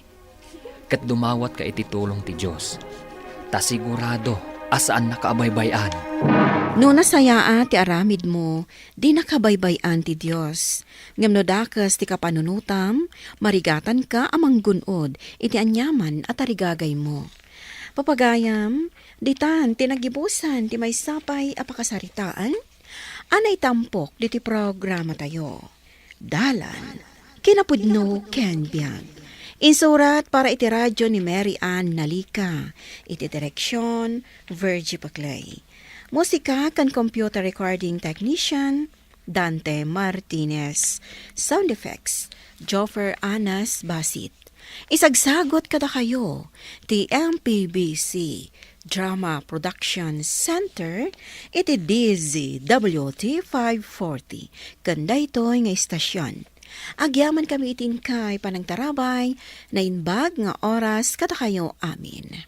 Kat dumawat ka iti tulong ti Diyos. Ta sigurado asaan nakaabaybayan. No nasaya ti aramid mo, di nakabaybayan ti Diyos. Ngam no dakas ti kapanunutam, marigatan ka amang gunod, iti anyaman at arigagay mo. Papagayam, ditan tinagibusan ti may sapay apakasaritaan, anay tampok diti programa tayo. Dalan, kinapudno ken biyag. Insurat para iti radyo ni Mary Ann Nalika, iti direksyon, Virgie Paclay. Musika kan computer recording technician, Dante Martinez. Sound effects, Joffer Anas Basit. Isagsagot kada kayo, ti MPBC Drama Production Center, iti DZWT 540. Kanda ito'y nga istasyon. Agyaman kami itin kay panagtarabay, na inbag nga oras kada kayo amin.